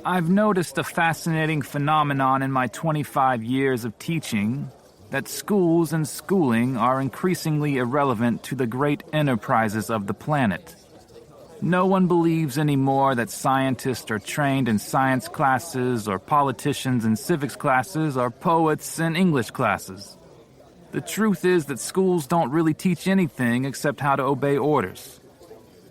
I've noticed a fascinating phenomenon in my 25 years of teaching, that schools and schooling are increasingly irrelevant to the great enterprises of the planet. No one believes anymore that scientists are trained in science classes or politicians in civics classes or poets in English classes. The truth is that schools don't really teach anything except how to obey orders.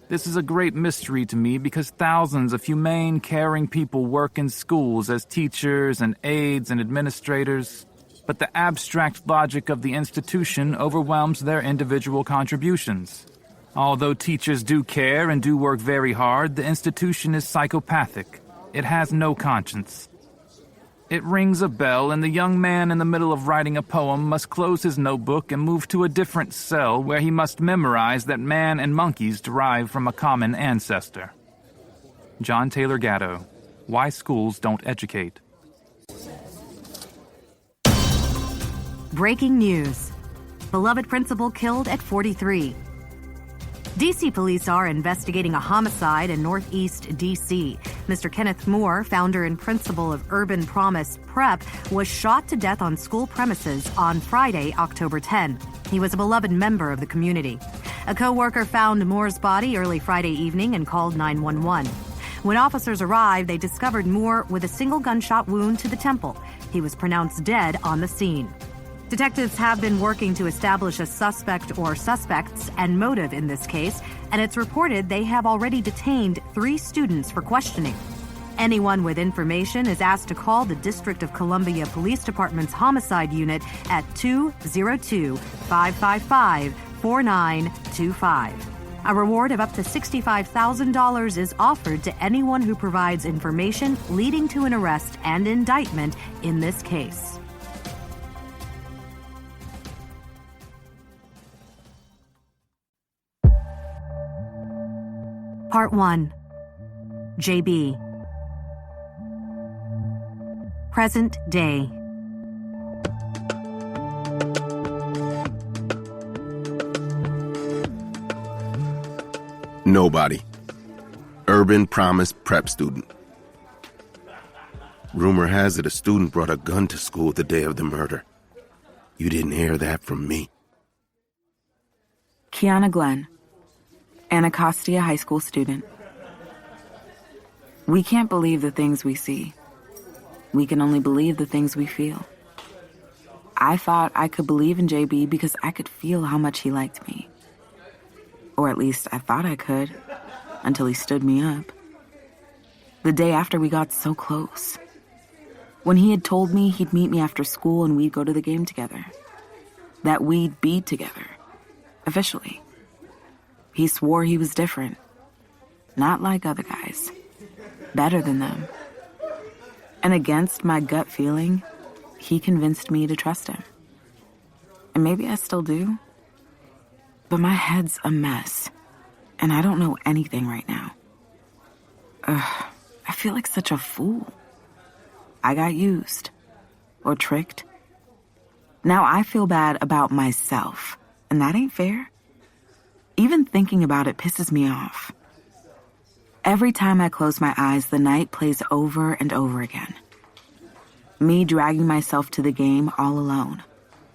This is a great mystery to me because thousands of humane, caring people work in schools as teachers and aides and administrators, but the abstract logic of the institution overwhelms their individual contributions. Although teachers do care and do work very hard, the institution is psychopathic. It has no conscience. It rings a bell, and the young man in the middle of writing a poem must close his notebook and move to a different cell where he must memorize that man and monkeys derive from a common ancestor. John Taylor Gatto, Why Schools Don't Educate. Breaking news. Beloved principal killed at 43. D.C. police are investigating a homicide in Northeast D.C. Mr. Kenneth Moore, founder and principal of Urban Promise Prep, was shot to death on school premises on Friday, October 10. He was a beloved member of the community. A co-worker found Moore's body early Friday evening and called 911. When officers arrived, they discovered Moore with a single gunshot wound to the temple. He was pronounced dead on the scene. Detectives have been working to establish a suspect or suspects and motive in this case, and it's reported they have already detained 3 students for questioning. Anyone with information is asked to call the District of Columbia Police Department's Homicide Unit at 202-555-4925. A reward of up to $65,000 is offered to anyone who provides information leading to an arrest and indictment in this case. Part 1. JB. Present day. Nobody. Urban Promise Prep student. Rumor has it a student brought a gun to school the day of the murder. You didn't hear that from me. Kiana Glenn. Anacostia High School student. We can't believe the things we see. We can only believe the things we feel. I thought I could believe in JB because I could feel how much he liked me. Or at least I thought I could, until he stood me up. The day after we got so close. When he had told me he'd meet me after school and we'd go to the game together. That we'd be together. Officially. He swore he was different. Not like other guys. Better than them. And against my gut feeling, he convinced me to trust him. And maybe I still do. But my head's a mess. And I don't know anything right now. I feel like such a fool. I got used. Or tricked. Now I feel bad about myself. And that ain't fair. Even thinking about it pisses me off. Every time I close my eyes, the night plays over and over again. Me dragging myself to the game all alone,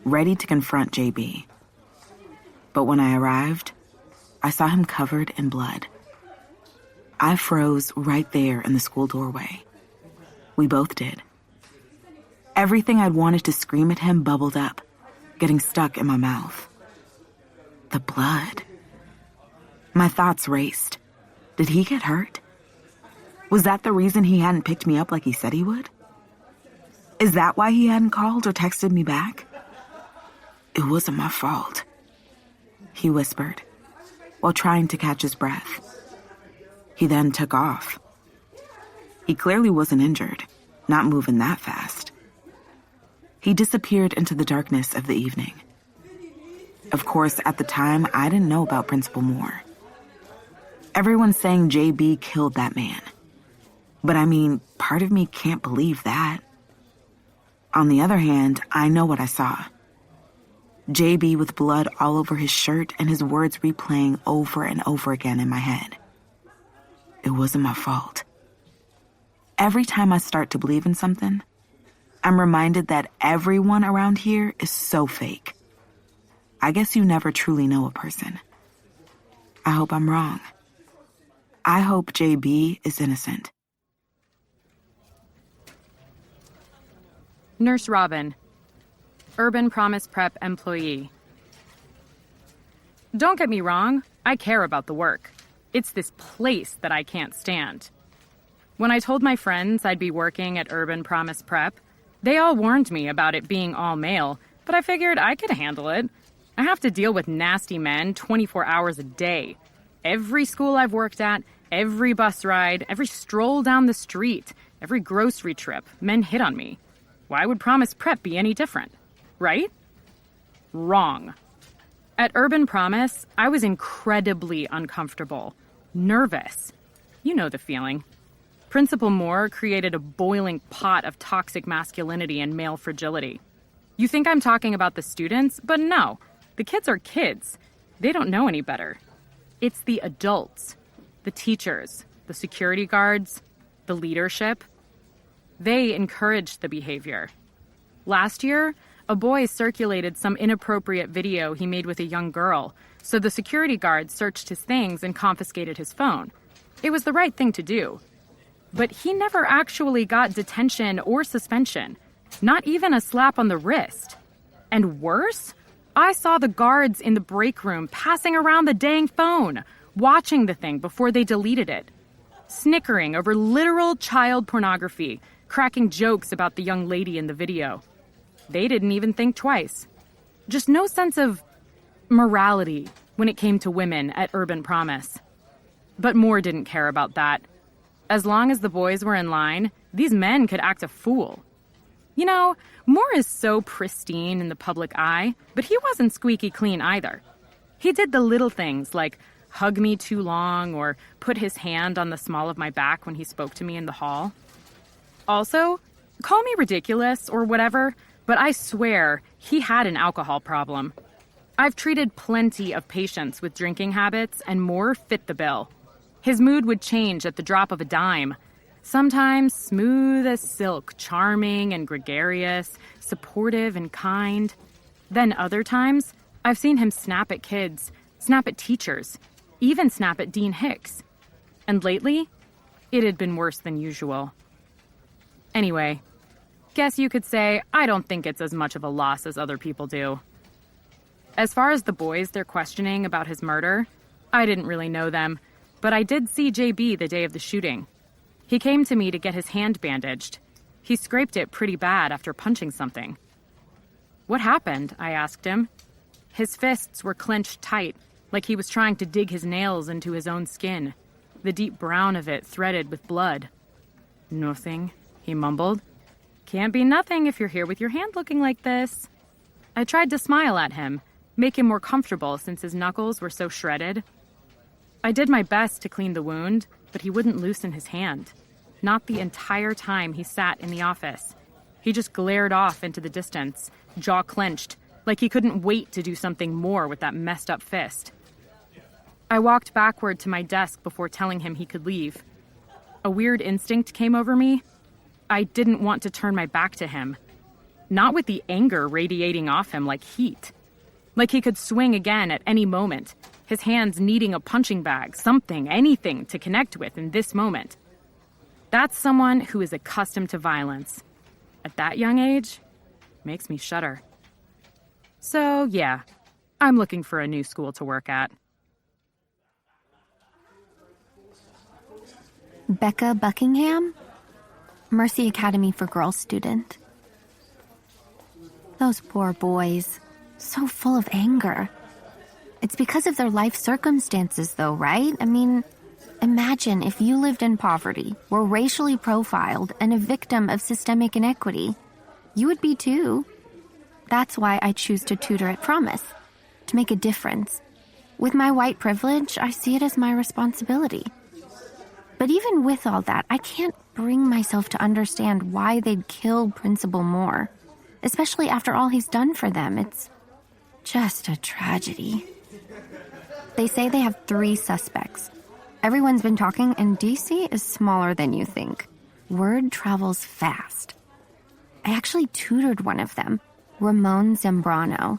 ready to confront JB. But when I arrived, I saw him covered in blood. I froze right there in the school doorway. We both did. Everything I'd wanted to scream at him bubbled up, getting stuck in my mouth. The blood. My thoughts raced. Did he get hurt? Was that the reason he hadn't picked me up like he said he would? Is that why he hadn't called or texted me back? It wasn't my fault, he whispered, while trying to catch his breath. He then took off. He clearly wasn't injured, not moving that fast. He disappeared into the darkness of the evening. Of course, at the time, I didn't know about Principal Moore. Everyone's saying JB killed that man. But I mean, part of me can't believe that. On the other hand, I know what I saw. JB with blood all over his shirt and his words replaying over and over again in my head. it wasn't my fault. Every time I start to believe in something, I'm reminded that everyone around here is so fake. I guess you never truly know a person. I hope I'm wrong. I hope JB is innocent. Nurse Robin, Urban Promise Prep employee. Don't get me wrong, I care about the work. It's this place that I can't stand. When I told my friends I'd be working at Urban Promise Prep, they all warned me about it being all male, but I figured I could handle it. I have to deal with nasty men 24 hours a day. Every school I've worked at, every bus ride, every stroll down the street, every grocery trip, men hit on me. Why would Promise Prep be any different? Right? Wrong. At Urban Promise, I was incredibly uncomfortable, nervous. You know the feeling. Principal Moore created a boiling pot of toxic masculinity and male fragility. You think I'm talking about the students, but no. The kids are kids. They don't know any better. It's the adults, the teachers, the security guards, the leadership. They encouraged the behavior. Last year, a boy circulated some inappropriate video he made with a young girl, so the security guards searched his things and confiscated his phone. It was the right thing to do. But he never actually got detention or suspension, not even a slap on the wrist. And worse, I saw the guards in the break room passing around the dang phone, watching the thing before they deleted it, snickering over literal child pornography, cracking jokes about the young lady in the video. They didn't even think twice. Just no sense of morality when it came to women at Urban Promise. But Moore didn't care about that. As long as the boys were in line, these men could act a fool. You know, Moore is so pristine in the public eye, but he wasn't squeaky clean either. He did the little things like hug me too long or put his hand on the small of my back when he spoke to me in the hall. Also, call me ridiculous or whatever, but I swear he had an alcohol problem. I've treated plenty of patients with drinking habits, and Moore fit the bill. His mood would change at the drop of a dime. Sometimes smooth as silk, charming and gregarious, supportive and kind. Then other times, I've seen him snap at kids, snap at teachers, even snap at Dean Hicks. And lately, it had been worse than usual. Anyway, guess you could say I don't think it's as much of a loss as other people do. As far as the boys they're questioning about his murder, I didn't really know them, but I did see JB the day of the shooting. He came to me to get his hand bandaged. He scraped it pretty bad after punching something. What happened? I asked him. His fists were clenched tight, like he was trying to dig his nails into his own skin, the deep brown of it threaded with blood. Nothing, he mumbled. Can't be nothing if you're here with your hand looking like this. I tried to smile at him, make him more comfortable since his knuckles were so shredded. I did my best to clean the wound, but he wouldn't loosen his hand. Not the entire time he sat in the office. He just glared off into the distance, jaw clenched, like he couldn't wait to do something more with that messed up fist. I walked backward to my desk before telling him he could leave. A weird instinct came over me. I didn't want to turn my back to him. Not with the anger radiating off him like heat. Like he could swing again at any moment, his hands needing a punching bag, something, anything to connect with in this moment. That's someone who is accustomed to violence. At that young age, makes me shudder. So, yeah, I'm looking for a new school to work at. Becca Buckingham, Mercy Academy for Girls student. Those poor boys, so full of anger. It's because of their life circumstances, though, right? I mean, imagine if you lived in poverty, were racially profiled, and a victim of systemic inequity. You would be too. That's why I choose to tutor at Promise, to make a difference. With my white privilege, I see it as my responsibility. But even with all that, I can't bring myself to understand why they'd kill Principal Moore, especially after all he's done for them. It's just a tragedy. They say they have 3 suspects. Everyone's been talking, and DC is smaller than you think. Word travels fast. I actually tutored one of them, Ramon Zambrano.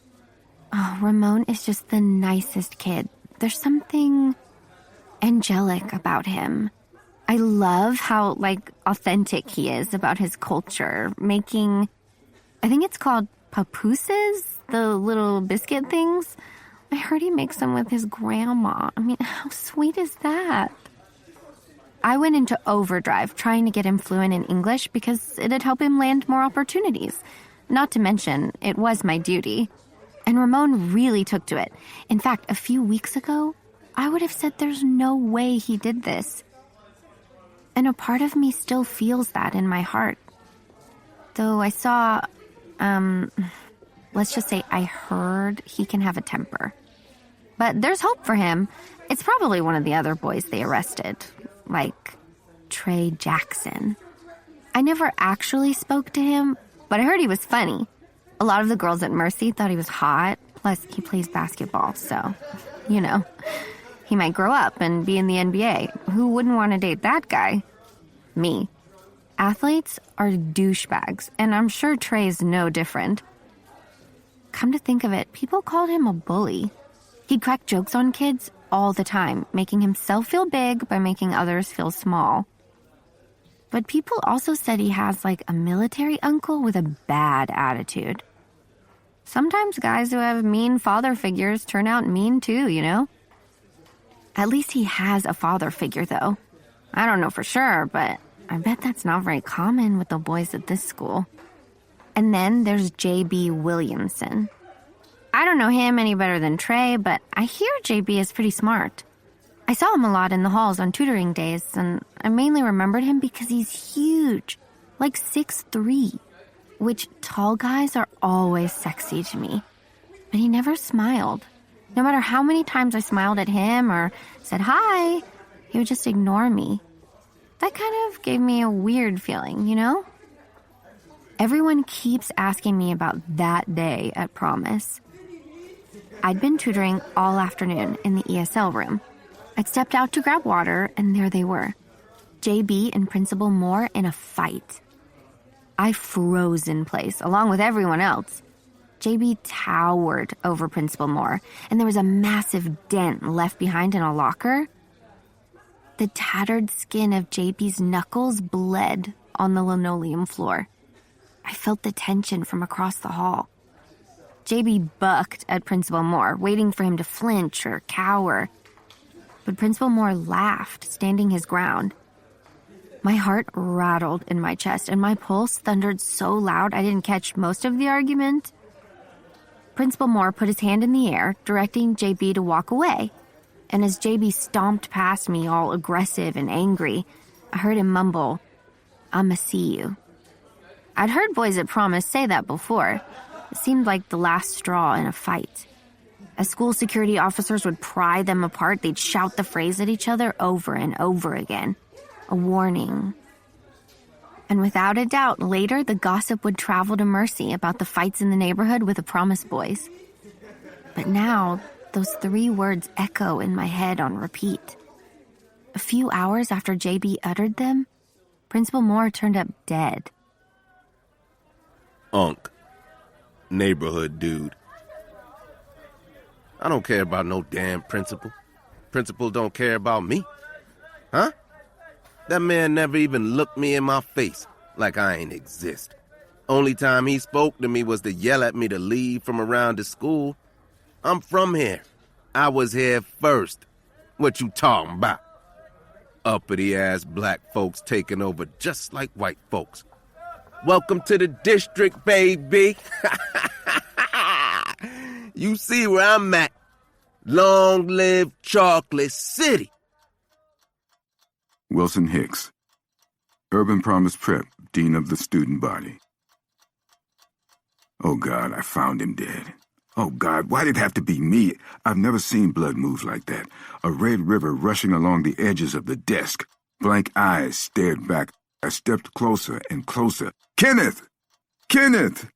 Oh, Ramon is just the nicest kid. There's something angelic about him. I love how, authentic he is about his culture, making, I think it's called papooses, the little biscuit things. I heard he makes them with his grandma. I mean, how sweet is that? I went into overdrive trying to get him fluent in English because it'd help him land more opportunities. Not to mention, it was my duty. And Ramon really took to it. In fact, a few weeks ago, I would have said there's no way he did this. And a part of me still feels that in my heart. Though I saw, let's just say I heard he can have a temper. But there's hope for him. It's probably one of the other boys they arrested, like Trey Jackson. I never actually spoke to him, but I heard he was funny. A lot of the girls at Mercy thought he was hot, plus he plays basketball, so, he might grow up and be in the NBA. Who wouldn't want to date that guy? Me. Athletes are douchebags, and I'm sure Trey's no different. Come to think of it, people called him a bully. He'd crack jokes on kids all the time, making himself feel big by making others feel small. But people also said he has a military uncle with a bad attitude. Sometimes guys who have mean father figures turn out mean too, At least he has a father figure, though. I don't know for sure, but I bet that's not very common with the boys at this school. And then there's J.B. Williamson. I don't know him any better than Trey, but I hear J.B. is pretty smart. I saw him a lot in the halls on tutoring days, and I mainly remembered him because he's huge, 6'3", which tall guys are always sexy to me. But he never smiled. No matter how many times I smiled at him or said hi, he would just ignore me. That kind of gave me a weird feeling, Everyone keeps asking me about that day at Promise. I'd been tutoring all afternoon in the ESL room. I'd stepped out to grab water, and there they were. JB and Principal Moore in a fight. I froze in place, along with everyone else. JB towered over Principal Moore, and there was a massive dent left behind in a locker. The tattered skin of JB's knuckles bled on the linoleum floor. I felt the tension from across the hall. JB bucked at Principal Moore, waiting for him to flinch or cower. But Principal Moore laughed, standing his ground. My heart rattled in my chest, and my pulse thundered so loud I didn't catch most of the argument. Principal Moore put his hand in the air, directing JB to walk away. And as JB stomped past me, all aggressive and angry, I heard him mumble, "I'ma see you." I'd heard boys at Promise say that before. It seemed like the last straw in a fight. As school security officers would pry them apart, they'd shout the phrase at each other over and over again. A warning. And without a doubt, later the gossip would travel to Mercy about the fights in the neighborhood with the Promise boys. But now, those 3 words echo in my head on repeat. A few hours after JB uttered them, Principal Moore turned up dead. Unc. Neighborhood dude. I don't care about no damn principal. Principal don't care about me. Huh? That man never even looked me in my face like I ain't exist. Only time he spoke to me was to yell at me to leave from around the school. I'm from here. I was here first. What you talking about? Uppity-ass black folks taking over just like white folks. Welcome to the district, baby. You see where I'm at. Long live Chocolate City. Wilson Hicks, Urban Promise Prep, Dean of the Student Body. Oh, God, I found him dead. Oh, God, why did it have to be me? I've never seen blood move like that. A red river rushing along the edges of the desk. Blank eyes stared back. I stepped closer and closer. Kenneth! Kenneth!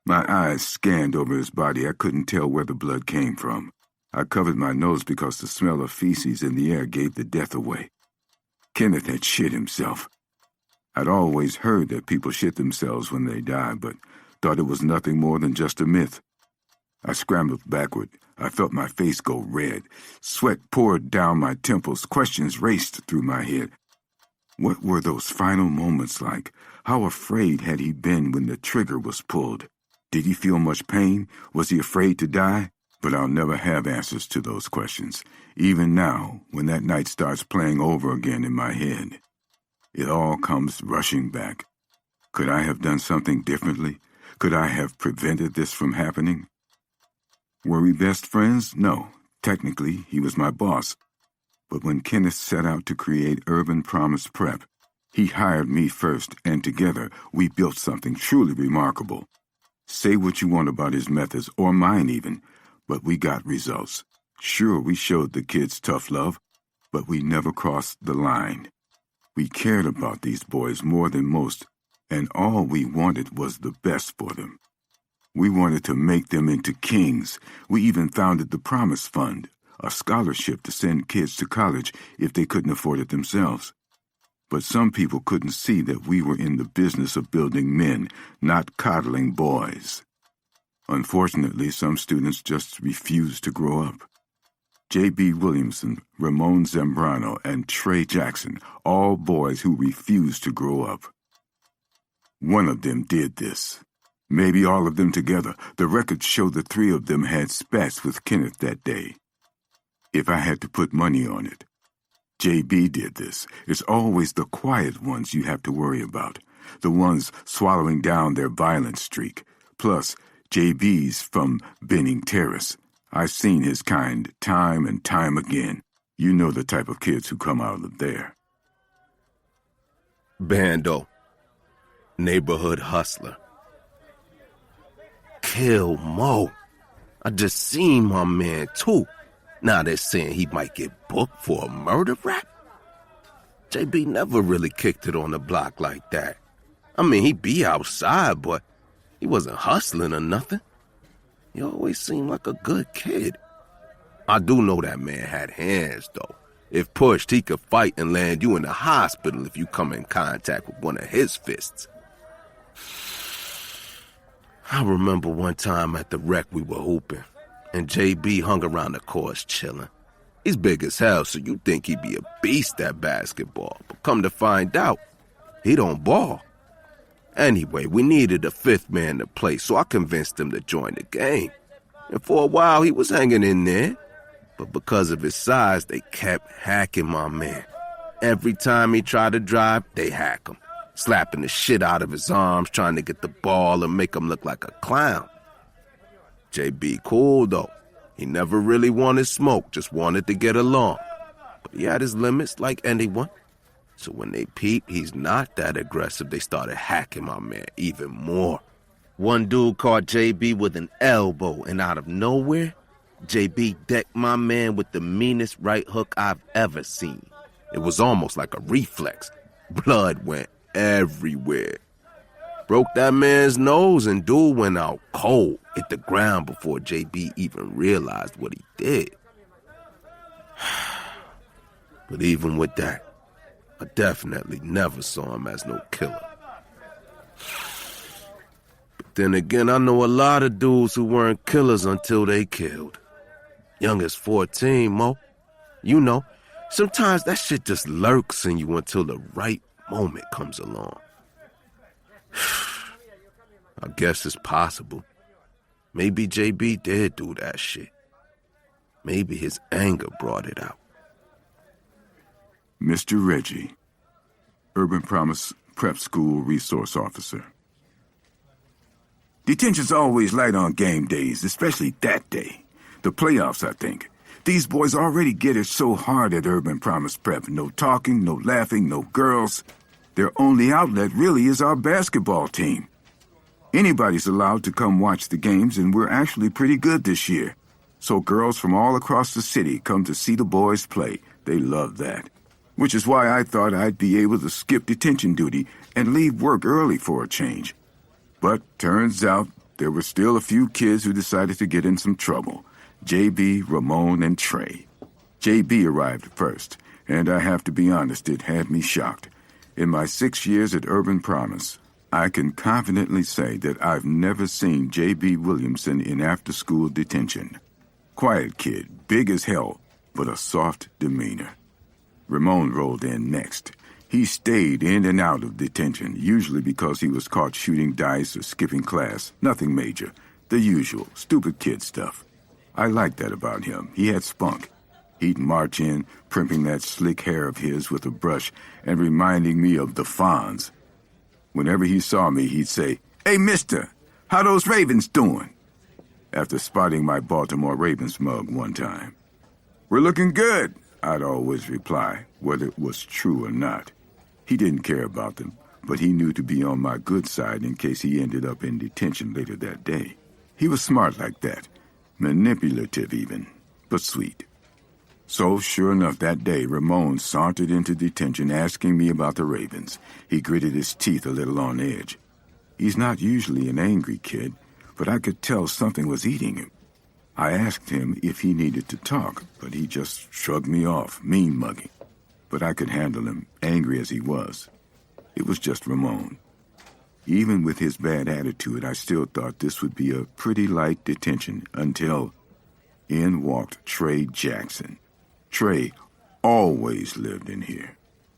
My eyes scanned over his body. I couldn't tell where the blood came from. I covered my nose because the smell of feces in the air gave the death away. Kenneth had shit himself. I'd always heard that people shit themselves when they die, but thought it was nothing more than just a myth. I scrambled backward. I felt my face go red. Sweat poured down my temples. Questions raced through my head. What were those final moments like? How afraid had he been when the trigger was pulled? Did he feel much pain? Was he afraid to die? But I'll never have answers to those questions, even now, when that night starts playing over again in my head. It all comes rushing back. Could I have done something differently? Could I have prevented this from happening? Were we best friends? No. Technically, he was my boss. But when Kenneth set out to create Urban Promise Prep, he hired me first, and together we built something truly remarkable. Say what you want about his methods, or mine even, but we got results. Sure, we showed the kids tough love, but we never crossed the line. We cared about these boys more than most, and all we wanted was the best for them. We wanted to make them into kings. We even founded the Promise Fund, a scholarship to send kids to college if they couldn't afford it themselves. But some people couldn't see that we were in the business of building men, not coddling boys. Unfortunately, some students just refused to grow up. J.B. Williamson, Ramon Zambrano, and Trey Jackson, all boys who refused to grow up. One of them did this. Maybe all of them together. The records show the three of them had spats with Kenneth that day. If I had to put money on it, J.B. did this. It's always the quiet ones you have to worry about, the ones swallowing down their violent streak. Plus, J.B.'s from Benning Terrace. I've seen his kind time and time again. You know the type of kids who come out of there. Bando. Neighborhood hustler. Kill Mo. I just seen my man too. Now they're saying he might get booked for a murder rap? JB never really kicked it on the block like that. I mean, he'd be outside, but he wasn't hustling or nothing. He always seemed like a good kid. I do know that man had hands, though. If pushed, he could fight and land you in the hospital if you come in contact with one of his fists. I remember one time at the rec we were hooping, and JB hung around the course chilling. He's big as hell, so you think he'd be a beast at basketball, but come to find out, he don't ball. Anyway, we needed a fifth man to play, so I convinced him to join the game. And for a while, he was hanging in there. But because of his size, they kept hacking my man. Every time he tried to drive, they hack him, slapping the shit out of his arms, trying to get the ball and make him look like a clown. JB cool, though. He never really wanted smoke, just wanted to get along. But he had his limits like anyone. So when they peep, he's not that aggressive. They started hacking my man even more. One dude caught JB with an elbow, and out of nowhere, JB decked my man with the meanest right hook I've ever seen. It was almost like a reflex. Blood went everywhere. Broke that man's nose, and dude went out cold, hit the ground before JB even realized what he did. But even with that, I definitely never saw him as no killer. But then again, I know a lot of dudes who weren't killers until they killed. Young as 14, Mo. You know, sometimes that shit just lurks in you until the right moment comes along. I guess it's possible. Maybe JB did do that shit. Maybe his anger brought it out. Mr. Reggie, Urban Promise Prep School Resource Officer. Detention's always light on game days, especially that day. The playoffs, I think. These boys already get it so hard at Urban Promise Prep. No talking, no laughing, no girls. Their only outlet really is our basketball team. Anybody's allowed to come watch the games, and we're actually pretty good this year. So girls from all across the city come to see the boys play. They love that. Which is why I thought I'd be able to skip detention duty and leave work early for a change. But turns out there were still a few kids who decided to get in some trouble. JB, Ramon, and Trey. JB arrived first, and I have to be honest, it had me shocked. In my 6 years at Urban Promise, I can confidently say that I've never seen J.B. Williamson in after-school detention. Quiet kid, big as hell, but a soft demeanor. Ramon rolled in next. He stayed in and out of detention, usually because he was caught shooting dice or skipping class. Nothing major. The usual, stupid kid stuff. I liked that about him. He had spunk. He'd march in, primping that slick hair of his with a brush and reminding me of the Fonz. Whenever he saw me, he'd say, "Hey, mister, how those Ravens doing?" After spotting my Baltimore Ravens mug one time. "We're looking good," I'd always reply, whether it was true or not. He didn't care about them, but he knew to be on my good side in case he ended up in detention later that day. He was smart like that, manipulative even, but sweet. So, sure enough, that day, Ramon sauntered into detention asking me about the Ravens. He gritted his teeth a little on edge. He's not usually an angry kid, but I could tell something was eating him. I asked him if he needed to talk, but he just shrugged me off, mean-mugging. But I could handle him, angry as he was. It was just Ramon. Even with his bad attitude, I still thought this would be a pretty light detention until in walked Trey Jackson. Trey always lived in here.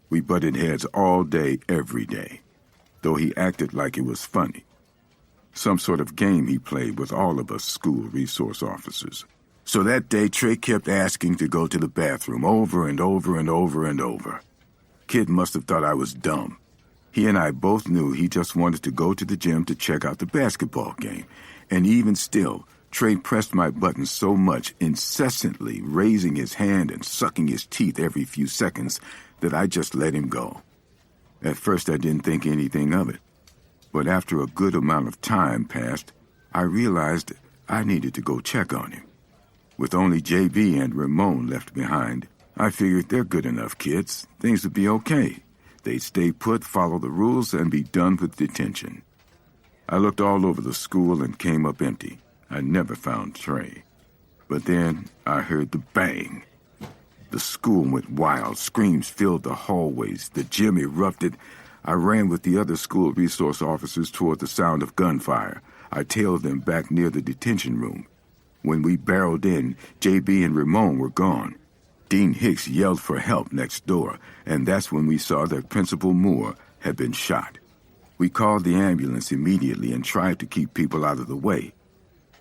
We butted heads all day, every day, though he acted like it was funny. Some sort of game he played with all of us school resource officers. So that day, Trey kept asking to go to the bathroom over and over and over and over. Kid must have thought I was dumb. He and I both knew he just wanted to go to the gym to check out the basketball game. And even still, Trey pressed my buttons so much, incessantly raising his hand and sucking his teeth every few seconds, that I just let him go. At first, I didn't think anything of it. But after a good amount of time passed, I realized I needed to go check on him. With only JB and Ramon left behind, I figured they're good enough kids. Things would be okay. They'd stay put, follow the rules, and be done with detention. I looked all over the school and came up empty. I never found Trey. But then I heard the bang. The school went wild. Screams filled the hallways. The gym erupted. I ran with the other school resource officers toward the sound of gunfire. I tailed them back near the detention room. When we barreled in, JB and Ramon were gone. Dean Hicks yelled for help next door, and that's when we saw that Principal Moore had been shot. We called the ambulance immediately and tried to keep people out of the way.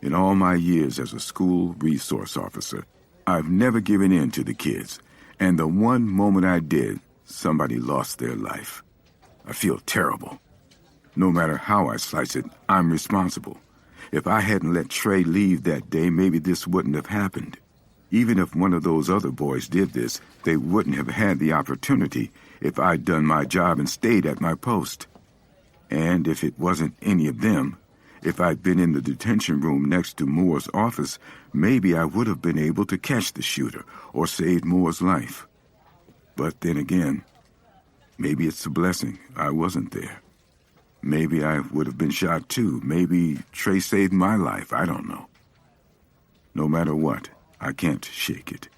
In all my years as a school resource officer, I've never given in to the kids, and the one moment I did, somebody lost their life. I feel terrible. No matter how I slice it, I'm responsible. If I hadn't let Trey leave that day, maybe this wouldn't have happened. Even if one of those other boys did this, they wouldn't have had the opportunity if I'd done my job and stayed at my post. And if it wasn't any of them, if I'd been in the detention room next to Moore's office, maybe I would have been able to catch the shooter or save Moore's life. But then again, maybe it's a blessing I wasn't there. Maybe I would have been shot too. Maybe Trey saved my life. I don't know. No matter what, I can't shake it.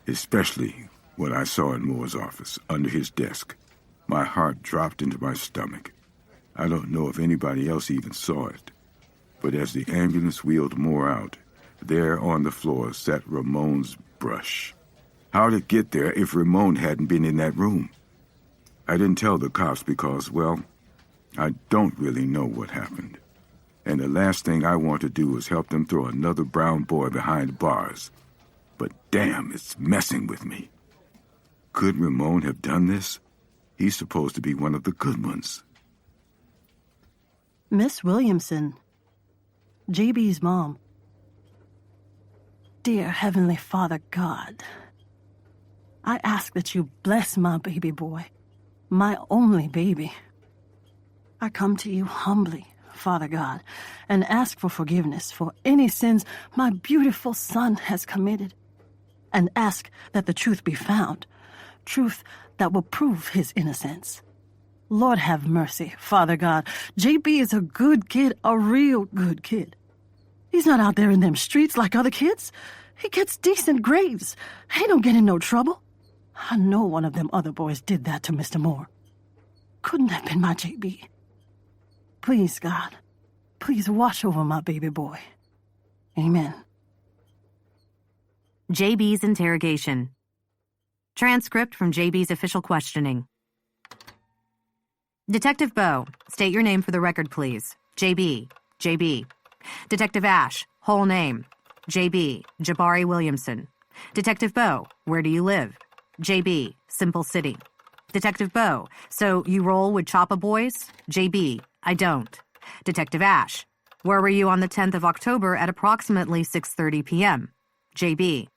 Especially what I saw in Moore's office, under his desk. My heart dropped into my stomach. I don't know if anybody else even saw it. But as the ambulance wheeled Moore out, there on the floor sat Ramon's brush. How'd it get there if Ramon hadn't been in that room? I didn't tell the cops because, well, I don't really know what happened. And the last thing I want to do is help them throw another brown boy behind bars. But damn, it's messing with me. Could Ramon have done this? He's supposed to be one of the good ones. Miss Williamson, JB's mom. Dear Heavenly Father God, I ask that you bless my baby boy, my only baby. I come to you humbly, Father God, and ask for forgiveness for any sins my beautiful son has committed, and ask that the truth be found, truth that will prove his innocence. Lord have mercy, Father God. JB is a good kid, a real good kid. He's not out there in them streets like other kids. He gets decent grades. He don't get in no trouble. I know one of them other boys did that to Mr. Moore. Couldn't have been my JB. Please, God, please watch over my baby boy. Amen. JB's interrogation. Transcript from JB's official questioning. Detective Bowe, state your name for the record, please. JB. JB. Detective Ash, whole name. JB. Jabari Williamson. Detective Bowe, where do you live? JB. Simple City. Detective Bowe, so you roll with Choppa Boys? JB. I don't. Detective Ash, where were you on the 10th of October at approximately 6:30 p.m.? JB.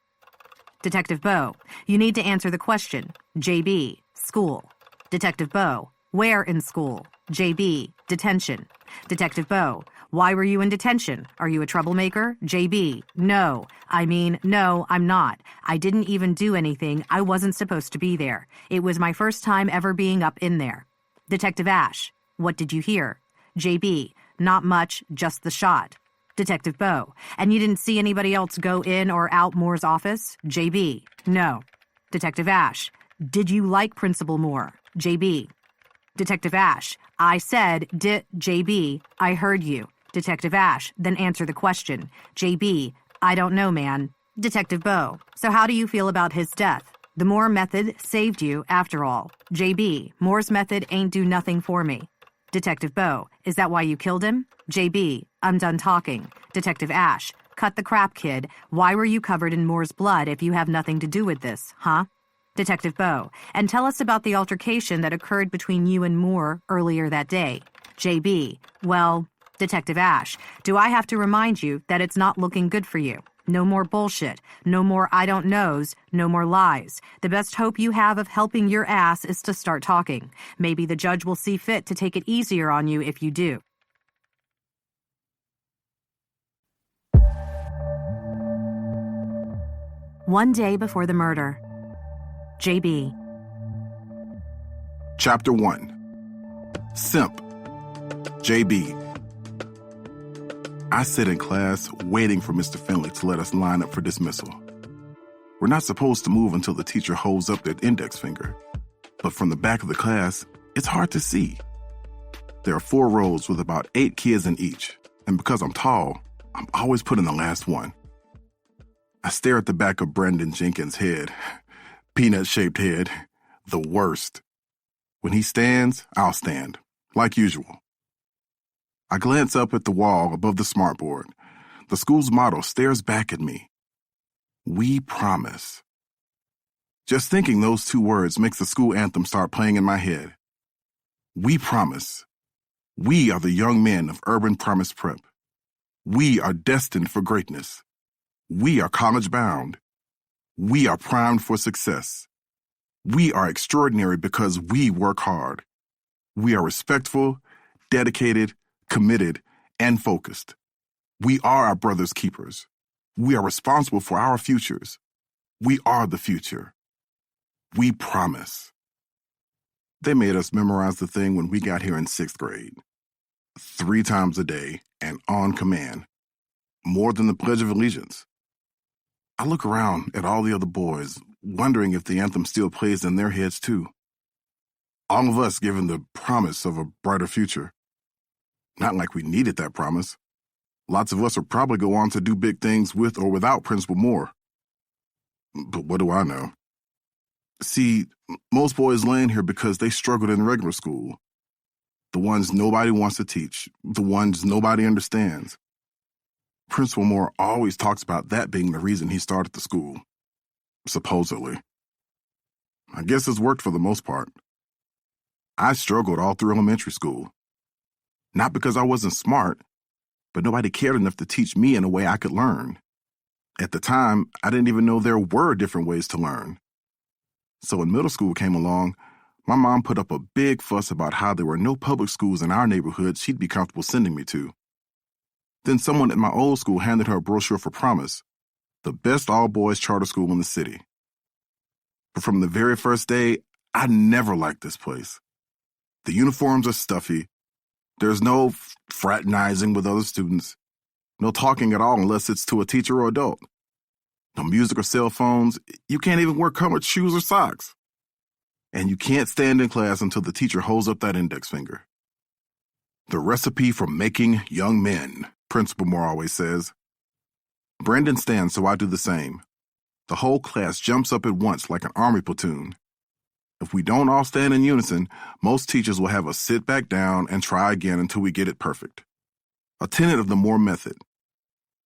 Detective Bowe, you need to answer the question. JB. School. Detective Bowe, where in school? JB. Detention. Detective Bowe, why were you in detention? Are you a troublemaker? JB. No. No, I'm not. I didn't even do anything. I wasn't supposed to be there. It was my first time ever being up in there. Detective Ash, what did you hear? JB. Not much, just the shot. Detective Bowe, and you didn't see anybody else go in or out Moore's office? JB. No. Detective Ash, did you like Principal Moore? JB. Detective Ash, I said, JB, I heard you. Detective Ash, then answer the question. JB, I don't know, man. Detective Bowe, so how do you feel about his death? The Moore method saved you, after all. JB, Moore's method ain't do nothing for me. Detective Bowe, is that why you killed him? JB, I'm done talking. Detective Ash, cut the crap, kid. Why were you covered in Moore's blood if you have nothing to do with this, huh? Detective Bowe, and tell us about the altercation that occurred between you and Moore earlier that day. JB, well, Detective Ash, do I have to remind you that it's not looking good for you? No more bullshit. No more I don't knows. No more lies. The best hope you have of helping your ass is to start talking. Maybe the judge will see fit to take it easier on you if you do. One day before the murder. JB. Chapter 1. Simp. JB. I sit in class waiting for Mr. Finley to let us line up for dismissal. We're not supposed to move until the teacher holds up their index finger. But from the back of the class, it's hard to see. There are 4 rows with about 8 kids in each, and because I'm tall, I'm always put in the last one. I stare at the back of Brendan Jenkins' head. Peanut-shaped head. The worst. When he stands, I'll stand, like usual. I glance up at the wall above the smartboard. The school's motto stares back at me. We promise. Just thinking those 2 words makes the school anthem start playing in my head. We promise. We are the young men of Urban Promise Prep. We are destined for greatness. We are college-bound. We are primed for success. We are extraordinary because we work hard. We are respectful, dedicated, committed, and focused. We are our brother's keepers. We are responsible for our futures. We are the future. We promise. They made us memorize the thing when we got here in 6th grade. 3 times a day and on command. More than the Pledge of Allegiance. I look around at all the other boys, wondering if the anthem still plays in their heads too. All of us given the promise of a brighter future. Not like we needed that promise. Lots of us will probably go on to do big things with or without Principal Moore. But what do I know? See, most boys land here because they struggled in regular school. The ones nobody wants to teach. The ones nobody understands. Principal Moore always talks about that being the reason he started the school. Supposedly. I guess it's worked for the most part. I struggled all through elementary school. Not because I wasn't smart, but nobody cared enough to teach me in a way I could learn. At the time, I didn't even know there were different ways to learn. So when middle school came along, my mom put up a big fuss about how there were no public schools in our neighborhood she'd be comfortable sending me to. Then someone at my old school handed her a brochure for Promise, the best all-boys charter school in the city. But from the very first day, I never liked this place. The uniforms are stuffy. There's no fraternizing with other students. No talking at all unless it's to a teacher or adult. No music or cell phones. You can't even wear colored shoes or socks. And you can't stand in class until the teacher holds up that index finger. The recipe for making young men, Principal Moore always says. Brandon stands, so I do the same. The whole class jumps up at once like an army platoon. If we don't all stand in unison, most teachers will have us sit back down and try again until we get it perfect. A tenet of the Moore method.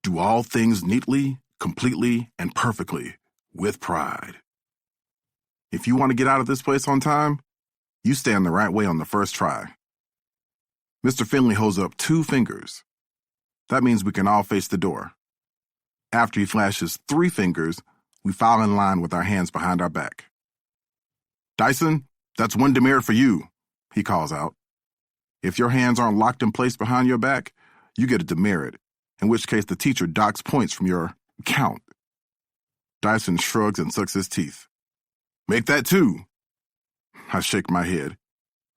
Do all things neatly, completely, and perfectly, with pride. If you want to get out of this place on time, you stand the right way on the first try. Mr. Finley holds up 2 fingers. That means we can all face the door. After he flashes 3 fingers, we file in line with our hands behind our back. Dyson, that's 1 demerit for you, he calls out. If your hands aren't locked in place behind your back, you get a demerit, in which case the teacher docks points from your count. Dyson shrugs and sucks his teeth. Make that 2. I shake my head.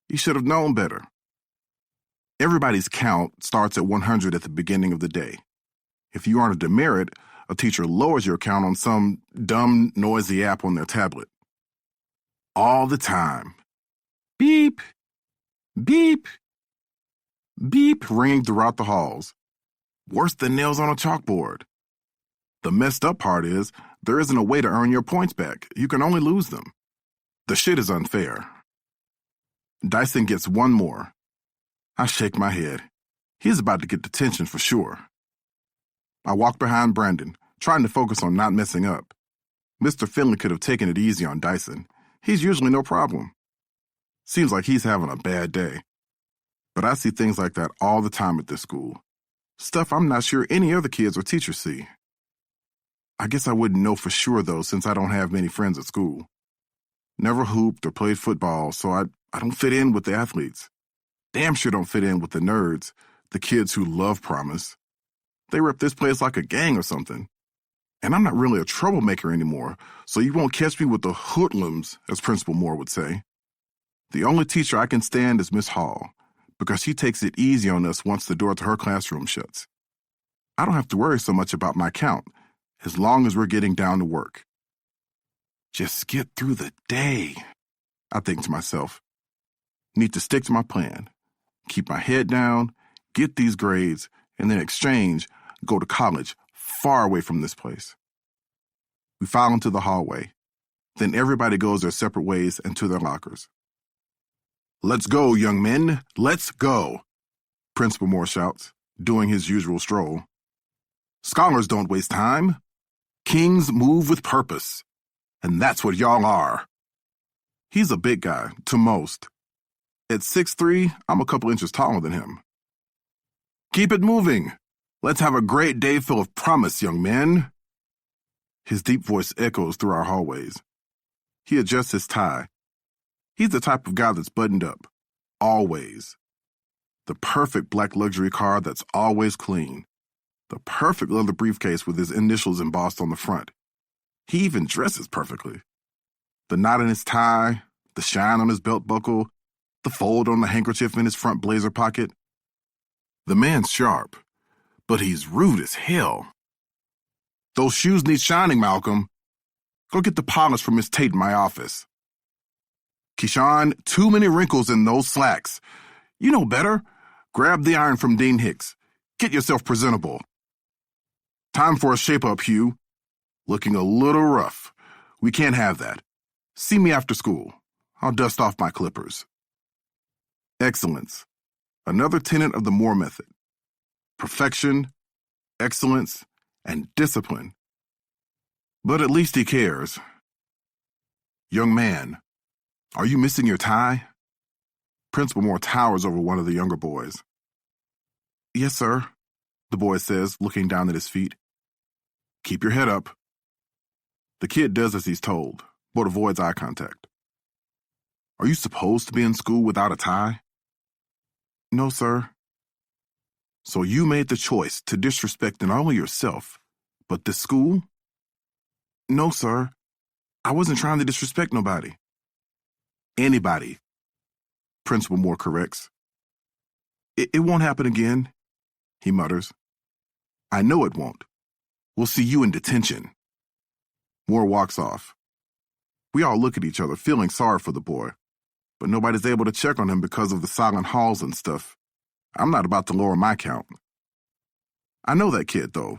He should have known better. Everybody's count starts at 100 at the beginning of the day. If you aren't a demerit, a teacher lowers your count on some dumb, noisy app on their tablet. All the time. Beep, beep, beep ringing throughout the halls. Worse than nails on a chalkboard. The messed up part is, there isn't a way to earn your points back. You can only lose them. The shit is unfair. Dyson gets 1 more. I shake my head. He's about to get detention for sure. I walk behind Brandon, trying to focus on not messing up. Mr. Finley could have taken it easy on Dyson. He's usually no problem. Seems like he's having a bad day. But I see things like that all the time at this school. Stuff I'm not sure any other kids or teachers see. I guess I wouldn't know for sure, though, since I don't have many friends at school. Never hooped or played football, so I don't fit in with the athletes. Damn sure don't fit in with the nerds, the kids who love promise. They rep this place like a gang or something. And I'm not really a troublemaker anymore, so you won't catch me with the hoodlums, as Principal Moore would say. The only teacher I can stand is Miss Hall, because she takes it easy on us once the door to her classroom shuts. I don't have to worry so much about my count, as long as we're getting down to work. Just get through the day, I think to myself. Need to stick to my plan. Keep my head down, get these grades, and then exchange, go to college, far away from this place. We file into the hallway. Then everybody goes their separate ways and to their lockers. Let's go, young men, let's go, Principal Moore shouts, doing his usual stroll. Scholars don't waste time. Kings move with purpose. And that's what y'all are. He's a big guy, to most. At 6'3", I'm a couple inches taller than him. Keep it moving. Let's have a great day full of promise, young men. His deep voice echoes through our hallways. He adjusts his tie. He's the type of guy that's buttoned up. Always. The perfect black luxury car that's always clean. The perfect leather briefcase with his initials embossed on the front. He even dresses perfectly. The knot in his tie, the shine on his belt buckle, the fold on the handkerchief in his front blazer pocket. The man's sharp, but he's rude as hell. Those shoes need shining, Malcolm. Go get the polish from Miss Tate in my office. Keyshawn, too many wrinkles in those slacks. You know better. Grab the iron from Dean Hicks. Get yourself presentable. Time for a shape-up, Hugh. Looking a little rough. We can't have that. See me after school. I'll dust off my clippers. Excellence. Another tenet of the Moore method. Perfection, excellence, and discipline. But at least he cares. Young man, are you missing your tie? Principal Moore towers over one of the younger boys. Yes, sir, the boy says, looking down at his feet. Keep your head up. The kid does as he's told, but avoids eye contact. Are you supposed to be in school without a tie? No, sir. So you made the choice to disrespect not only yourself, but this school? No, sir. I wasn't trying to disrespect nobody. Anybody, Principal Moore corrects. It won't happen again, he mutters. I know it won't. We'll see you in detention. Moore walks off. We all look at each other, feeling sorry for the boy, but nobody's able to check on him because of the silent halls and stuff. I'm not about to lower my count. I know that kid, though.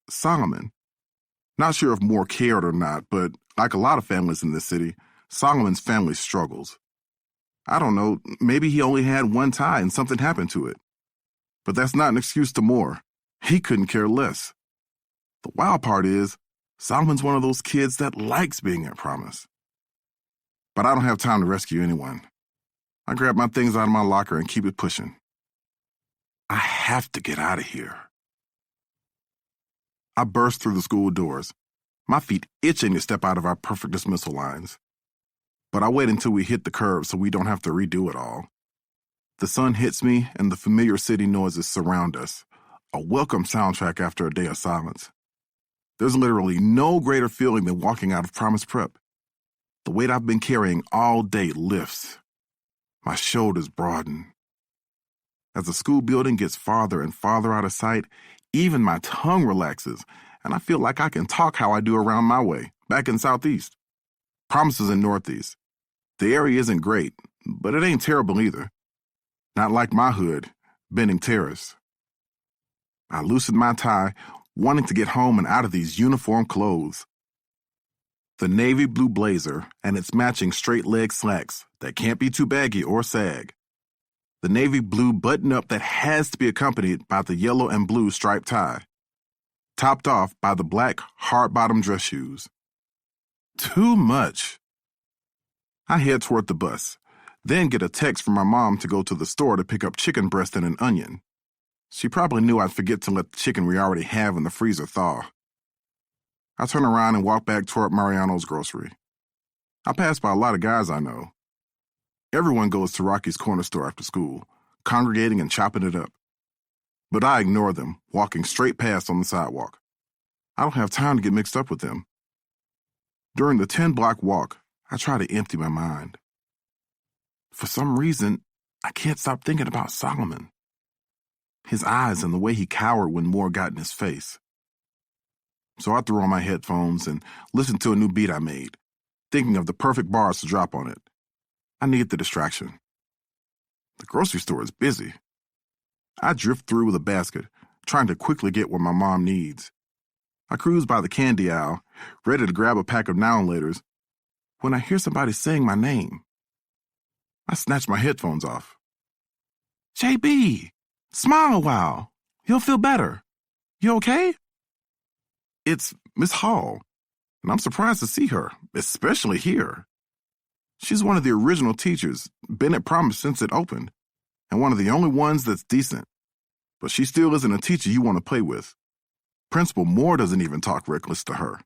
Solomon. Not sure if Moore cared or not, but like a lot of families in this city, Solomon's family struggles. I don't know, maybe he only had one tie and something happened to it. But that's not an excuse to Moore. He couldn't care less. The wild part is, Solomon's one of those kids that likes being at Promise. But I don't have time to rescue anyone. I grab my things out of my locker and keep it pushing. I have to get out of here. I burst through the school doors, my feet itching to step out of our perfect dismissal lines. But I wait until we hit the curb so we don't have to redo it all. The sun hits me and the familiar city noises surround us, a welcome soundtrack after a day of silence. There's literally no greater feeling than walking out of Promise Prep. The weight I've been carrying all day lifts. My shoulders broaden. As the school building gets farther and farther out of sight, even my tongue relaxes, and I feel like I can talk how I do around my way, back in Southeast. Promise is in Northeast. The area isn't great, but it ain't terrible either. Not like my hood, Benning Terrace. I loosened my tie, wanting to get home and out of these uniform clothes. The navy blue blazer and its matching straight leg slacks that can't be too baggy or sag. The navy blue button-up that has to be accompanied by the yellow and blue striped tie, topped off by the black hard-bottom dress shoes. Too much. I head toward the bus, then get a text from my mom to go to the store to pick up chicken breast and an onion. She probably knew I'd forget to let the chicken we already have in the freezer thaw. I turn around and walk back toward Mariano's grocery. I pass by a lot of guys I know. Everyone goes to Rocky's corner store after school, congregating and chopping it up. But I ignore them, walking straight past on the sidewalk. I don't have time to get mixed up with them. During the 10-block walk, I try to empty my mind. For some reason, I can't stop thinking about Solomon. His eyes and the way he cowered when Moore got in his face. So I threw on my headphones and listened to a new beat I made, thinking of the perfect bars to drop on it. I needed the distraction. The grocery store is busy. I drift through with a basket, trying to quickly get what my mom needs. I cruise by the candy aisle, ready to grab a pack of now-and-laters, when I hear somebody saying my name. I snatch my headphones off. JB, smile a while. You'll feel better. You okay? It's Miss Hall, and I'm surprised to see her, especially here. She's one of the original teachers, been at Promise since it opened, and one of the only ones that's decent. But she still isn't a teacher you want to play with. Principal Moore doesn't even talk reckless to her.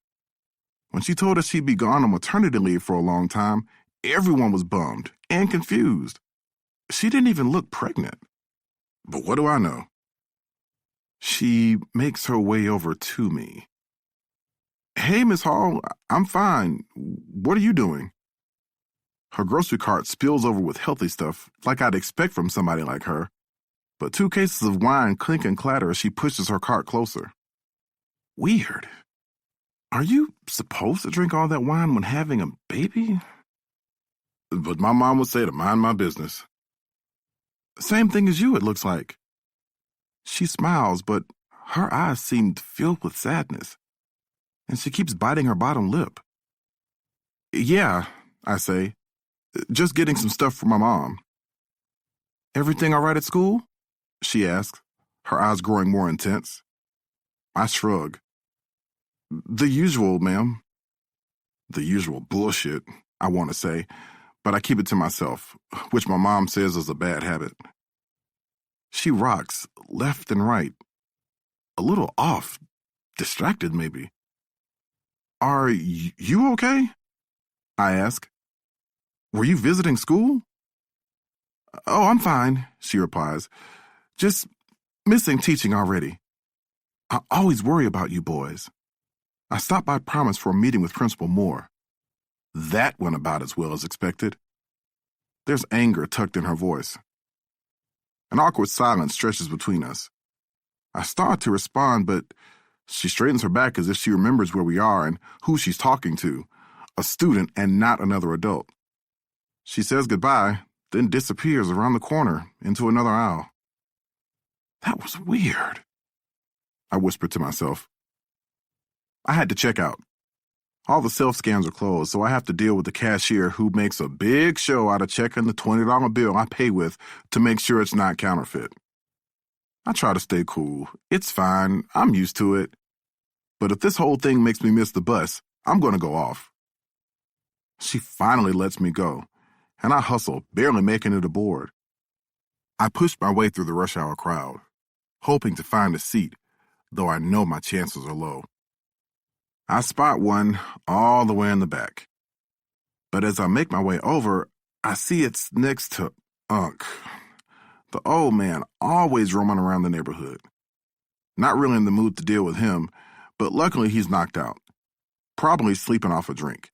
When she told us she'd be gone on maternity leave for a long time, everyone was bummed and confused. She didn't even look pregnant. But what do I know? She makes her way over to me. Hey, Miss Hall, I'm fine. What are you doing? Her grocery cart spills over with healthy stuff, like I'd expect from somebody like her. But 2 cases of wine clink and clatter as she pushes her cart closer. Weird. Are you supposed to drink all that wine when having a baby? But my mom would say to mind my business. Same thing as you, it looks like. She smiles, but her eyes seem filled with sadness, and she keeps biting her bottom lip. Yeah, I say. Just getting some stuff for my mom. Everything all right at school? She asks, her eyes growing more intense. I shrug. The usual, ma'am. The usual bullshit, I want to say, but I keep it to myself, which my mom says is a bad habit. She rocks left and right, a little off, distracted maybe. Are you okay? I ask. Were you visiting school? Oh, I'm fine, she replies. Just missing teaching already. I always worry about you boys. I stopped by Promise for a meeting with Principal Moore. That went about as well as expected. There's anger tucked in her voice. An awkward silence stretches between us. I start to respond, but she straightens her back as if she remembers where we are and who she's talking to, a student and not another adult. She says goodbye, then disappears around the corner into another aisle. That was weird, I whispered to myself. I had to check out. All the self-scans are closed, so I have to deal with the cashier who makes a big show out of checking the $20 bill I pay with to make sure it's not counterfeit. I try to stay cool. It's fine. I'm used to it. But if this whole thing makes me miss the bus, I'm going to go off. She finally lets me go, and I hustle, barely making it aboard. I push my way through the rush hour crowd, hoping to find a seat, though I know my chances are low. I spot one all the way in the back. But as I make my way over, I see it's next to Unc, the old man always roaming around the neighborhood. Not really in the mood to deal with him, but luckily he's knocked out, probably sleeping off a drink.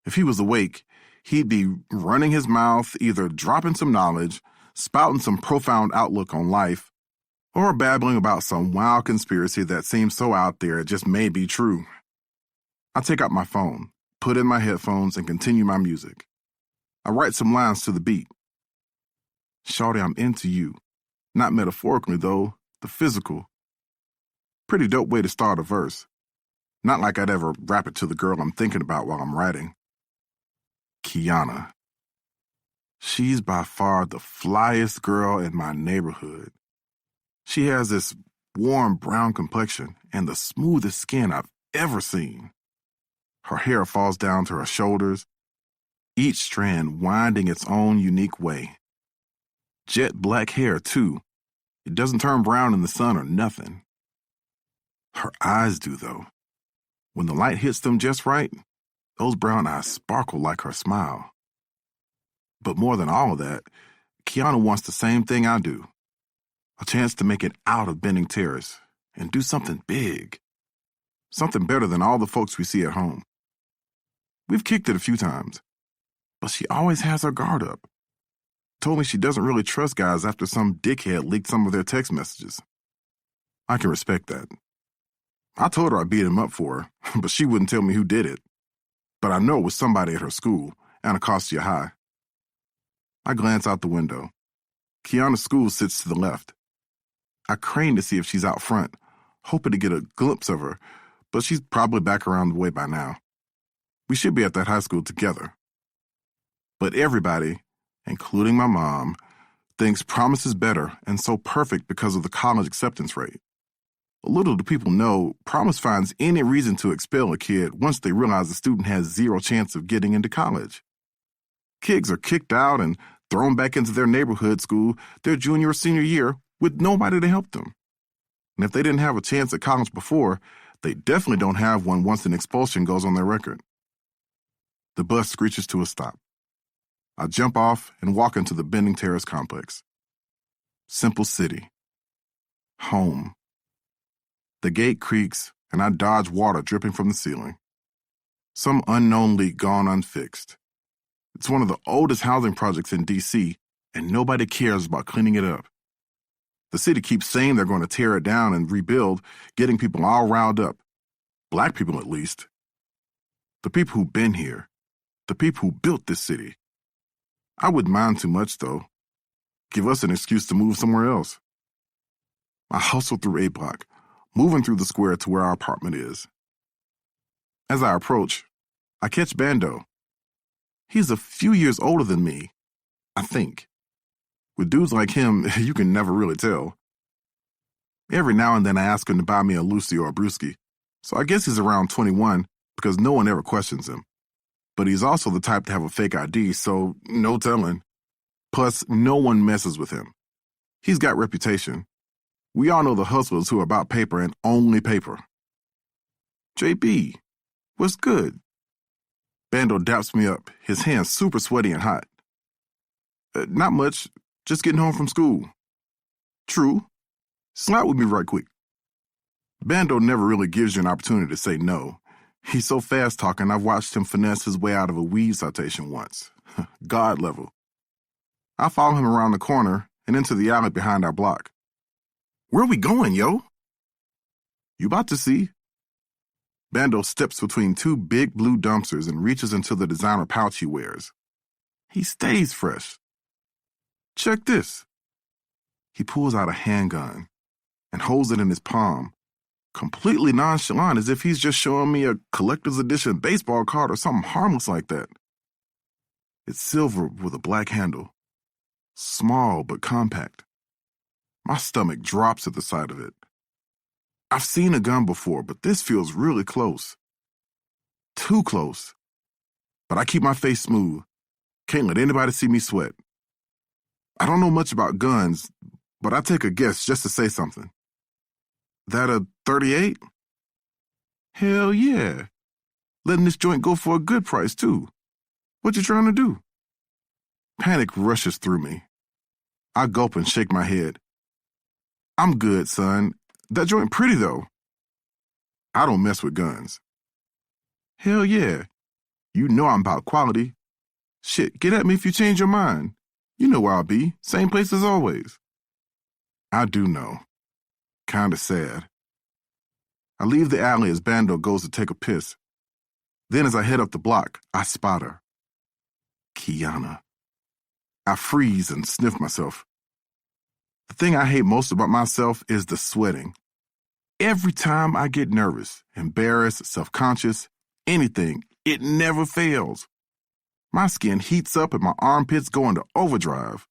If he was awake, he'd be running his mouth, either dropping some knowledge, spouting some profound outlook on life, or babbling about some wild conspiracy that seems so out there it just may be true. I take out my phone, put in my headphones, and continue my music. I write some lines to the beat. Shawty, I'm into you. Not metaphorically, though, the physical. Pretty dope way to start a verse. Not like I'd ever rap it to the girl I'm thinking about while I'm writing. Kiana. She's by far the flyest girl in my neighborhood. She has this warm brown complexion and the smoothest skin I've ever seen. Her hair falls down to her shoulders, each strand winding its own unique way. Jet black hair, too. It doesn't turn brown in the sun or nothing. Her eyes do, though. When the light hits them just right, those brown eyes sparkle like her smile. But more than all of that, Kiana wants the same thing I do. A chance to make it out of Benning Terrace and do something big. Something better than all the folks we see at home. We've kicked it a few times, but she always has her guard up. Told me she doesn't really trust guys after some dickhead leaked some of their text messages. I can respect that. I told her I beat him up for her, but she wouldn't tell me who did it. But I know it was somebody at her school, Anacostia High. I glance out the window. Kiana's school sits to the left. I crane to see if she's out front, hoping to get a glimpse of her, but she's probably back around the way by now. We should be at that high school together. But everybody, including my mom, thinks Promise is better and so perfect because of the college acceptance rate. Little do people know, Promise finds any reason to expel a kid once they realize the student has zero chance of getting into college. Kids are kicked out and thrown back into their neighborhood school their junior or senior year with nobody to help them. And if they didn't have a chance at college before, they definitely don't have one once an expulsion goes on their record. The bus screeches to a stop. I jump off and walk into the Benning Terrace complex. Simple city. Home. The gate creaks, and I dodge water dripping from the ceiling. Some unknown leak gone unfixed. It's one of the oldest housing projects in D.C., and nobody cares about cleaning it up. The city keeps saying they're going to tear it down and rebuild, getting people all riled up. Black people, at least. The people who've been here. The people who built this city. I wouldn't mind too much, though. Give us an excuse to move somewhere else. I hustle through A Block, moving through the square to where our apartment is. As I approach, I catch Bando. He's a few years older than me, I think. With dudes like him, you can never really tell. Every now and then I ask him to buy me a Lucy or a Brewski, so I guess he's around 21 because no one ever questions him. But he's also the type to have a fake ID, so no telling. Plus, no one messes with him. He's got reputation. We all know the hustlers who are about paper and only paper. JB, what's good? Bando daps me up, his hands super sweaty and hot. Not much, just getting home from school. True. Slide with me right quick. Bando never really gives you an opportunity to say no. He's so fast-talking, I've watched him finesse his way out of a weed citation once. God level. I follow him around the corner and into the alley behind our block. Where are we going, yo? You about to see. Bando steps between two big blue dumpsters and reaches into the designer pouch he wears. He stays fresh. Check this. He pulls out a handgun and holds it in his palm, completely nonchalant, as if he's just showing me a collector's edition baseball card or something harmless like that. It's silver with a black handle, small but compact. My stomach drops at the sight of it. I've seen a gun before, but this feels really close. Too close. But I keep my face smooth. Can't let anybody see me sweat. I don't know much about guns, but I take a guess just to say something. That a 38? Hell yeah. Letting this joint go for a good price, too. What you trying to do? Panic rushes through me. I gulp and shake my head. I'm good, son. That joint pretty, though. I don't mess with guns. Hell yeah. You know I'm about quality. Shit, get at me if you change your mind. You know where I'll be. Same place as always. I do know. Kinda sad. I leave the alley as Bando goes to take a piss. Then as I head up the block, I spot her. Kiana. I freeze and sniff myself. The thing I hate most about myself is the sweating. Every time I get nervous, embarrassed, self-conscious, anything, it never fails. My skin heats up and my armpits go into overdrive.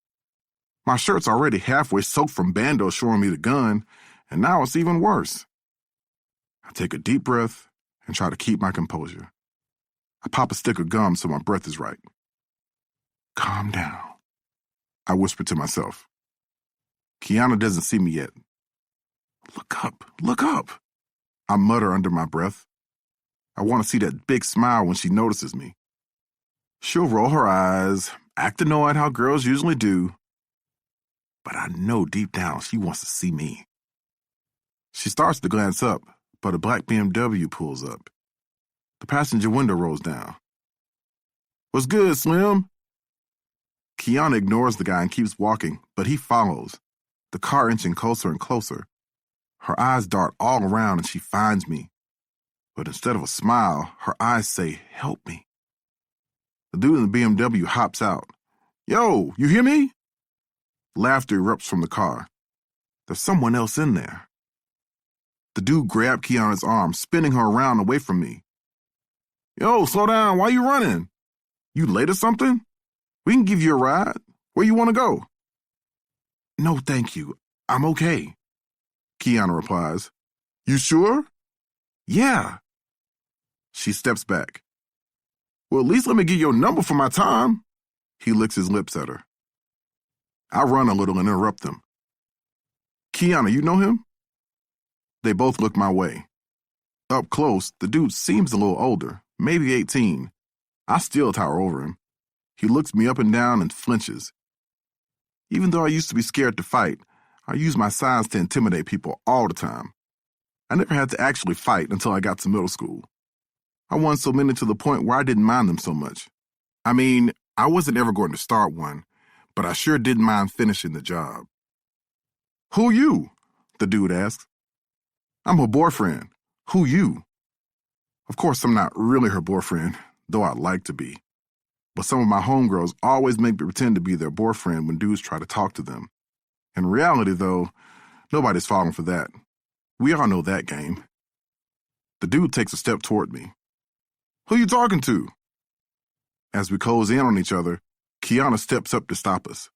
My shirt's already halfway soaked from Bando showing me the gun, and now it's even worse. I take a deep breath and try to keep my composure. I pop a stick of gum so my breath is right. Calm down, I whisper to myself. Kiana doesn't see me yet. Look up, look up, I mutter under my breath. I want to see that big smile when she notices me. She'll roll her eyes, act annoyed how girls usually do. But I know deep down she wants to see me. She starts to glance up, but a black BMW pulls up. The passenger window rolls down. What's good, Slim? Kiana ignores the guy and keeps walking, but he follows, the car inching closer and closer. Her eyes dart all around and she finds me. But instead of a smile, her eyes say, help me. The dude in the BMW hops out. Yo, you hear me? Laughter erupts from the car. There's someone else in there. The dude grabbed Kiana's arm, spinning her around away from me. Yo, slow down. Why you running? You late or something? We can give you a ride. Where you want to go? No, thank you. I'm okay. Kiana replies. You sure? Yeah. She steps back. Well, at least let me get your number for my time. He licks his lips at her. I run a little and interrupt them. Kiana, you know him? They both look my way. Up close, the dude seems a little older, maybe 18. I still tower over him. He looks me up and down and flinches. Even though I used to be scared to fight, I use my size to intimidate people all the time. I never had to actually fight until I got to middle school. I won so many to the point where I didn't mind them so much. I mean, I wasn't ever going to start one, but I sure didn't mind finishing the job. Who you? The dude asks. I'm her boyfriend. Who you? Of course, I'm not really her boyfriend, though I'd like to be. But some of my homegirls always make me pretend to be their boyfriend when dudes try to talk to them. In reality, though, nobody's falling for that. We all know that game. The dude takes a step toward me. Who you talking to? As we close in on each other, Kiana steps up to stop us.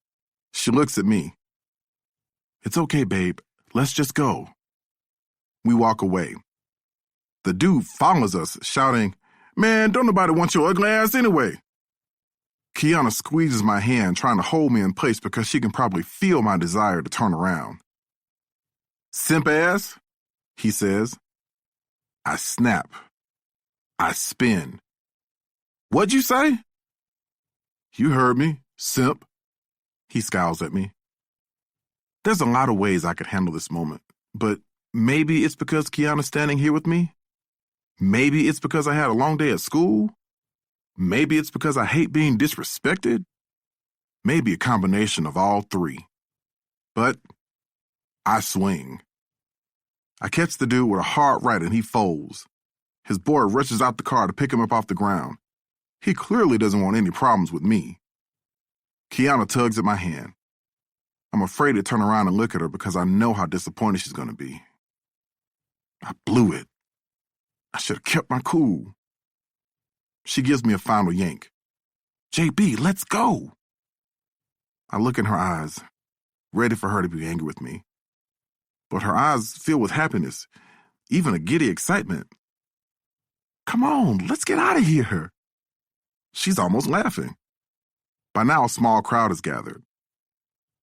She looks at me. It's okay, babe. Let's just go. We walk away. The dude follows us, shouting, Man, don't nobody want your ugly ass anyway. Kiana squeezes my hand, trying to hold me in place because she can probably feel my desire to turn around. Simp ass, he says. I snap. I spin. What'd you say? You heard me, simp. He scowls at me. There's a lot of ways I could handle this moment, but maybe it's because Kiana's standing here with me. Maybe it's because I had a long day at school. Maybe it's because I hate being disrespected. Maybe a combination of all three. But I swing. I catch the dude with a hard right and he folds. His boy rushes out the car to pick him up off the ground. He clearly doesn't want any problems with me. Kiana tugs at my hand. I'm afraid to turn around and look at her because I know how disappointed she's going to be. I blew it. I should have kept my cool. She gives me a final yank. JB, let's go. I look in her eyes, ready for her to be angry with me. But her eyes fill with happiness, even a giddy excitement. Come on, let's get out of here. She's almost laughing. By now, a small crowd has gathered.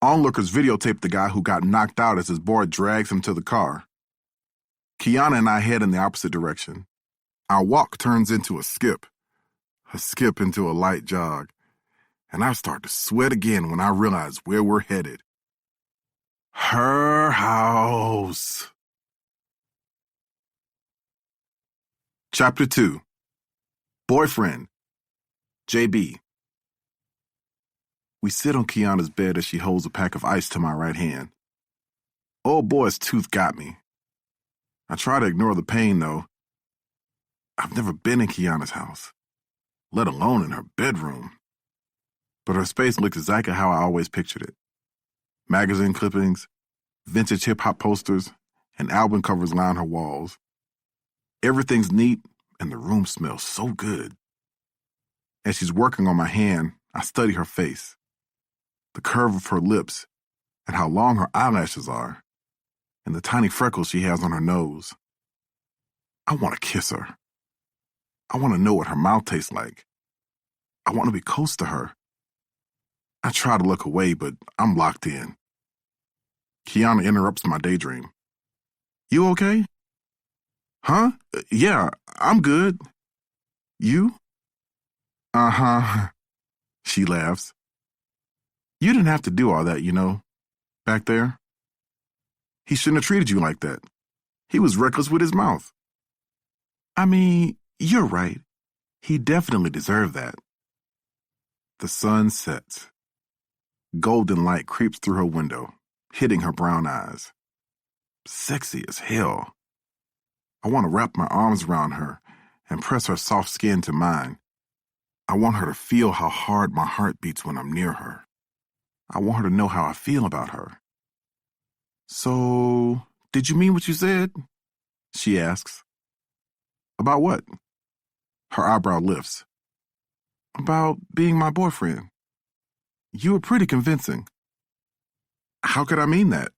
Onlookers videotape the guy who got knocked out as his boy drags him to the car. Kiana and I head in the opposite direction. Our walk turns into a skip into a light jog, and I start to sweat again when I realize where we're headed. Her house. Chapter 2. Boyfriend. JB. We sit on Kiana's bed as she holds a pack of ice to my right hand. Old boy's tooth got me. I try to ignore the pain, though. I've never been in Kiana's house, let alone in her bedroom. But her space looks exactly how I always pictured it. Magazine clippings, vintage hip-hop posters, and album covers line her walls. Everything's neat, and the room smells so good. As she's working on my hand, I study her face, the curve of her lips, and how long her eyelashes are, and the tiny freckles she has on her nose. I want to kiss her. I want to know what her mouth tastes like. I want to be close to her. I try to look away, but I'm locked in. Kiana interrupts my daydream. You okay? Huh? Yeah, I'm good. You? Uh-huh. She laughs. You didn't have to do all that, you know, back there. He shouldn't have treated you like that. He was reckless with his mouth. I mean, you're right. He definitely deserved that. The sun sets. Golden light creeps through her window, hitting her brown eyes. Sexy as hell. I want to wrap my arms around her and press her soft skin to mine. I want her to feel how hard my heart beats when I'm near her. I want her to know how I feel about her. So, did you mean what you said? She asks. About what? Her eyebrow lifts. About being my boyfriend. You were pretty convincing. How could I mean that?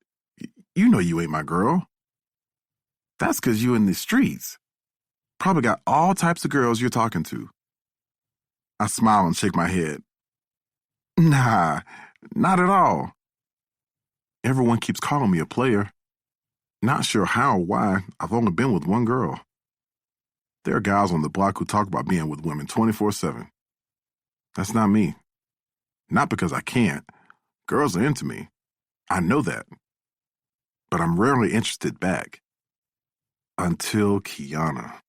You know you ain't my girl. That's 'cause you in the streets. Probably got all types of girls you're talking to. I smile and shake my head. Nah, not at all. Everyone keeps calling me a player. Not sure how or why I've only been with one girl. There are guys on the block who talk about being with women 24/7. That's not me. Not because I can't. Girls are into me. I know that. But I'm rarely interested back. Until Kiana.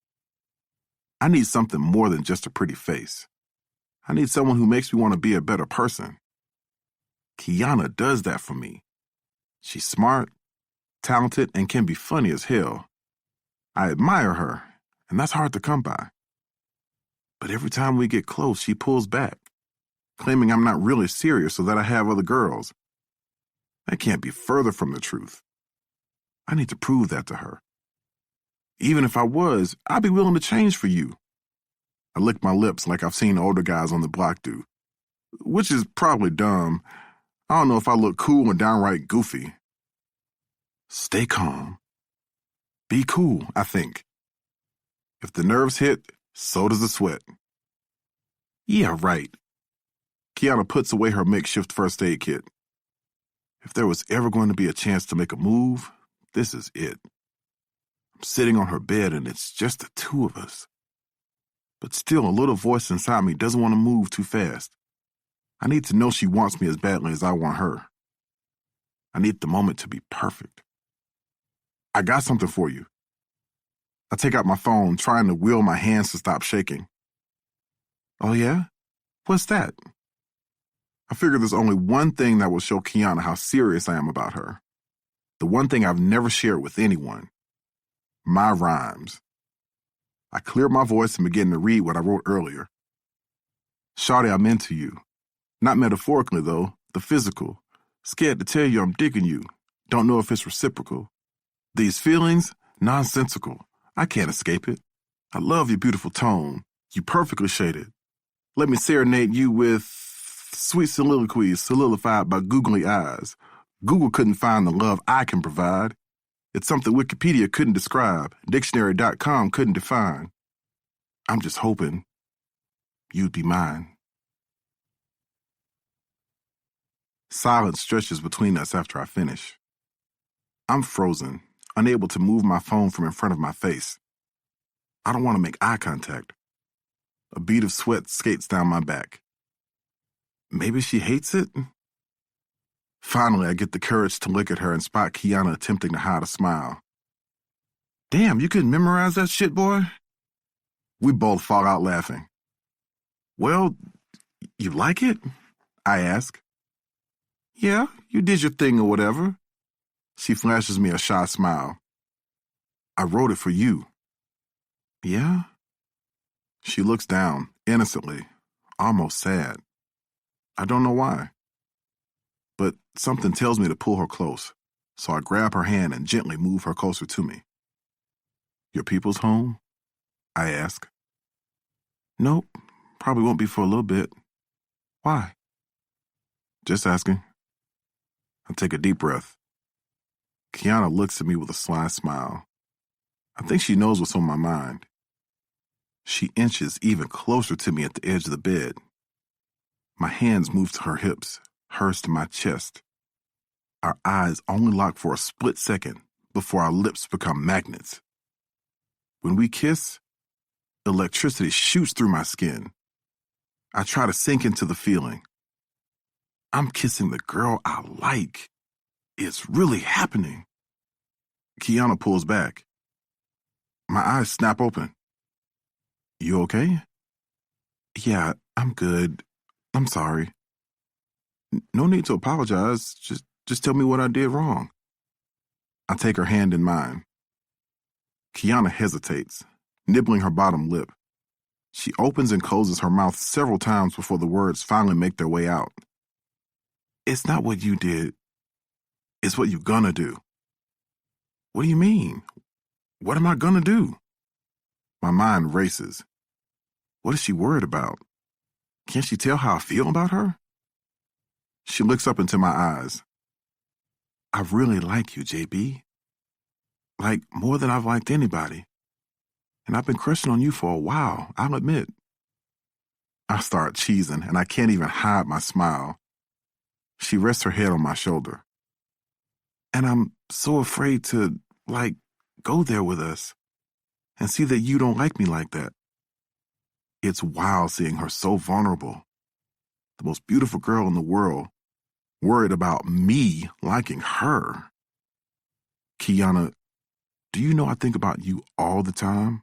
I need something more than just a pretty face. I need someone who makes me want to be a better person. Kiana does that for me. She's smart, talented, and can be funny as hell. I admire her, and that's hard to come by. But every time we get close, she pulls back, claiming I'm not really serious so that I have other girls. That can't be further from the truth. I need to prove that to her. Even if I was, I'd be willing to change for you. I lick my lips like I've seen older guys on the block do, which is probably dumb. I don't know if I look cool or downright goofy. Stay calm. Be cool, I think. If the nerves hit, so does the sweat. Yeah, right. Kiana puts away her makeshift first aid kit. If there was ever going to be a chance to make a move, this is it. I'm sitting on her bed and it's just the two of us. But still, a little voice inside me doesn't want to move too fast. I need to know she wants me as badly as I want her. I need the moment to be perfect. I got something for you. I take out my phone, trying to will my hands to stop shaking. Oh yeah? What's that? I figure there's only one thing that will show Kiana how serious I am about her. The one thing I've never shared with anyone. My rhymes. I cleared my voice and began to read what I wrote earlier. Shawty, I'm into you. Not metaphorically, though, the physical. Scared to tell you I'm digging you. Don't know if it's reciprocal. These feelings, nonsensical. I can't escape it. I love your beautiful tone. You perfectly shaded. Let me serenade you with sweet soliloquies solidified by googly eyes. Google couldn't find the love I can provide. It's something Wikipedia couldn't describe, dictionary.com couldn't define. I'm just hoping you'd be mine. Silence stretches between us after I finish. I'm frozen, unable to move my phone from in front of my face. I don't want to make eye contact. A bead of sweat skates down my back. Maybe she hates it? Finally, I get the courage to look at her and spot Kiana attempting to hide a smile. Damn, you couldn't memorize that shit, boy? We both fall out laughing. Well, you like it? I ask. Yeah, you did your thing or whatever. She flashes me a shy smile. I wrote it for you. Yeah? She looks down, innocently, almost sad. I don't know why. But something tells me to pull her close, so I grab her hand and gently move her closer to me. Your people's home? I ask. Nope, probably won't be for a little bit. Why? Just asking. I take a deep breath. Kiana looks at me with a sly smile. I think she knows what's on my mind. She inches even closer to me at the edge of the bed. My hands move to her hips, hers to my chest. Our eyes only lock for a split second before our lips become magnets. When we kiss, electricity shoots through my skin. I try to sink into the feeling. I'm kissing the girl I like. It's really happening. Kiana pulls back. My eyes snap open. You okay? Yeah, I'm good. I'm sorry. No need to apologize. Just tell me what I did wrong. I take her hand in mine. Kiana hesitates, nibbling her bottom lip. She opens and closes her mouth several times before the words finally make their way out. It's not what you did. It's what you're gonna do. What do you mean? What am I gonna do? My mind races. What is she worried about? Can't she tell how I feel about her? She looks up into my eyes. I really like you, JB. Like, more than I've liked anybody. And I've been crushing on you for a while, I'll admit. I start cheesing, and I can't even hide my smile. She rests her head on my shoulder. And I'm so afraid to, go there with us and see that you don't like me like that. It's wild seeing her so vulnerable. The most beautiful girl in the world, worried about me liking her. Kiana, do you know I think about you all the time?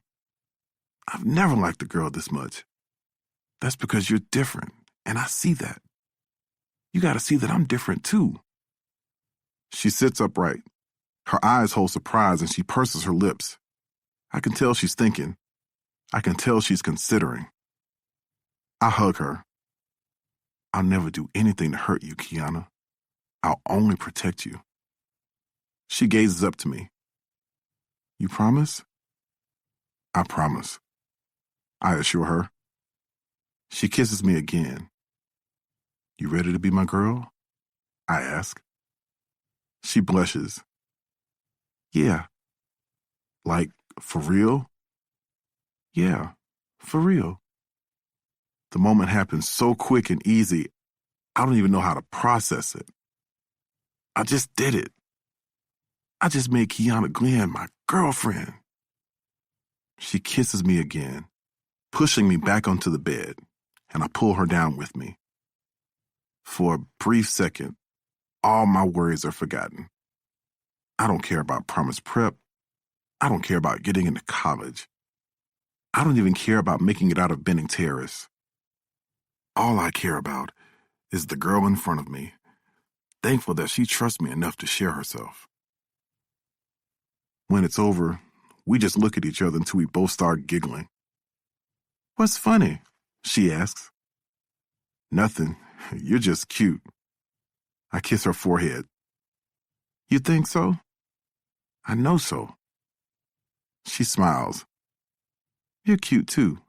I've never liked a girl this much. That's because you're different, and I see that. You gotta see that I'm different too. She sits upright. Her eyes hold surprise and she purses her lips. I can tell she's thinking. I can tell she's considering. I hug her. I'll never do anything to hurt you, Kiana. I'll only protect you. She gazes up to me. You promise? I promise. I assure her. She kisses me again. You ready to be my girl? I ask. She blushes. Yeah. Like, for real? Yeah, for real. The moment happens so quick and easy, I don't even know how to process it. I just did it. I just made Kiana Glenn my girlfriend. She kisses me again, pushing me back onto the bed, and I pull her down with me. For a brief second, all my worries are forgotten. I don't care about Promise Prep. I don't care about getting into college. I don't even care about making it out of Benning Terrace. All I care about is the girl in front of me, thankful that she trusts me enough to share herself. When it's over, we just look at each other until we both start giggling. "What's funny?" she asks. "Nothing. You're just cute." I kiss her forehead. "You think so?" "I know so." She smiles. "You're cute too."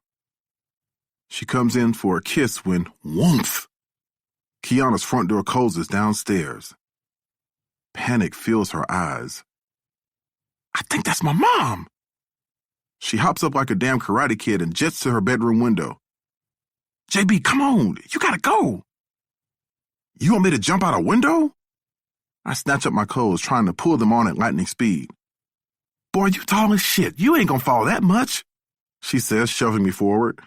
She comes in for a kiss when, whoomph! Kiana's front door closes downstairs. Panic fills her eyes. "I think that's my mom!" She hops up like a damn karate kid and jets to her bedroom window. "JB, come on, you gotta go." "You want me to jump out a window?" I snatch up my clothes, trying to pull them on at lightning speed. "Boy, you tall as shit. You ain't gonna fall that much," she says, shoving me forward.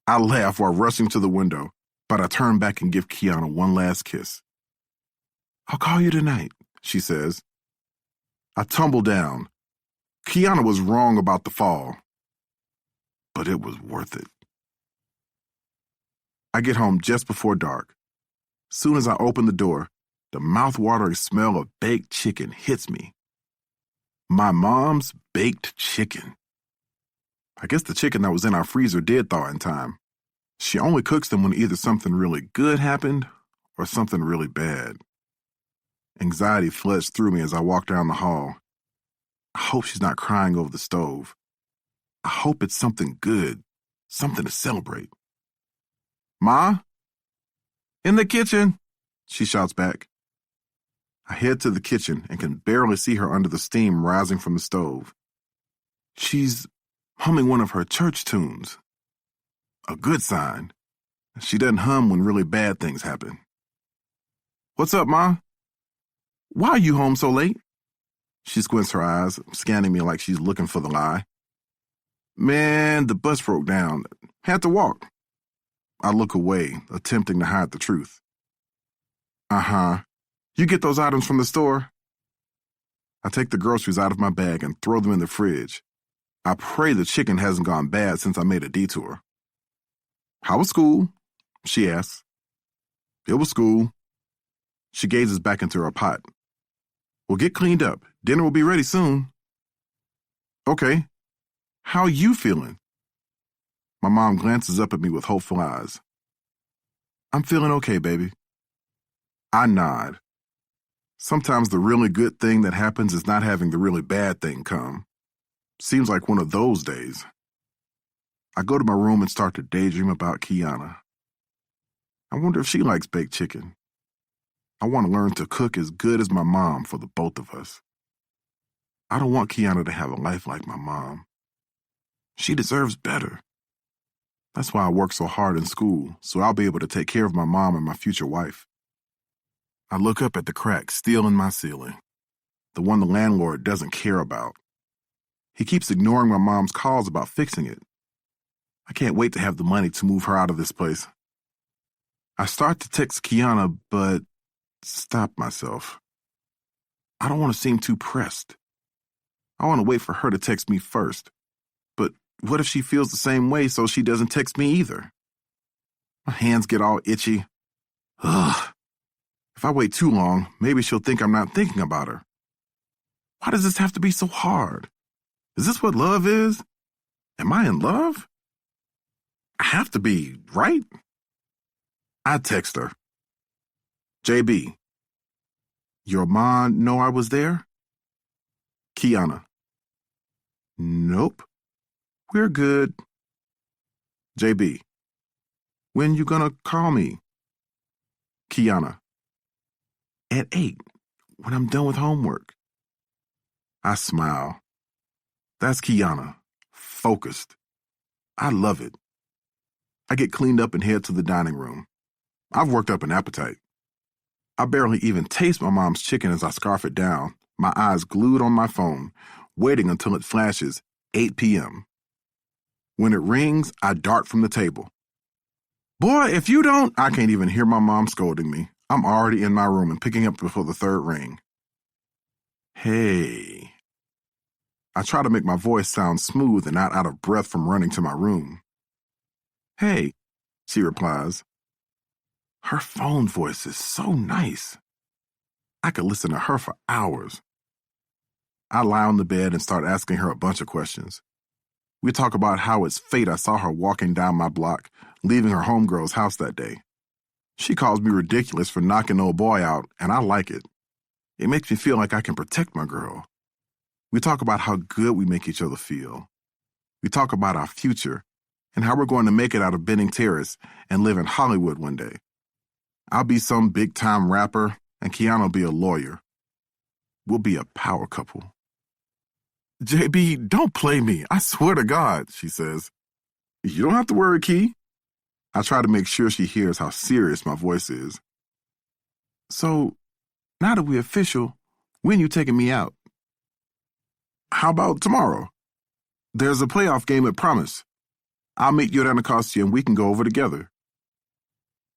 I laugh while rushing to the window, but I turn back and give Kiana one last kiss. "I'll call you tonight," she says. I tumble down. Kiana was wrong about the fall, but it was worth it. I get home just before dark. Soon as I open the door, the mouth-watering smell of baked chicken hits me. My mom's baked chicken. I guess the chicken that was in our freezer did thaw in time. She only cooks them when either something really good happened or something really bad. Anxiety floods through me as I walk down the hall. I hope she's not crying over the stove. I hope it's something good, something to celebrate. "Ma? In the kitchen," she shouts back. I head to the kitchen and can barely see her under the steam rising from the stove. She's humming one of her church tunes. A good sign. She doesn't hum when really bad things happen. "What's up, Ma? Why are you home so late?" She squints her eyes, scanning me like she's looking for the lie. "Man, the bus broke down. Had to walk." I look away, attempting to hide the truth. "Uh-huh. You get those items from the store?" I take the groceries out of my bag and throw them in the fridge. I pray the chicken hasn't gone bad since I made a detour. "How was school?" she asks. "It was school." She gazes back into her pot. "Well, get cleaned up. Dinner will be ready soon." "Okay. How are you feeling?" My mom glances up at me with hopeful eyes. "I'm feeling okay, baby." I nod. Sometimes the really good thing that happens is not having the really bad thing come. Seems like one of those days. I go to my room and start to daydream about Kiana. I wonder if she likes baked chicken. I want to learn to cook as good as my mom for the both of us. I don't want Kiana to have a life like my mom. She deserves better. That's why I work so hard in school, so I'll be able to take care of my mom and my future wife. I look up at the crack still in my ceiling, the one the landlord doesn't care about. He keeps ignoring my mom's calls about fixing it. I can't wait to have the money to move her out of this place. I start to text Kiana, but stop myself. I don't want to seem too pressed. I want to wait for her to text me first. But what if she feels the same way so she doesn't text me either? My hands get all itchy. Ugh. If I wait too long, maybe she'll think I'm not thinking about her. Why does this have to be so hard? Is this what love is? Am I in love? I have to be, right? I text her. "JB, your mom know I was there?" Kiana. "Nope. We're good." JB. "When you gonna call me?" Kiana. "At 8, when I'm done with homework." I smile. That's Kiana. Focused. I love it. I get cleaned up and head to the dining room. I've worked up an appetite. I barely even taste my mom's chicken as I scarf it down, my eyes glued on my phone, waiting until it flashes 8 p.m. When it rings, I dart from the table. Boy, if you don't, I can't even hear my mom scolding me. I'm already in my room and picking up before the third ring. Hey. I try to make my voice sound smooth and not out of breath from running to my room. Hey, she replies. Her phone voice is so nice. I could listen to her for hours. I lie on the bed and start asking her a bunch of questions. We talk about how it's fate I saw her walking down my block, leaving her homegirl's house that day. She calls me ridiculous for knocking old boy out, and I like it. It makes me feel like I can protect my girl. We talk about how good we make each other feel. We talk about our future and how we're going to make it out of Benning Terrace and live in Hollywood one day. I'll be some big-time rapper, and Kiana will be a lawyer. We'll be a power couple. JB, don't play me. I swear to God, she says. You don't have to worry, Key. I try to make sure she hears how serious my voice is. So, now that we're official, when you taking me out? How about tomorrow? There's a playoff game at Promise. I'll meet you at Anacostia and we can go over together.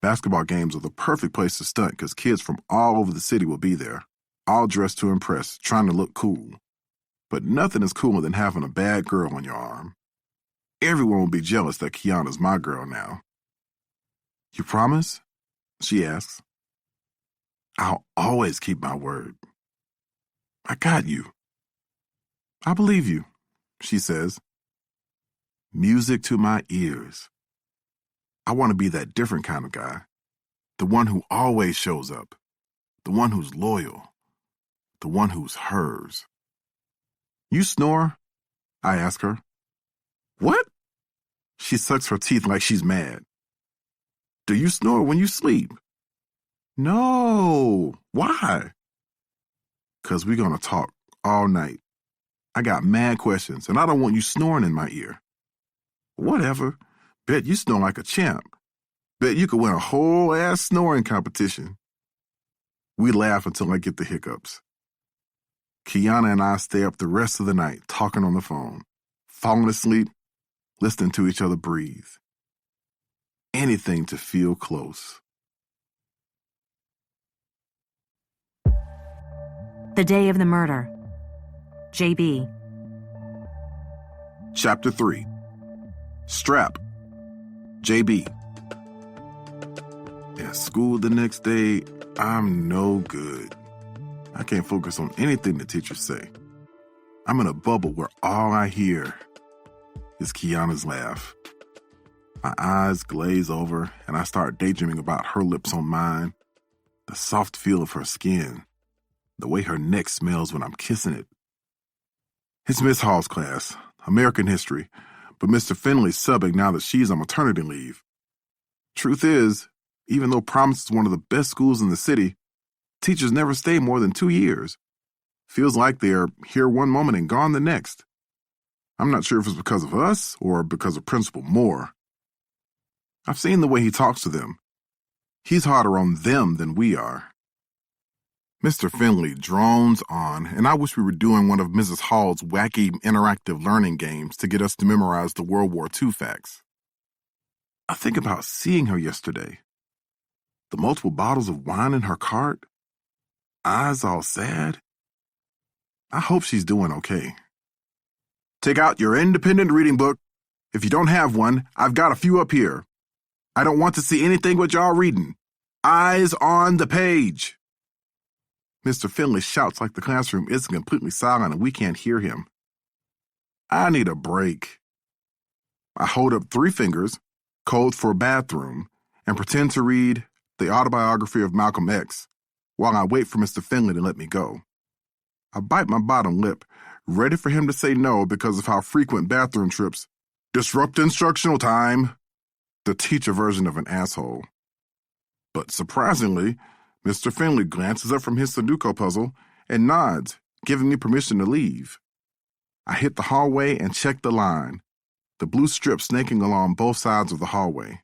Basketball games are the perfect place to stunt because kids from all over the city will be there, all dressed to impress, trying to look cool. But nothing is cooler than having a bad girl on your arm. Everyone will be jealous that Kiana's my girl now. You promise? She asks. I'll always keep my word. I got you. I believe you, she says. Music to my ears. I want to be that different kind of guy. The one who always shows up. The one who's loyal. The one who's hers. You snore? I ask her. What? She sucks her teeth like she's mad. Do you snore when you sleep? No. Why? 'Cause we're gonna talk all night. I got mad questions, and I don't want you snoring in my ear. Whatever. Bet you snore like a champ. Bet you could win a whole ass snoring competition. We laugh until I get the hiccups. Kiana and I stay up the rest of the night talking on the phone, falling asleep, listening to each other breathe. Anything to feel close. The day of the murder. JB. Chapter 3. Strap. JB. At school the next day, I'm no good. I can't focus on anything the teachers say. I'm in a bubble where all I hear is Kiana's laugh. My eyes glaze over and I start daydreaming about her lips on mine, the soft feel of her skin, the way her neck smells when I'm kissing it. It's Miss Hall's class, American history, but Mr. Finley's subbing now that she's on maternity leave. Truth is, even though Promise is one of the best schools in the city, teachers never stay more than 2 years. Feels like they're here one moment and gone the next. I'm not sure if it's because of us or because of Principal Moore. I've seen the way he talks to them. He's harder on them than we are. Mr. Finley drones on, and I wish we were doing one of Mrs. Hall's wacky interactive learning games to get us to memorize the World War II facts. I think about seeing her yesterday. The multiple bottles of wine in her cart. Eyes all sad. I hope she's doing okay. Take out your independent reading book. If you don't have one, I've got a few up here. I don't want to see anything but y'all reading. Eyes on the page. Mr. Finley shouts like the classroom isn't completely silent and we can't hear him. I need a break. I hold up 3 fingers, code for bathroom, and pretend to read the autobiography of Malcolm X while I wait for Mr. Finley to let me go. I bite my bottom lip, ready for him to say no because of how frequent bathroom trips disrupt instructional time, the teacher version of an asshole. But surprisingly, Mr. Finley glances up from his Sudoku puzzle and nods, giving me permission to leave. I hit the hallway and check the line, the blue strip snaking along both sides of the hallway.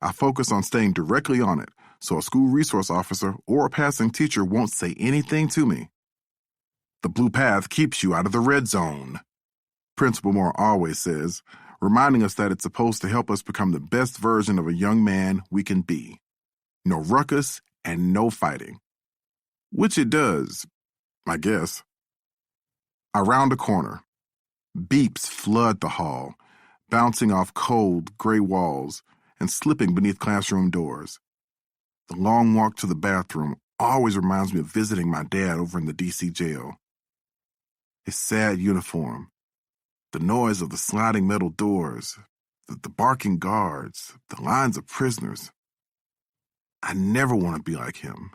I focus on staying directly on it so a school resource officer or a passing teacher won't say anything to me. The blue path keeps you out of the red zone, Principal Moore always says, reminding us that it's supposed to help us become the best version of a young man we can be. No ruckus and no fighting. Which it does, I guess. I round a corner. Beeps flood the hall, bouncing off cold, gray walls and slipping beneath classroom doors. The long walk to the bathroom always reminds me of visiting my dad over in the D.C. jail. His sad uniform, the noise of the sliding metal doors, the barking guards, the lines of prisoners. I never want to be like him.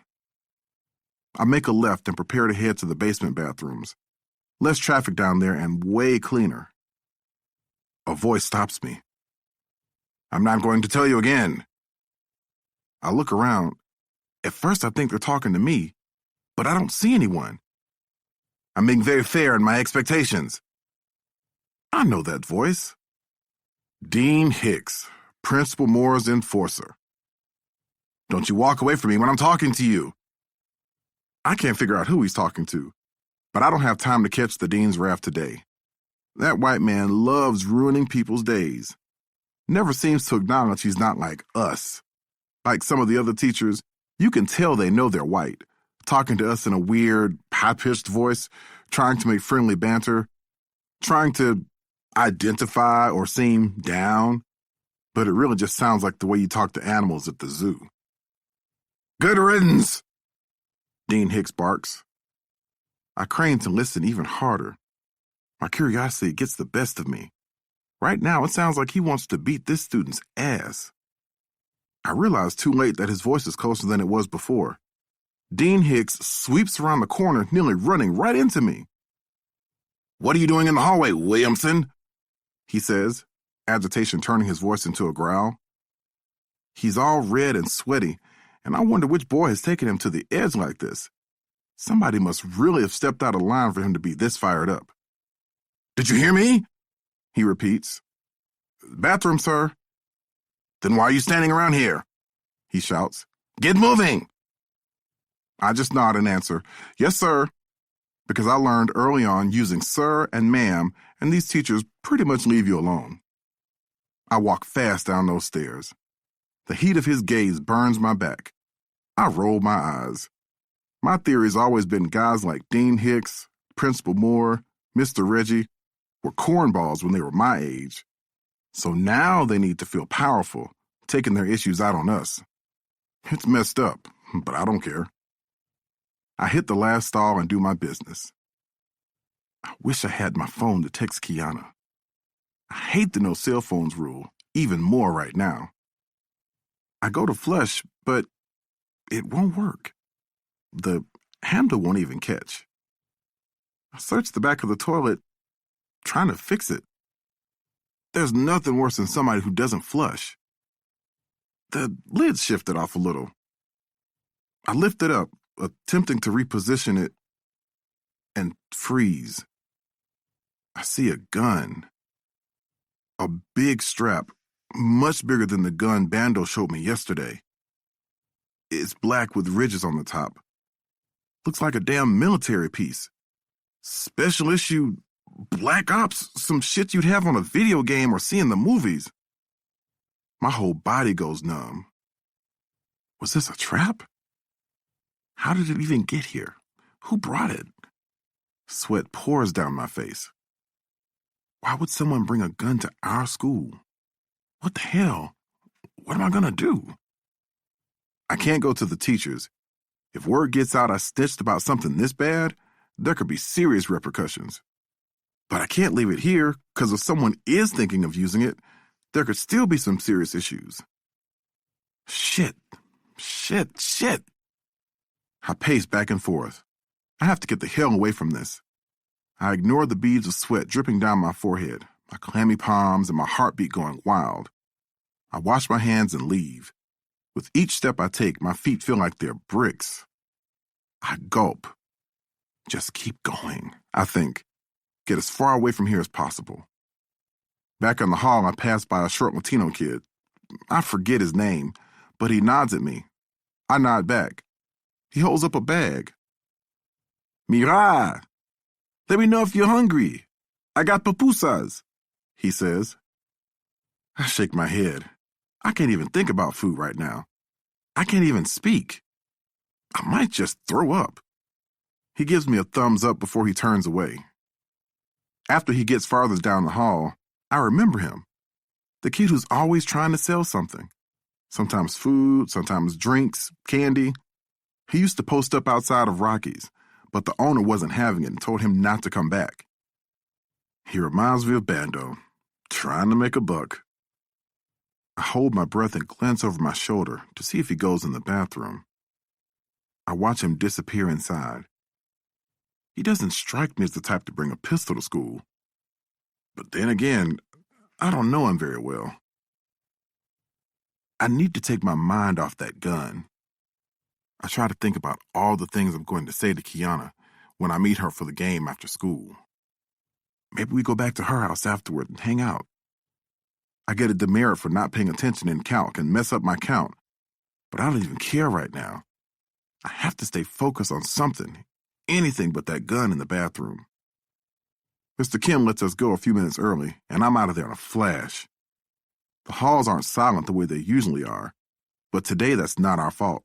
I make a left and prepare to head to the basement bathrooms. Less traffic down there and way cleaner. A voice stops me. I'm not going to tell you again. I look around. At first I think they're talking to me, but I don't see anyone. I'm being very fair in my expectations. I know that voice. Dean Hicks, Principal Moore's enforcer. Don't you walk away from me when I'm talking to you. I can't figure out who he's talking to, but I don't have time to catch the dean's wrath today. That white man loves ruining people's days. Never seems to acknowledge he's not like us. Like some of the other teachers, you can tell they know they're white, talking to us in a weird, high-pitched voice, trying to make friendly banter, trying to identify or seem down, but it really just sounds like the way you talk to animals at the zoo. Good riddance, Dean Hicks barks. I crane to listen even harder. My curiosity gets the best of me. Right now, it sounds like he wants to beat this student's ass. I realize too late that his voice is closer than it was before. Dean Hicks sweeps around the corner, nearly running right into me. What are you doing in the hallway, Williamson? He says, agitation turning his voice into a growl. He's all red and sweaty, and I wonder which boy has taken him to the edge like this. Somebody must really have stepped out of line for him to be this fired up. Did you hear me? He repeats. Bathroom, sir. Then why are you standing around here? He shouts. Get moving! I just nod and answer, yes, sir, because I learned early on using sir and ma'am, and these teachers pretty much leave you alone. I walk fast down those stairs. The heat of his gaze burns my back. I roll my eyes. My theory's always been guys like Dean Hicks, Principal Moore, Mr. Reggie were cornballs when they were my age. So now they need to feel powerful, taking their issues out on us. It's messed up, but I don't care. I hit the last stall and do my business. I wish I had my phone to text Kiana. I hate the no cell phones rule, even more right now. I go to flush, but it won't work. The handle won't even catch. I search the back of the toilet, trying to fix it. There's nothing worse than somebody who doesn't flush. The lid shifted off a little. I lift it up, attempting to reposition it, and freeze. I see a gun. A big strap, much bigger than the gun Bando showed me yesterday. It's black with ridges on the top. Looks like a damn military piece. Special issue Black Ops, some shit you'd have on a video game or see in the movies. My whole body goes numb. Was this a trap? How did it even get here? Who brought it? Sweat pours down my face. Why would someone bring a gun to our school? What the hell? What am I gonna do? I can't go to the teachers. If word gets out I snitched about something this bad, there could be serious repercussions. But I can't leave it here, because if someone is thinking of using it, there could still be some serious issues. Shit. I pace back and forth. I have to get the hell away from this. I ignore the beads of sweat dripping down my forehead, my clammy palms and my heartbeat going wild. I wash my hands and leave. With each step I take, my feet feel like they're bricks. I gulp. Just keep going, I think. Get as far away from here as possible. Back in the hall, I pass by a short Latino kid. I forget his name, but he nods at me. I nod back. He holds up a bag. Mira! Let me know if you're hungry. I got pupusas, he says. I shake my head. I can't even think about food right now. I can't even speak. I might just throw up. He gives me a thumbs up before he turns away. After he gets farther down the hall, I remember him. The kid who's always trying to sell something. Sometimes food, sometimes drinks, candy. He used to post up outside of Rocky's, but the owner wasn't having it and told him not to come back. He reminds me of Bando, trying to make a buck. I hold my breath and glance over my shoulder to see if he goes in the bathroom. I watch him disappear inside. He doesn't strike me as the type to bring a pistol to school. But then again, I don't know him very well. I need to take my mind off that gun. I try to think about all the things I'm going to say to Kiana when I meet her for the game after school. Maybe we go back to her house afterward and hang out. I get a demerit for not paying attention in calc and mess up my count, but I don't even care right now. I have to stay focused on something, anything but that gun in the bathroom. Mr. Kim lets us go a few minutes early, and I'm out of there in a flash. The halls aren't silent the way they usually are, but today that's not our fault.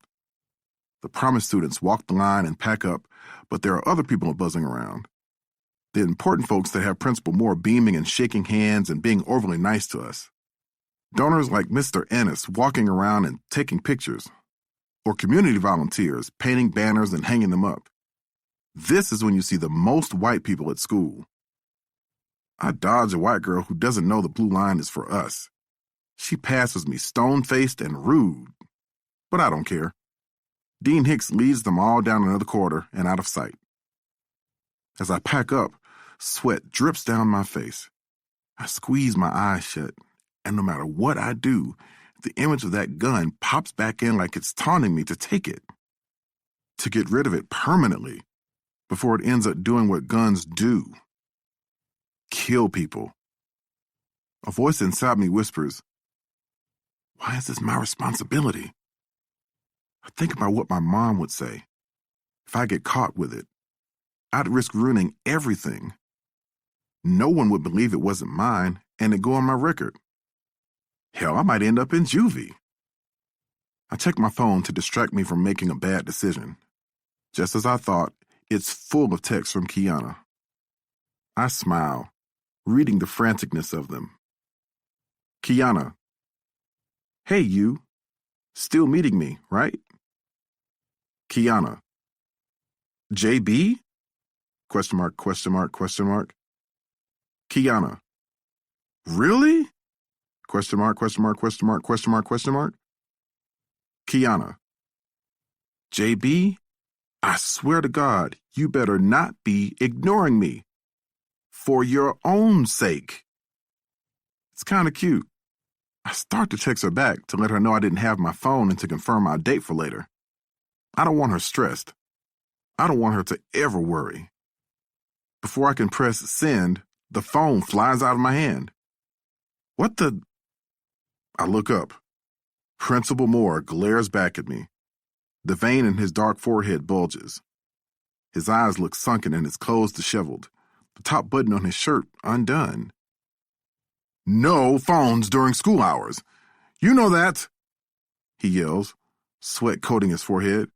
The promise students walk the line and pack up, but there are other people buzzing around. The important folks that have Principal Moore beaming and shaking hands and being overly nice to us. Donors like Mr. Ennis walking around and taking pictures, or community volunteers painting banners and hanging them up. This is when you see the most white people at school. I dodge a white girl who doesn't know the blue line is for us. She passes me stone-faced and rude, but I don't care. Dean Hicks leads them all down another corridor and out of sight. As I pack up, sweat drips down my face. I squeeze my eyes shut, and no matter what I do, the image of that gun pops back in like it's taunting me to take it. To get rid of it permanently, before it ends up doing what guns do. Kill people. A voice inside me whispers, "Why is this my responsibility?" I think about what my mom would say. If I get caught with it, I'd risk ruining everything. No one would believe it wasn't mine, and it'd go on my record. Hell, I might end up in juvie. I check my phone to distract me from making a bad decision. Just as I thought, it's full of texts from Kiana. I smile, reading the franticness of them. Kiana. Hey, you. Still meeting me, right? Kiana. JB? Question mark, question mark, question mark. Kiana. Really? Question mark, question mark, question mark, question mark, question mark. Kiana. JB, I swear to God, you better not be ignoring me. For your own sake. It's kind of cute. I start to text her back to let her know I didn't have my phone and to confirm our date for later. I don't want her stressed. I don't want her to ever worry. Before I can press send, the phone flies out of my hand. What the? I look up. Principal Moore glares back at me. The vein in his dark forehead bulges. His eyes look sunken and his clothes disheveled, the top button on his shirt undone. No phones during school hours. You know that, he yells, sweat coating his forehead.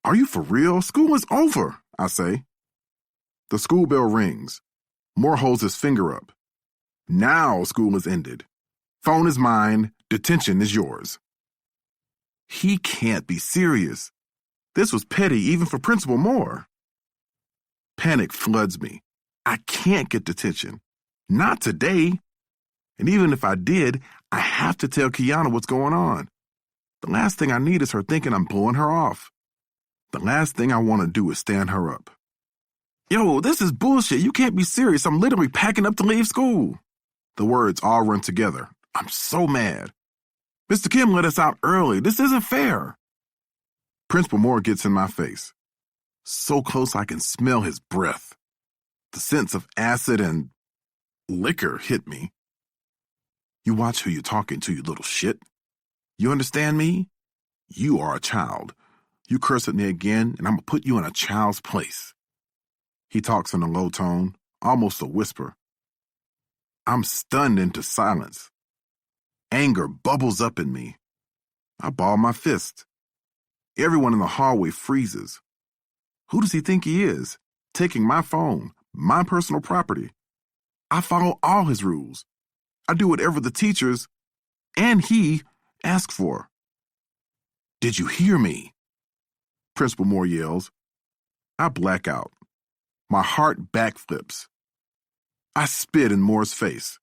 Are you for real? School is over, I say. The school bell rings. Moore holds his finger up. Now school is ended. Phone is mine. Detention is yours. He can't be serious. This was petty even for Principal Moore. Panic floods me. I can't get detention. Not today. And even if I did, I have to tell Kiana what's going on. The last thing I need is her thinking I'm blowing her off. The last thing I want to do is stand her up. Yo, this is bullshit. You can't be serious. I'm literally packing up to leave school. The words all run together. I'm so mad. Mr. Kim let us out early. This isn't fair. Principal Moore gets in my face. So close I can smell his breath. The sense of acid and liquor hit me. You watch who you're talking to, you little shit. You understand me? You are a child. You curse at me again, and I'm going to put you in a child's place. He talks in a low tone, almost a whisper. I'm stunned into silence. Anger bubbles up in me. I ball my fist. Everyone in the hallway freezes. Who does he think he is? Taking my phone, my personal property. I follow all his rules. I do whatever the teachers and he ask for. Did you hear me? Principal Moore yells. I black out. My heart backflips. I spit in Moore's face.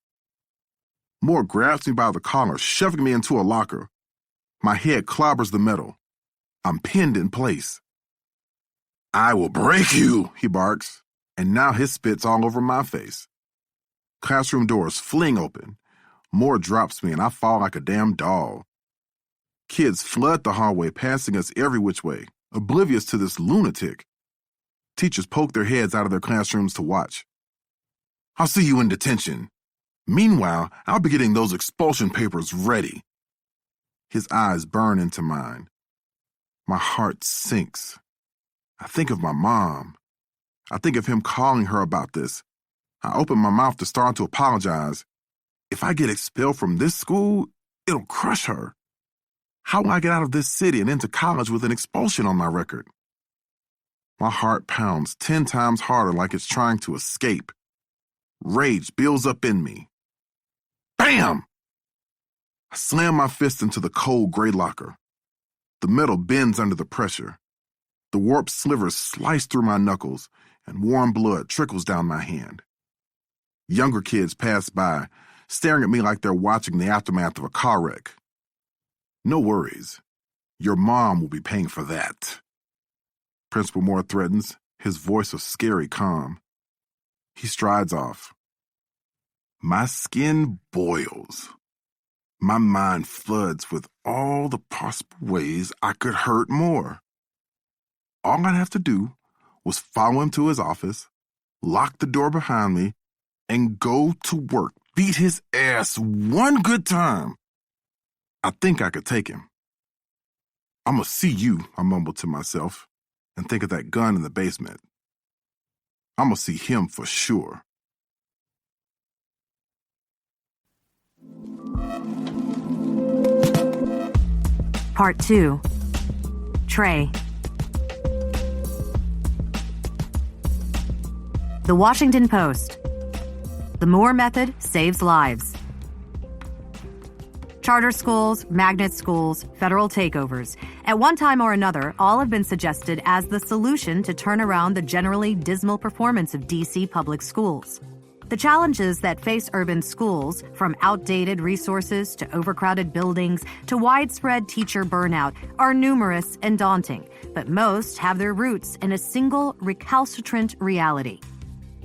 Moore grabs me by the collar, shoving me into a locker. My head clobbers the metal. I'm pinned in place. "I will break you," he barks, and now his spit's all over my face. Classroom doors fling open. Moore drops me, and I fall like a damn doll. Kids flood the hallway, passing us every which way, oblivious to this lunatic. Teachers poke their heads out of their classrooms to watch. "I'll see you in detention. Meanwhile, I'll be getting those expulsion papers ready." His eyes burn into mine. My heart sinks. I think of my mom. I think of him calling her about this. I open my mouth to start to apologize. If I get expelled from this school, it'll crush her. How will I get out of this city and into college with an expulsion on my record? My heart pounds 10 times harder like it's trying to escape. Rage builds up in me. Bam! I slam my fist into the cold gray locker. The metal bends under the pressure. The warped slivers slice through my knuckles, and warm blood trickles down my hand. Younger kids pass by, staring at me like they're watching the aftermath of a car wreck. "No worries. Your mom will be paying for that." Principal Moore threatens, his voice a scary calm. He strides off. My skin boils. My mind floods with all the possible ways I could hurt Moore. All I'd have to do was follow him to his office, lock the door behind me, and go to work, beat his ass one good time. I think I could take him. "I'm gonna see you," I mumble to myself, and think of that gun in the basement. I'm gonna see him for sure. Part 2. Trey. The Washington Post. The Moore method saves lives. Charter schools, magnet schools, federal takeovers. At one time or another, all have been suggested as the solution to turn around the generally dismal performance of D.C. public schools. The challenges that face urban schools, from outdated resources to overcrowded buildings to widespread teacher burnout, are numerous and daunting, but most have their roots in a single recalcitrant reality.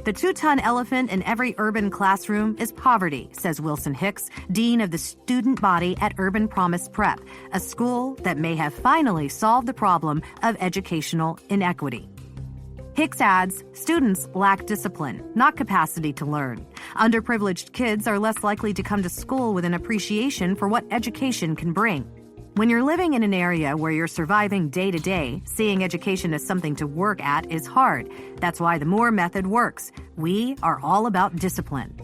The 2-ton elephant in every urban classroom is poverty, says Wilson Hicks, dean of the student body at Urban Promise Prep, a school that may have finally solved the problem of educational inequity. Hicks adds, students lack discipline, not capacity to learn. Underprivileged kids are less likely to come to school with an appreciation for what education can bring. When you're living in an area where you're surviving day to day, seeing education as something to work at is hard. That's why the Moore method works. We are all about discipline.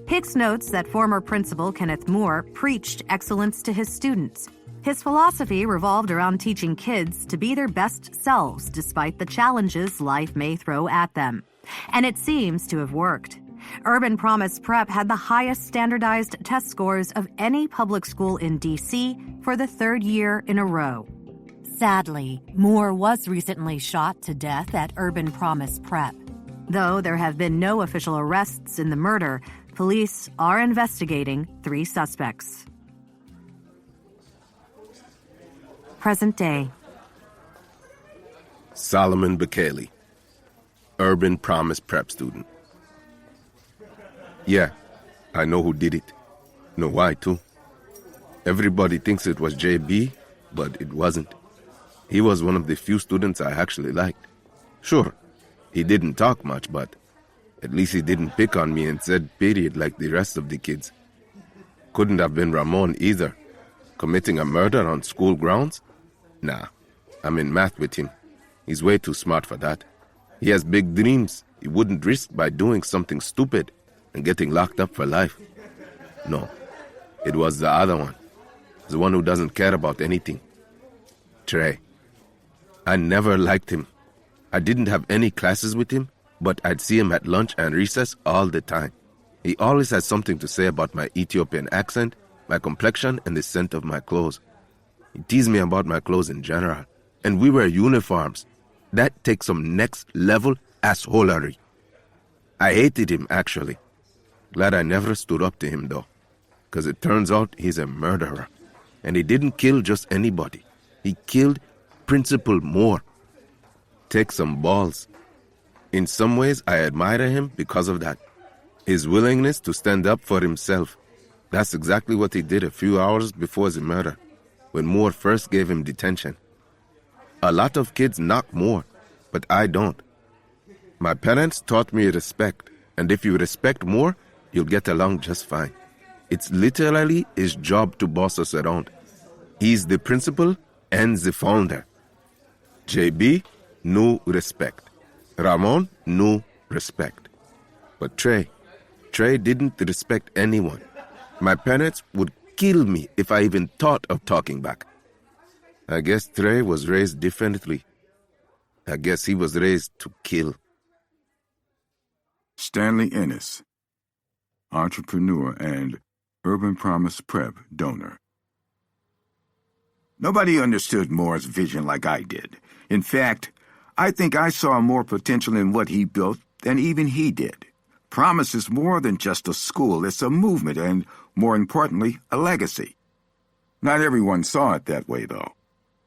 Hicks notes that former principal Kenneth Moore preached excellence to his students. His philosophy revolved around teaching kids to be their best selves despite the challenges life may throw at them. And it seems to have worked. Urban Promise Prep had the highest standardized test scores of any public school in D.C. for the 3rd year in a row. Sadly, Moore was recently shot to death at Urban Promise Prep. Though there have been no official arrests in the murder, police are investigating 3 suspects. Present day. Solomon Bekele, Urban Promise Prep student. Yeah, I know who did it. Know why, too. Everybody thinks it was JB, but it wasn't. He was one of the few students I actually liked. Sure, he didn't talk much, but at least he didn't pick on me and said period like the rest of the kids. Couldn't have been Ramon either. Committing a murder on school grounds? Nah, I'm in math with him. He's way too smart for that. He has big dreams he wouldn't risk by doing something stupid and getting locked up for life. No, it was the other one. The one who doesn't care about anything. Trey. I never liked him. I didn't have any classes with him, but I'd see him at lunch and recess all the time. He always had something to say about my Ethiopian accent, my complexion, and the scent of my clothes. He teased me about my clothes in general, and we wear uniforms. That takes some next-level assholery. I hated him, actually. Glad I never stood up to him, though. Because it turns out he's a murderer. And he didn't kill just anybody. He killed Principal Moore. Take some balls. In some ways, I admire him because of that. His willingness to stand up for himself. That's exactly what he did a few hours before the murder, when Moore first gave him detention. A lot of kids knock Moore, but I don't. My parents taught me respect, and if you respect Moore, you'll get along just fine. It's literally his job to boss us around. He's the principal and the founder. JB, no respect. Ramon, no respect. But Trey didn't respect anyone. My parents would kill me if I even thought of talking back. I guess Trey was raised differently. I guess he was raised to kill. Stanley Ennis, entrepreneur and Urban Promise Prep donor. Nobody understood Moore's vision like I did. In fact, I think I saw more potential in what he built than even he did. Promise is more than just a school, it's a movement and, more importantly, a legacy. Not everyone saw it that way, though.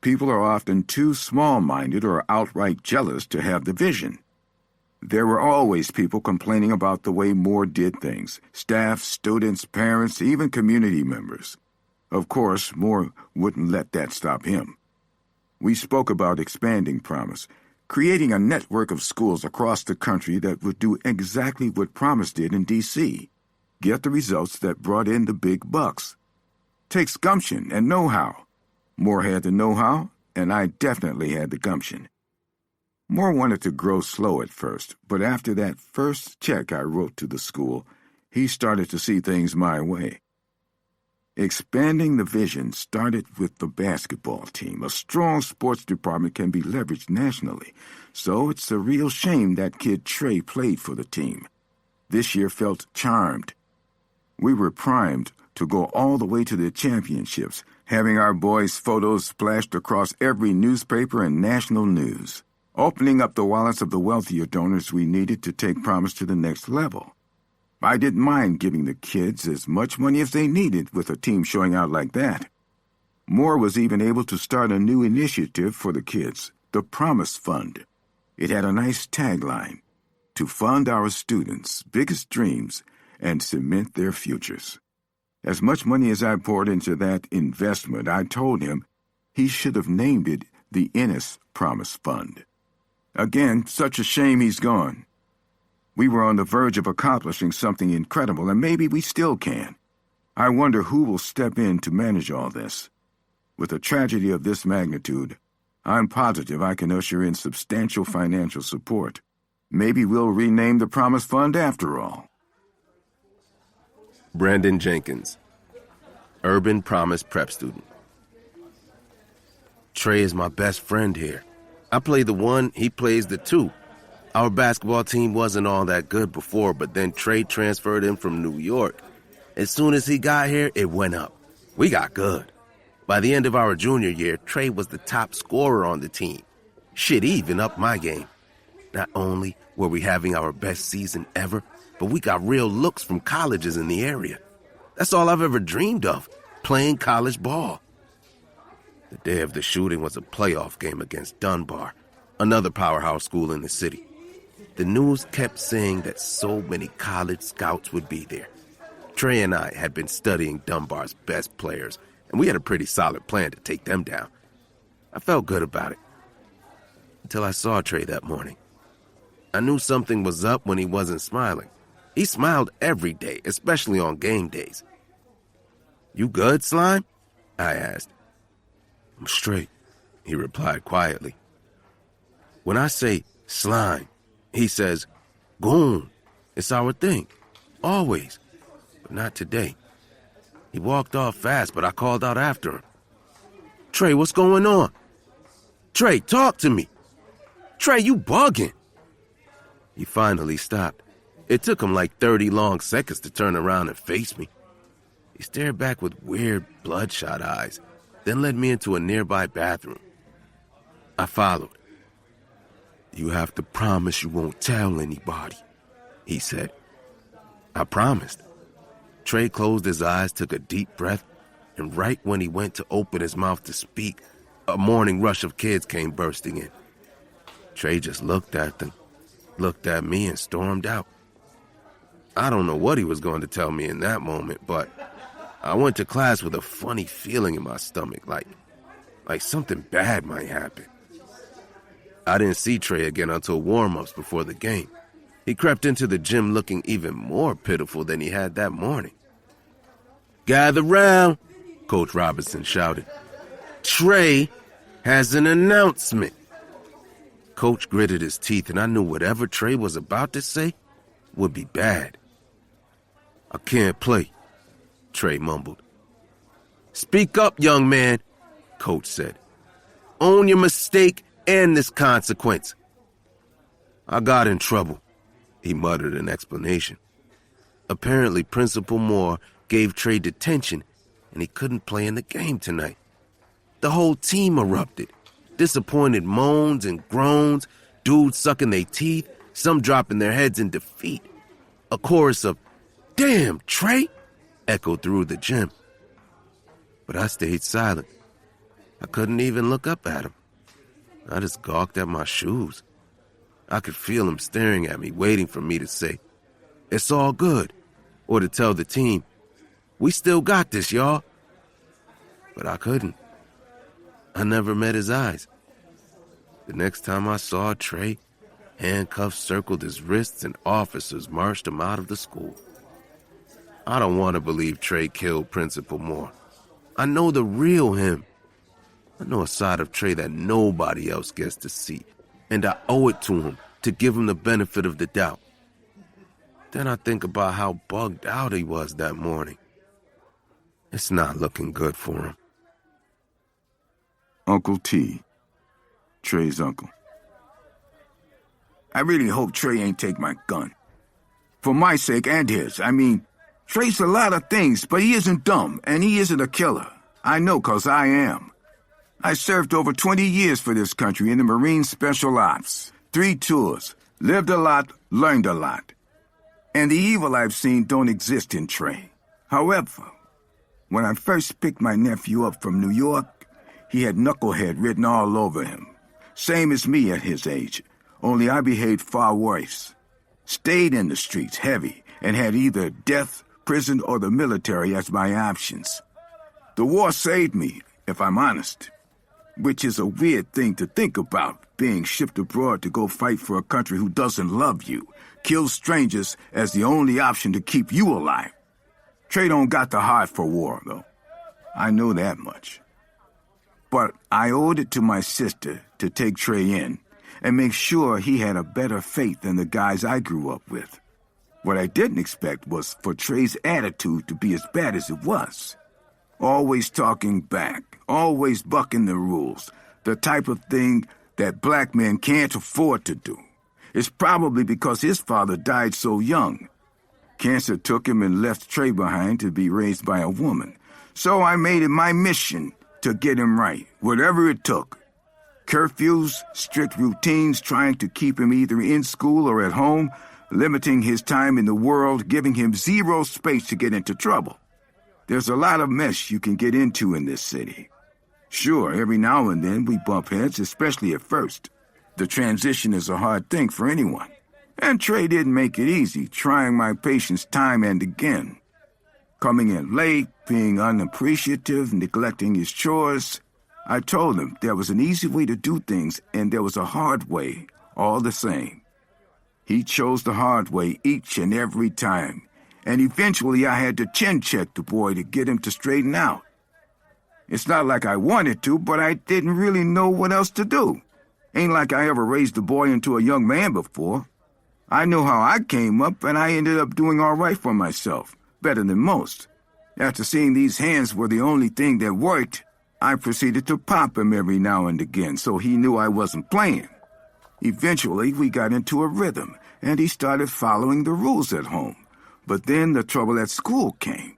People are often too small-minded or outright jealous to have the vision. There were always people complaining about the way Moore did things, staff, students, parents, even community members. Of course, Moore wouldn't let that stop him. We spoke about expanding Promise, creating a network of schools across the country that would do exactly what Promise did in D.C., get the results that brought in the big bucks. Takes gumption and know-how. Moore had the know-how, and I definitely had the gumption. Moore wanted to grow slow at first, but after that first check I wrote to the school, he started to see things my way. Expanding the vision started with the basketball team. A strong sports department can be leveraged nationally, so it's a real shame that kid Trey played for the team. This year felt charmed. We were primed to go all the way to the championships, having our boys' photos splashed across every newspaper and national news, opening up the wallets of the wealthier donors we needed to take Promise to the next level. I didn't mind giving the kids as much money as they needed with a team showing out like that. Moore was even able to start a new initiative for the kids, the Promise Fund. It had a nice tagline, to fund our students' biggest dreams and cement their futures. As much money as I poured into that investment, I told him he should have named it the Ennis Promise Fund. Again, such a shame he's gone. We were on the verge of accomplishing something incredible, and maybe we still can. I wonder who will step in to manage all this. With a tragedy of this magnitude, I'm positive I can usher in substantial financial support. Maybe we'll rename the Promise Fund after all. Brandon Jenkins, Urban Promise Prep student. Trey is my best friend here. I play the 1, he plays the 2. Our basketball team wasn't all that good before, but then Trey transferred in from New York. As soon as he got here, it went up. We got good. By the end of our junior year, Trey was the top scorer on the team. Shit, he even upped my game. Not only were we having our best season ever, but we got real looks from colleges in the area. That's all I've ever dreamed of, playing college ball. The day of the shooting was a playoff game against Dunbar, another powerhouse school in the city. The news kept saying that so many college scouts would be there. Trey and I had been studying Dunbar's best players, and we had a pretty solid plan to take them down. I felt good about it, until I saw Trey that morning. I knew something was up when he wasn't smiling. He smiled every day, especially on game days. "You good, Slime?" I asked. "I'm straight," he replied quietly. When I say slime, he says, "Goon." It's our thing. Always. But not today. He walked off fast, but I called out after him. "Trey, what's going on? Trey, talk to me. Trey, you bugging." He finally stopped. It took him like 30 long seconds to turn around and face me. He stared back with weird, bloodshot eyes, then led me into a nearby bathroom. I followed. "You have to promise you won't tell anybody," he said. I promised. Trey closed his eyes, took a deep breath, and right when he went to open his mouth to speak, a morning rush of kids came bursting in. Trey just looked at them, looked at me, and stormed out. I don't know what he was going to tell me in that moment, but I went to class with a funny feeling in my stomach, like something bad might happen. I didn't see Trey again until warm-ups before the game. He crept into the gym looking even more pitiful than he had that morning. "Gather round," Coach Robinson shouted. "Trey has an announcement." Coach gritted his teeth, and I knew whatever Trey was about to say would be bad. "I can't play," Trey mumbled. "Speak up, young man," Coach said. "Own your mistake and this consequence." "I got in trouble," he muttered in explanation. Apparently, Principal Moore gave Trey detention, and he couldn't play in the game tonight. The whole team erupted. Disappointed moans and groans, dudes sucking their teeth, some dropping their heads in defeat. A chorus of, "Damn, Trey!" echoed through the gym. But I stayed silent. I couldn't even look up at him. I just gawked at my shoes. I could feel him staring at me, waiting for me to say, "It's all good," or to tell the team, "We still got this, y'all." But I couldn't. I never met his eyes. The next time I saw Trey, handcuffs circled his wrists and officers marched him out of the school. I don't want to believe Trey killed Principal Moore. I know the real him. I know a side of Trey that nobody else gets to see, and I owe it to him to give him the benefit of the doubt. Then I think about how bugged out he was that morning. It's not looking good for him. Uncle T, Trey's uncle. I really hope Trey ain't take my gun. For my sake and his. I mean, Trey's a lot of things, but he isn't dumb, and he isn't a killer. I know, 'cause I am. I served over 20 years for this country in the Marine Special Ops. 3 tours. Lived a lot, learned a lot. And the evil I've seen don't exist in Trey. However, when I first picked my nephew up from New York, he had knucklehead written all over him. Same as me at his age, only I behaved far worse. Stayed in the streets heavy and had either death, prison, or the military as my options. The war saved me, if I'm honest. Which is a weird thing to think about, being shipped abroad to go fight for a country who doesn't love you, kill strangers as the only option to keep you alive. Trey don't got the heart for war, though. I know that much. But I owed it to my sister to take Trey in and make sure he had a better fate than the guys I grew up with. What I didn't expect was for Trey's attitude to be as bad as it was. Always talking back, always bucking the rules, the type of thing that black men can't afford to do. It's probably because his father died so young. Cancer took him and left Trey behind to be raised by a woman. So I made it my mission to get him right, whatever it took. Curfews, strict routines, trying to keep him either in school or at home, limiting his time in the world, giving him zero space to get into trouble. There's a lot of mess you can get into in this city. Sure, every now and then we bump heads, especially at first. The transition is a hard thing for anyone. And Trey didn't make it easy, trying my patience time and again. Coming in late, being unappreciative, neglecting his chores. I told him there was an easy way to do things and there was a hard way, all the same. He chose the hard way each and every time. And eventually I had to chin-check the boy to get him to straighten out. It's not like I wanted to, but I didn't really know what else to do. Ain't like I ever raised the boy into a young man before. I know how I came up, and I ended up doing all right for myself, better than most. After seeing these hands were the only thing that worked, I proceeded to pop him every now and again so he knew I wasn't playing. Eventually, we got into a rhythm, and he started following the rules at home. But then the trouble at school came.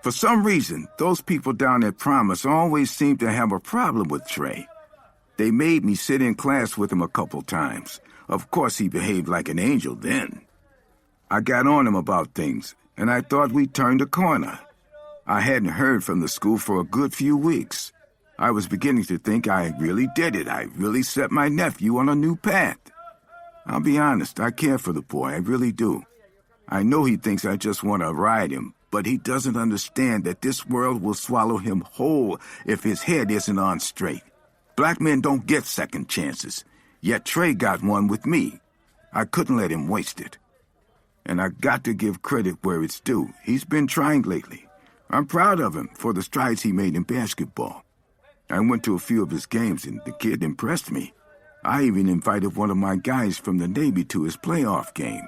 For some reason, those people down at Promise always seemed to have a problem with Trey. They made me sit in class with him a couple times. Of course, he behaved like an angel then. I got on him about things, and I thought we turned a corner. I hadn't heard from the school for a good few weeks. I was beginning to think I really did it. I really set my nephew on a new path. I'll be honest, I care for the boy, I really do. I know he thinks I just want to ride him, but he doesn't understand that this world will swallow him whole if his head isn't on straight. Black men don't get second chances, yet Trey got one with me. I couldn't let him waste it. And I got to give credit where it's due. He's been trying lately. I'm proud of him for the strides he made in basketball. I went to a few of his games and the kid impressed me. I even invited one of my guys from the Navy to his playoff game.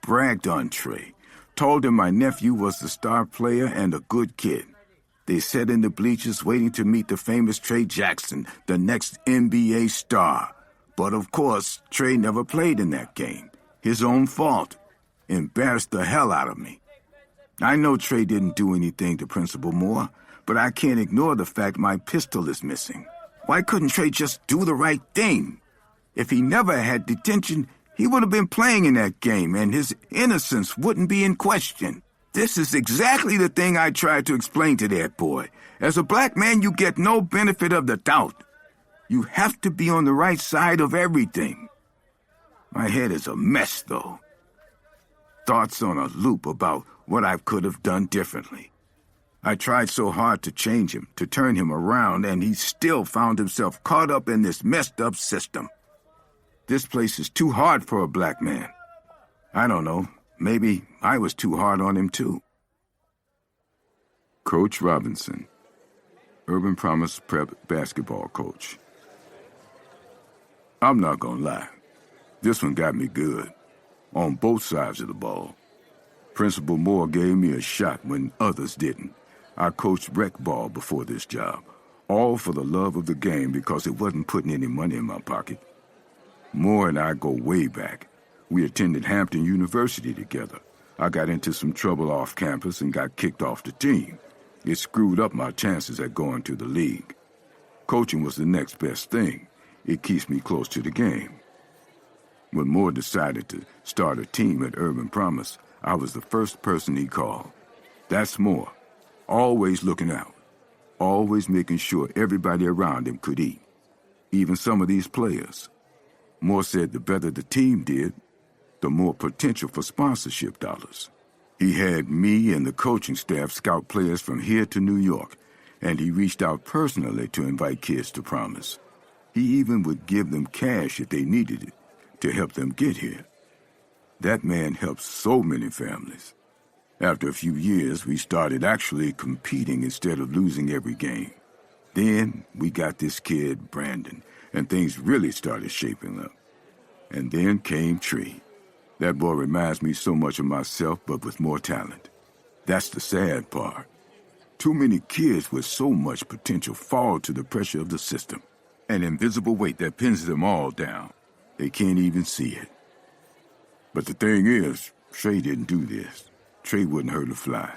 Bragged on Trey. Told him my nephew was the star player and a good kid. They sat in the bleachers waiting to meet the famous Trey Jackson, the next NBA star. But of course, Trey never played in that game. His own fault. Embarrassed the hell out of me. I know Trey didn't do anything to Principal Moore, but I can't ignore the fact my pistol is missing. Why couldn't Trey just do the right thing? If he never had detention, he would have been playing in that game, and his innocence wouldn't be in question. This is exactly the thing I tried to explain to that boy. As a black man, you get no benefit of the doubt. You have to be on the right side of everything. My head is a mess, though. Thoughts on a loop about what I could have done differently. I tried so hard to change him, to turn him around, and he still found himself caught up in this messed-up system. This place is too hard for a black man. I don't know. Maybe I was too hard on him, too. Coach Robinson, Urban Promise Prep basketball coach. I'm not gonna lie. This one got me good. On both sides of the ball. Principal Moore gave me a shot when others didn't. I coached rec ball before this job. All for the love of the game because it wasn't putting any money in my pocket. Moore and I go way back. We attended Hampton University together. I got into some trouble off campus and got kicked off the team. It screwed up my chances at going to the league. Coaching was the next best thing. It keeps me close to the game. When Moore decided to start a team at Urban Promise, I was the first person he called. That's Moore. Always looking out. Always making sure everybody around him could eat. Even some of these players. Moore said the better the team did, the more potential for sponsorship dollars. He had me and the coaching staff scout players from here to New York, and he reached out personally to invite kids to Promise. He even would give them cash if they needed it to help them get here. That man helped so many families. After a few years, we started actually competing instead of losing every game. Then we got this kid, Brandon, and things really started shaping up. And then came Tree. That boy reminds me so much of myself, but with more talent. That's the sad part. Too many kids with so much potential fall to the pressure of the system. An invisible weight that pins them all down. They can't even see it. But the thing is, Trey didn't do this. Trey wouldn't hurt a fly.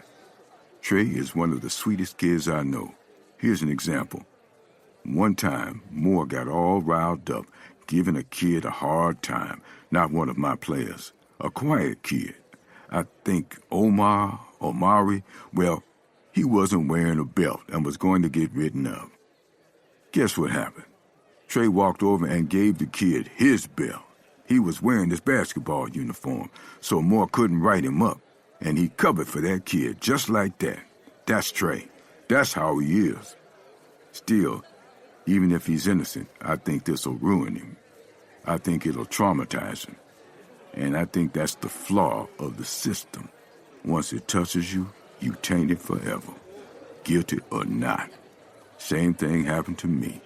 Trey is one of the sweetest kids I know. Here's an example. One time, Moore got all riled up, giving a kid a hard time, not one of my players, a quiet kid. I think Omari, well, he wasn't wearing a belt and was going to get written up. Guess what happened? Trey walked over and gave the kid his belt. He was wearing his basketball uniform, so Moore couldn't write him up, and he covered for that kid just like that. That's Trey. That's how he is. Still, even if he's innocent, I think this'll ruin him. I think it'll traumatize him. And I think that's the flaw of the system. Once it touches you, you taint it forever. Guilty or not. Same thing happened to me.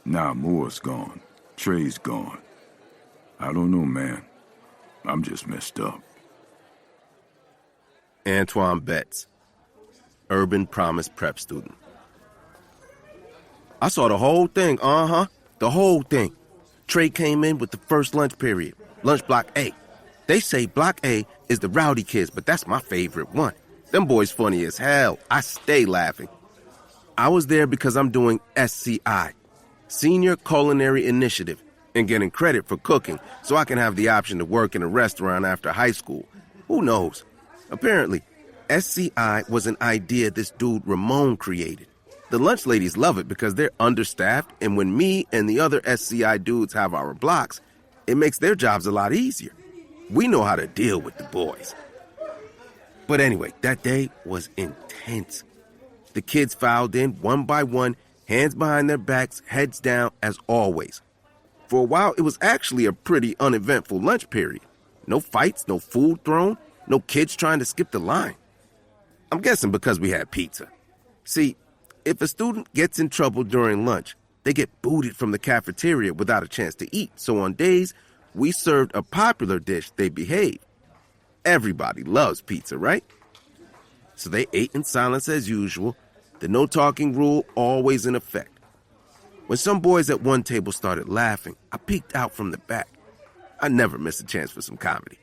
Now Moore's gone. Trey's gone. I don't know, man. I'm just messed up. Antoine Betts, Urban Promise Prep student. I saw the whole thing, the whole thing. Trey came in with the first lunch period, lunch block A. They say block A is the rowdy kids, but that's my favorite one. Them boys funny as hell. I stay laughing. I was there because I'm doing SCI, Senior Culinary Initiative, and getting credit for cooking so I can have the option to work in a restaurant after high school. Who knows? Apparently, SCI was an idea this dude Ramon created. The lunch ladies love it because they're understaffed, and when me and the other SCI dudes have our blocks, it makes their jobs a lot easier. We know how to deal with the boys. But anyway, that day was intense. The kids filed in one by one, hands behind their backs, heads down, as always. For a while, it was actually a pretty uneventful lunch period. No fights, no food thrown, no kids trying to skip the line. I'm guessing because we had pizza. See, if a student gets in trouble during lunch, they get booted from the cafeteria without a chance to eat. So on days we served a popular dish, they behaved. Everybody loves pizza, right? So they ate in silence as usual, the no talking rule always in effect. When some boys at one table started laughing, I peeked out from the back. I never miss a chance for some comedy.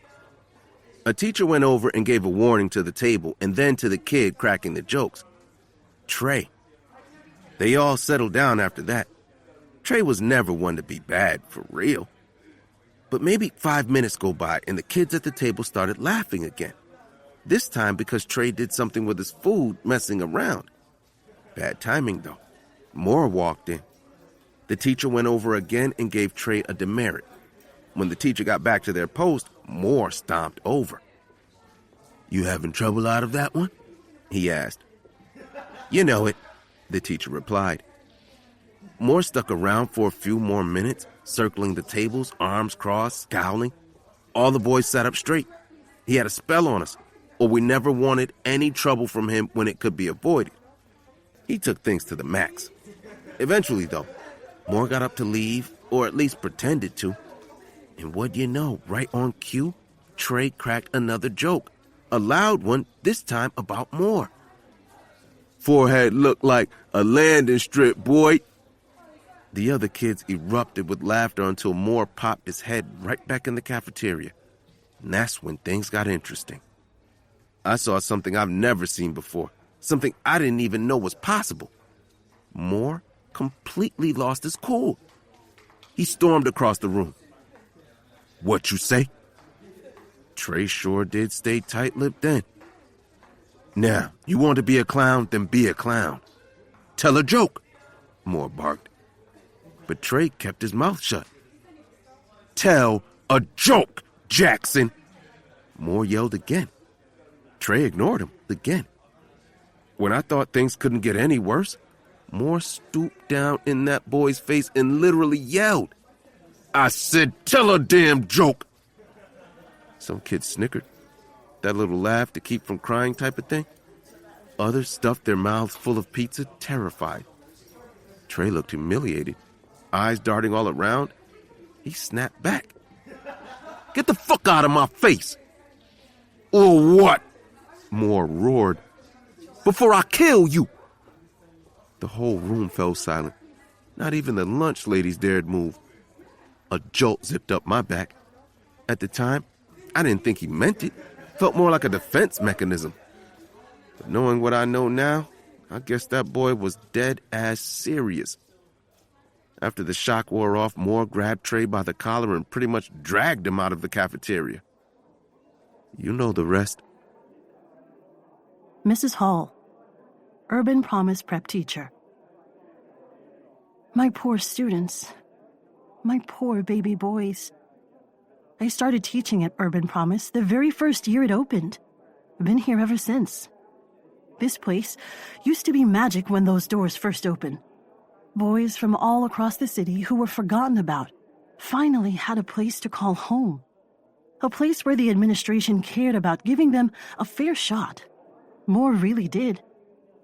A teacher went over and gave a warning to the table and then to the kid cracking the jokes. Trey. They all settled down after that. Trey was never one to be bad, for real. But maybe 5 minutes go by and the kids at the table started laughing again. This time because Trey did something with his food, messing around. Bad timing, though. Moore walked in. The teacher went over again and gave Trey a demerit. When the teacher got back to their post, Moore stomped over. "You having trouble out of that one?" he asked. "You know it," the teacher replied. Moore stuck around for a few more minutes, circling the tables, arms crossed, scowling. All the boys sat up straight. He had a spell on us, or we never wanted any trouble from him when it could be avoided. He took things to the max. Eventually, though, Moore got up to leave, or at least pretended to. And what do you know, right on cue, Trey cracked another joke. A loud one, this time about Moore. "Forehead looked like a landing strip, boy." The other kids erupted with laughter until Moore popped his head right back in the cafeteria. And that's when things got interesting. I saw something I've never seen before, something I didn't even know was possible. Moore completely lost his cool. He stormed across the room. "What you say?" Trey sure did stay tight-lipped then. "Now, you want to be a clown, then be a clown. Tell a joke," Moore barked. But Trey kept his mouth shut. "Tell a joke, Jackson," Moore yelled again. Trey ignored him again. When I thought things couldn't get any worse, Moore stooped down in that boy's face and literally yelled, "I said tell a damn joke." Some kids snickered. That little laugh to keep from crying type of thing. Others stuffed their mouths full of pizza, terrified. Trey looked humiliated, eyes darting all around. He snapped back. "Get the fuck out of my face!" "Or what?" Moore roared. "Before I kill you!" The whole room fell silent. Not even the lunch ladies dared move. A jolt zipped up my back. At the time, I didn't think he meant it. Felt more like a defense mechanism. But knowing what I know now, I guess that boy was dead ass serious. After the shock wore off, Moore grabbed Trey by the collar and pretty much dragged him out of the cafeteria. You know the rest. Mrs. Hall, Urban Promise Prep teacher. My poor students. My poor baby boys. I started teaching at Urban Promise the very first year it opened. I've been here ever since. This place used to be magic when those doors first opened. Boys from all across the city who were forgotten about finally had a place to call home. A place where the administration cared about giving them a fair shot. Moore really did.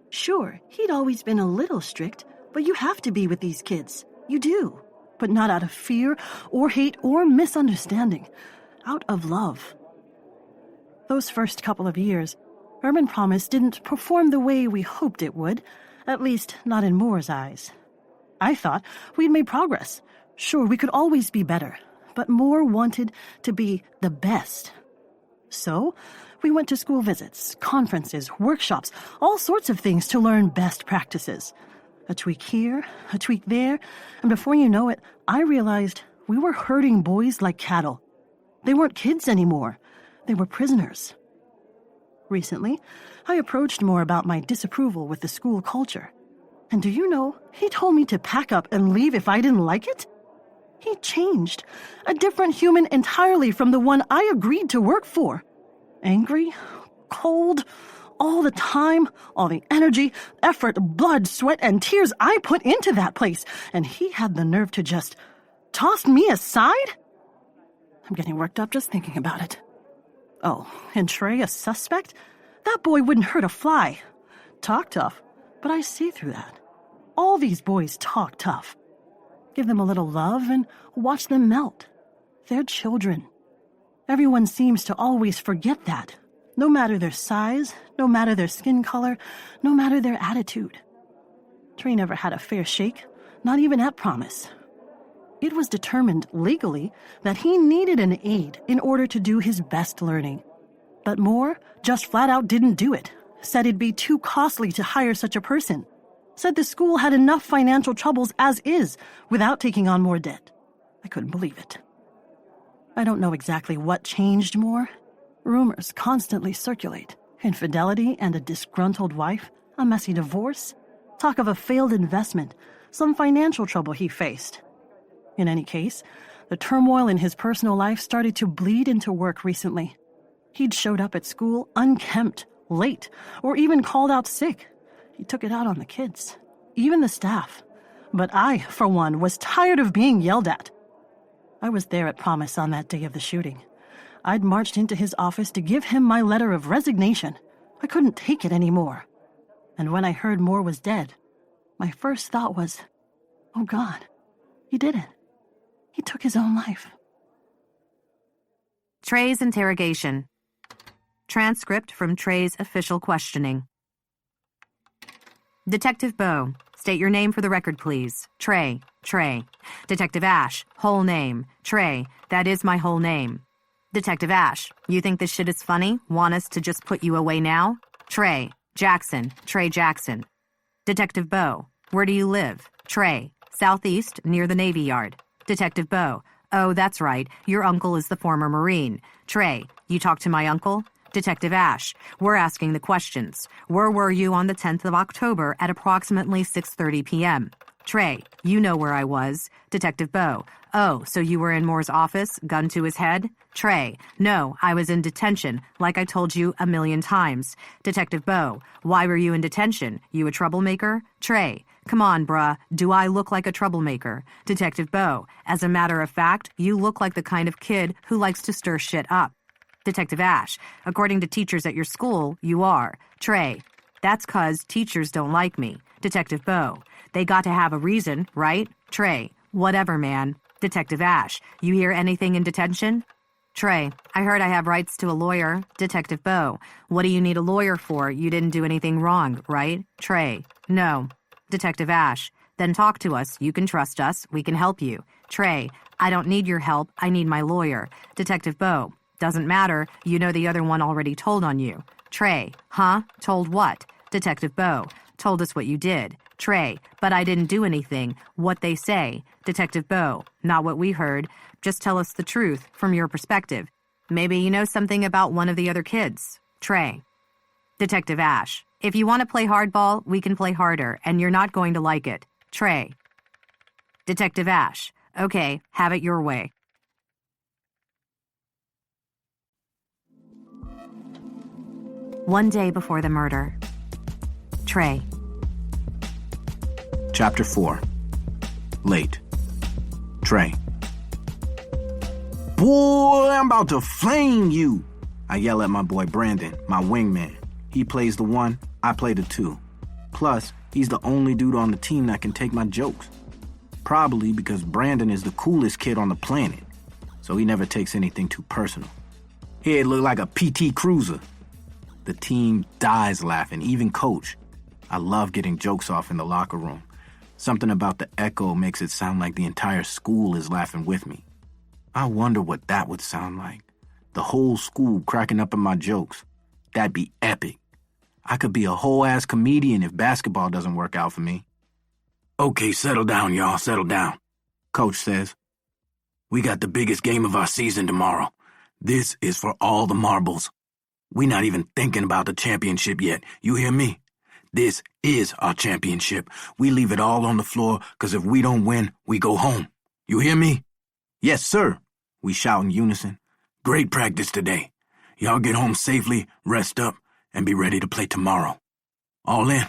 Sure, he'd always been a little strict, but you have to be with these kids. You do. But not out of fear or hate or misunderstanding. Out of love. Those first couple of years, Urban Promise didn't perform the way we hoped it would, at least not in Moore's eyes. I thought we'd made progress. Sure, we could always be better, but Moore wanted to be the best. So, we went to school visits, conferences, workshops, all sorts of things to learn best practices. A tweak here, a tweak there, and before you know it, I realized we were herding boys like cattle. They weren't kids anymore. They were prisoners. Recently, I approached Moore about my disapproval with the school culture. And do you know, he told me to pack up and leave if I didn't like it? He changed, a different human entirely from the one I agreed to work for. Angry, cold, all the time, all the energy, effort, blood, sweat, and tears I put into that place, and he had the nerve to just toss me aside? I'm getting worked up just thinking about it. Oh, and Trey, a suspect? That boy wouldn't hurt a fly. Talk tough, but I see through that. All these boys talk tough. Give them a little love and watch them melt. They're children. Everyone seems to always forget that, no matter their size, no matter their skin color, no matter their attitude. Trey never had a fair shake, not even at Promise. It was determined legally that he needed an aide in order to do his best learning. But Moore just flat out didn't do it, said it'd be too costly to hire such a person, said the school had enough financial troubles as is without taking on more debt. I couldn't believe it. I don't know exactly what changed Moore. Rumors constantly circulate. Infidelity and a disgruntled wife, a messy divorce, talk of a failed investment, some financial trouble he faced. In any case, the turmoil in his personal life started to bleed into work recently. He'd showed up at school unkempt, late, or even called out sick. He took it out on the kids, even the staff. But I, for one, was tired of being yelled at. I was there at Promise on that day of the shooting. I'd marched into his office to give him my letter of resignation. I couldn't take it anymore. And when I heard Moore was dead, my first thought was, oh God, he did it. He took his own life. Trey's interrogation. Transcript from Trey's official questioning. Detective Bowe, state your name for the record, please. Trey. Detective Ash, whole name. Trey, that is my whole name. Detective Ash, you think this shit is funny? Want us to just put you away now? Trey Jackson. Detective Bowe, where do you live? Trey, southeast, near the Navy Yard. Detective Bowe, oh, that's right, your uncle is the former Marine. Trey, you talked to my uncle? Detective Ash, we're asking the questions. Where were you on the 10th of October at approximately 6:30 p.m.? Trey, you know where I was. Detective Bowe, oh, so you were in Moore's office, gun to his head? Trey, no, I was in detention, like I told you a million times. Detective Bowe, why were you in detention? You a troublemaker? Trey, come on, bruh, do I look like a troublemaker? Detective Bowe, as a matter of fact, you look like the kind of kid who likes to stir shit up. Detective Ash, according to teachers at your school, you are. Trey, that's 'cause teachers don't like me. Detective Bowe, they got to have a reason, right? Trey, whatever, man. Detective Ash, you hear anything in detention? Trey, I heard I have rights to a lawyer. Detective Bowe, what do you need a lawyer for? You didn't do anything wrong, right? Trey, no. Detective Ash, then talk to us. You can trust us. We can help you. Trey, I don't need your help. I need my lawyer. Detective Bowe, doesn't matter. You know the other one already told on you. Trey, huh? Told what? Detective Bowe, told us what you did. Trey, but I didn't do anything. What they say. Detective Bowe, not what we heard. Just tell us the truth from your perspective. Maybe you know something about one of the other kids. Trey. Detective Ash, if you want to play hardball, we can play harder, and you're not going to like it. Trey. Detective Ash, okay, have it your way. One day before the murder. Trey. Chapter 4. Late. Trey. Boy, I'm about to flame you. I yell at my boy Brandon, my wingman. He plays the 1, I play the 2. Plus, he's the only dude on the team that can take my jokes. Probably because Brandon is the coolest kid on the planet, so he never takes anything too personal. He'd look like a PT Cruiser. The team dies laughing, even Coach. I love getting jokes off in the locker room. Something about the echo makes it sound like the entire school is laughing with me. I wonder what that would sound like. The whole school cracking up at my jokes. That'd be epic. I could be a whole-ass comedian if basketball doesn't work out for me. Okay, settle down, y'all, settle down. Coach says, we got the biggest game of our season tomorrow. This is for all the marbles. We not even thinking about the championship yet. You hear me? This is our championship. We leave it all on the floor, because if we don't win, we go home. You hear me? Yes, sir, we shout in unison. Great practice today. Y'all get home safely, rest up, and be ready to play tomorrow. All in.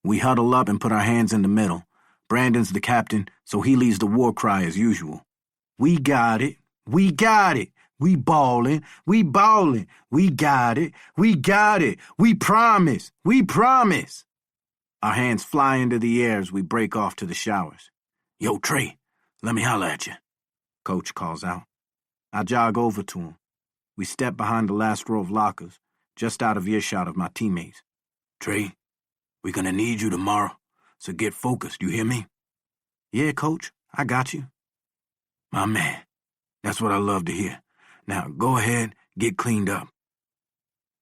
We huddle up and put our hands in the middle. Brandon's the captain, so he leads the war cry as usual. We got it. We got it. We ballin'. We ballin'. We got it. We got it. We promise. We promise. Our hands fly into the air as we break off to the showers. Yo, Trey, let me holler at you, Coach calls out. I jog over to him. We step behind the last row of lockers, just out of earshot of my teammates. Trey, we're gonna need you tomorrow, so get focused, you hear me? Yeah, Coach, I got you. My man, that's what I love to hear. Now, go ahead, get cleaned up.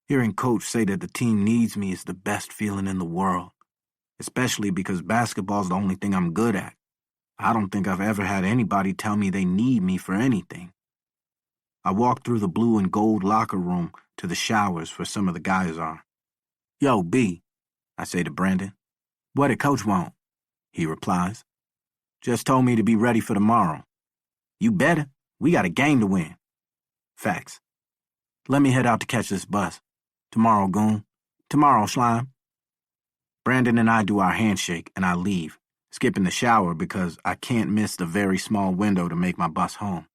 Hearing Coach say that the team needs me is the best feeling in the world, especially because basketball's the only thing I'm good at. I don't think I've ever had anybody tell me they need me for anything. I walk through the blue and gold locker room to the showers where some of the guys are. Yo, B, I say to Brandon. What did Coach want? He replies. Just told me to be ready for tomorrow. You better. We got a game to win. Facts. Let me head out to catch this bus. Tomorrow, goon. Tomorrow, slime. Brandon and I do our handshake, and I leave, skipping the shower because I can't miss the very small window to make my bus home.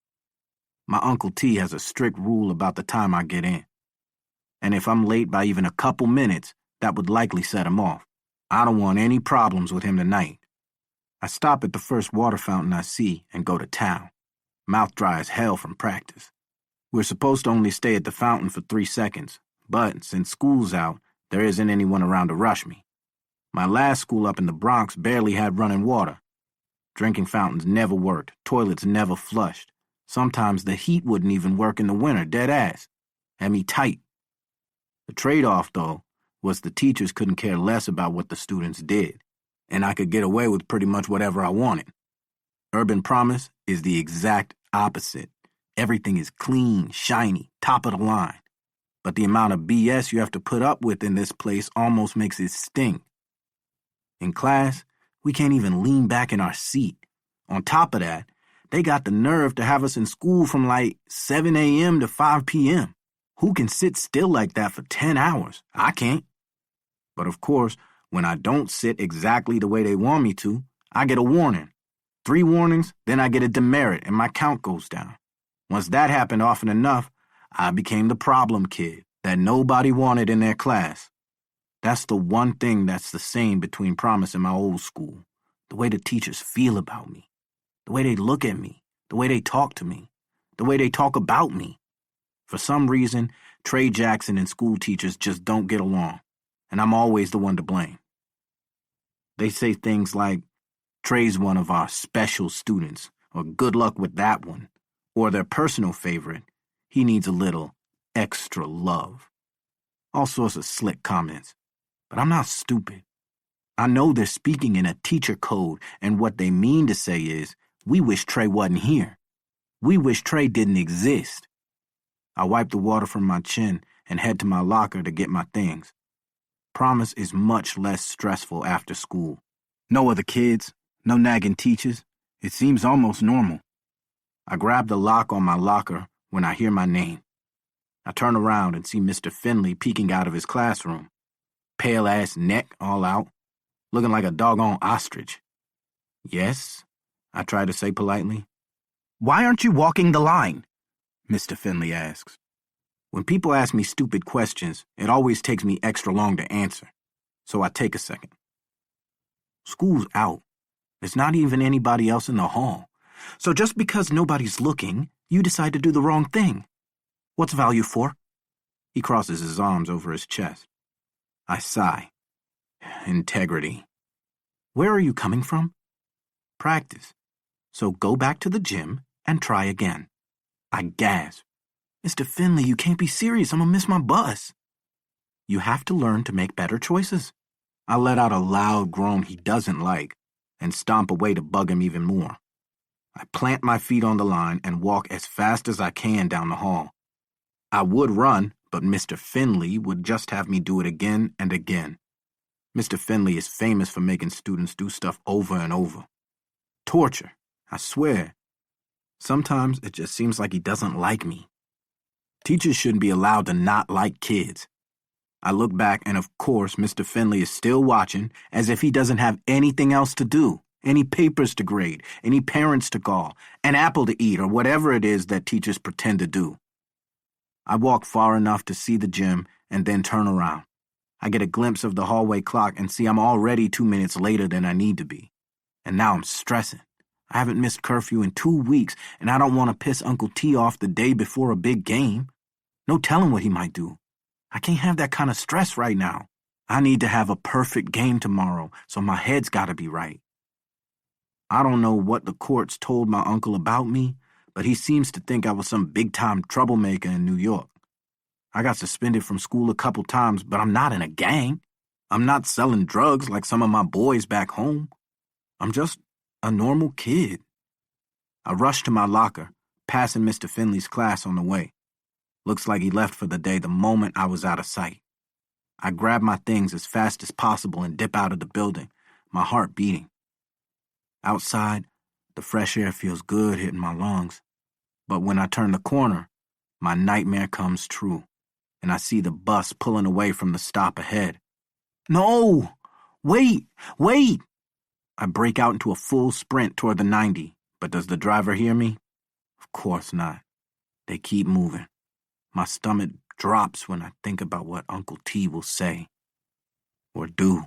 My Uncle T has a strict rule about the time I get in. And if I'm late by even a couple minutes, that would likely set him off. I don't want any problems with him tonight. I stop at the first water fountain I see and go to town. Mouth dry as hell from practice. We're supposed to only stay at the fountain for 3 seconds, but since school's out, there isn't anyone around to rush me. My last school up in the Bronx barely had running water. Drinking fountains never worked, toilets never flushed. Sometimes the heat wouldn't even work in the winter, dead ass. Had me tight. The trade-off, though, was the teachers couldn't care less about what the students did, and I could get away with pretty much whatever I wanted. Urban Promise is the exact opposite. Everything is clean, shiny, top of the line. But the amount of BS you have to put up with in this place almost makes it sting. In class, we can't even lean back in our seat. On top of that, they got the nerve to have us in school from like 7 a.m. to 5 p.m. Who can sit still like that for 10 hours? I can't. But of course, when I don't sit exactly the way they want me to, I get a warning. 3 warnings, then I get a demerit and my count goes down. Once that happened often enough, I became the problem kid that nobody wanted in their class. That's the one thing that's the same between Promise and my old school. The way the teachers feel about me. The way they look at me. The way they talk to me. The way they talk about me. For some reason, Trey Jackson and school teachers just don't get along, and I'm always the one to blame. They say things like, Trey's one of our special students, or good luck with that one, or their personal favorite, he needs a little extra love. All sorts of slick comments. But I'm not stupid. I know they're speaking in a teacher code, and what they mean to say is, we wish Trey wasn't here. We wish Trey didn't exist. I wipe the water from my chin and head to my locker to get my things. Promise is much less stressful after school. No other kids, no nagging teachers. It seems almost normal. I grab the lock on my locker when I hear my name. I turn around and see Mr. Finley peeking out of his classroom. Pale-ass neck all out, looking like a doggone ostrich. Yes, I try to say politely. Why aren't you walking the line? Mr. Finley asks. When people ask me stupid questions, it always takes me extra long to answer, so I take a second. School's out. There's not even anybody else in the hall. So just because nobody's looking, you decide to do the wrong thing. What's value for? He crosses his arms over his chest. I sigh. Integrity. Where are you coming from? Practice. So go back to the gym and try again. I gasp. Mr. Finley, you can't be serious. I'm gonna miss my bus. You have to learn to make better choices. I let out a loud groan he doesn't like. and stomp away to bug him even more. I plant my feet on the line and walk as fast as I can down the hall. I would run, but Mr. Finley would just have me do it again and again. Mr. Finley is famous for making students do stuff over and over. Torture, I swear. Sometimes it just seems like he doesn't like me. Teachers shouldn't be allowed to not like kids. I look back and of course Mr. Finley is still watching as if he doesn't have anything else to do, any papers to grade, any parents to call, an apple to eat, or whatever it is that teachers pretend to do. I walk far enough to see the gym and then turn around. I get a glimpse of the hallway clock and see I'm already 2 minutes later than I need to be. And now I'm stressing. I haven't missed curfew in 2 weeks, and I don't want to piss Uncle T off the day before a big game. No telling what he might do. I can't have that kind of stress right now. I need to have a perfect game tomorrow, so my head's got to be right. I don't know what the courts told my uncle about me, but he seems to think I was some big-time troublemaker in New York. I got suspended from school a couple times, but I'm not in a gang. I'm not selling drugs like some of my boys back home. I'm just a normal kid. I rushed to my locker, passing Mr. Finley's class on the way. Looks like he left for the day the moment I was out of sight. I grab my things as fast as possible and dip out of the building, my heart beating. Outside, the fresh air feels good hitting my lungs. But when I turn the corner, my nightmare comes true, and I see the bus pulling away from the stop ahead. No! Wait! Wait! I break out into a full sprint toward the 90, but does the driver hear me? Of course not. They keep moving. My stomach drops when I think about what Uncle T will say or do.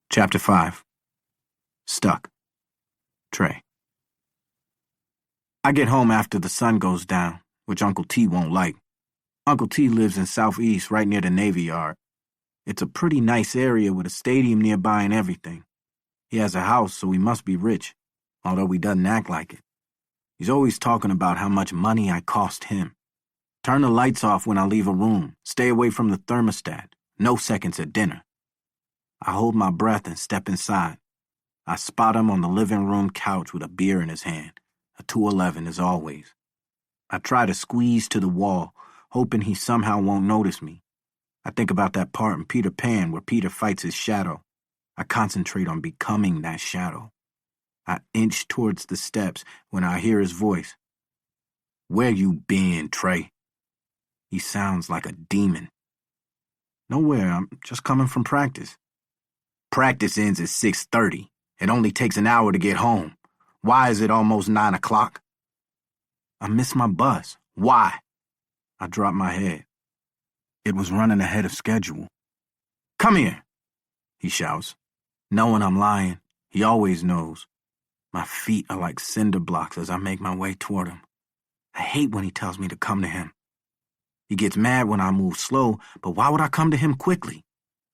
Chapter 5. Stuck. Trey. I get home after the sun goes down, which Uncle T won't like. Uncle T lives in Southeast, right near the Navy Yard. It's a pretty nice area with a stadium nearby and everything. He has a house, so he must be rich, although he doesn't act like it. He's always talking about how much money I cost him. Turn the lights off when I leave a room, stay away from the thermostat, no seconds at dinner. I hold my breath and step inside. I spot him on the living room couch with a beer in his hand, a 211 as always. I try to squeeze to the wall, hoping he somehow won't notice me. I think about that part in Peter Pan where Peter fights his shadow. I concentrate on becoming that shadow. I inch towards the steps when I hear his voice. "Where you been, Trey?" He sounds like a demon. "Nowhere, I'm just coming from practice." "Practice ends at 6:30. It only takes an hour to get home. Why is it almost 9 o'clock? "I missed my bus. Why?" I drop my head. "It was running ahead of schedule." "Come here," he shouts. Knowing I'm lying, he always knows. My feet are like cinder blocks as I make my way toward him. I hate when he tells me to come to him. He gets mad when I move slow, but why would I come to him quickly?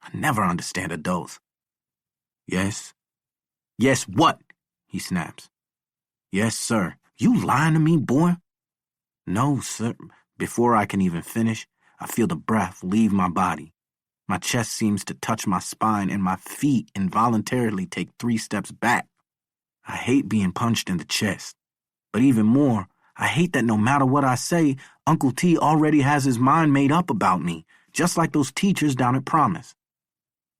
I never understand adults. "Yes?" "Yes, what?" he snaps. "Yes, sir." "You lying to me, boy?" "No, sir." Before I can even finish, I feel the breath leave my body. My chest seems to touch my spine, and my feet involuntarily take 3 steps back. I hate being punched in the chest. But even more, I hate that no matter what I say, Uncle T already has his mind made up about me, just like those teachers down at Promise.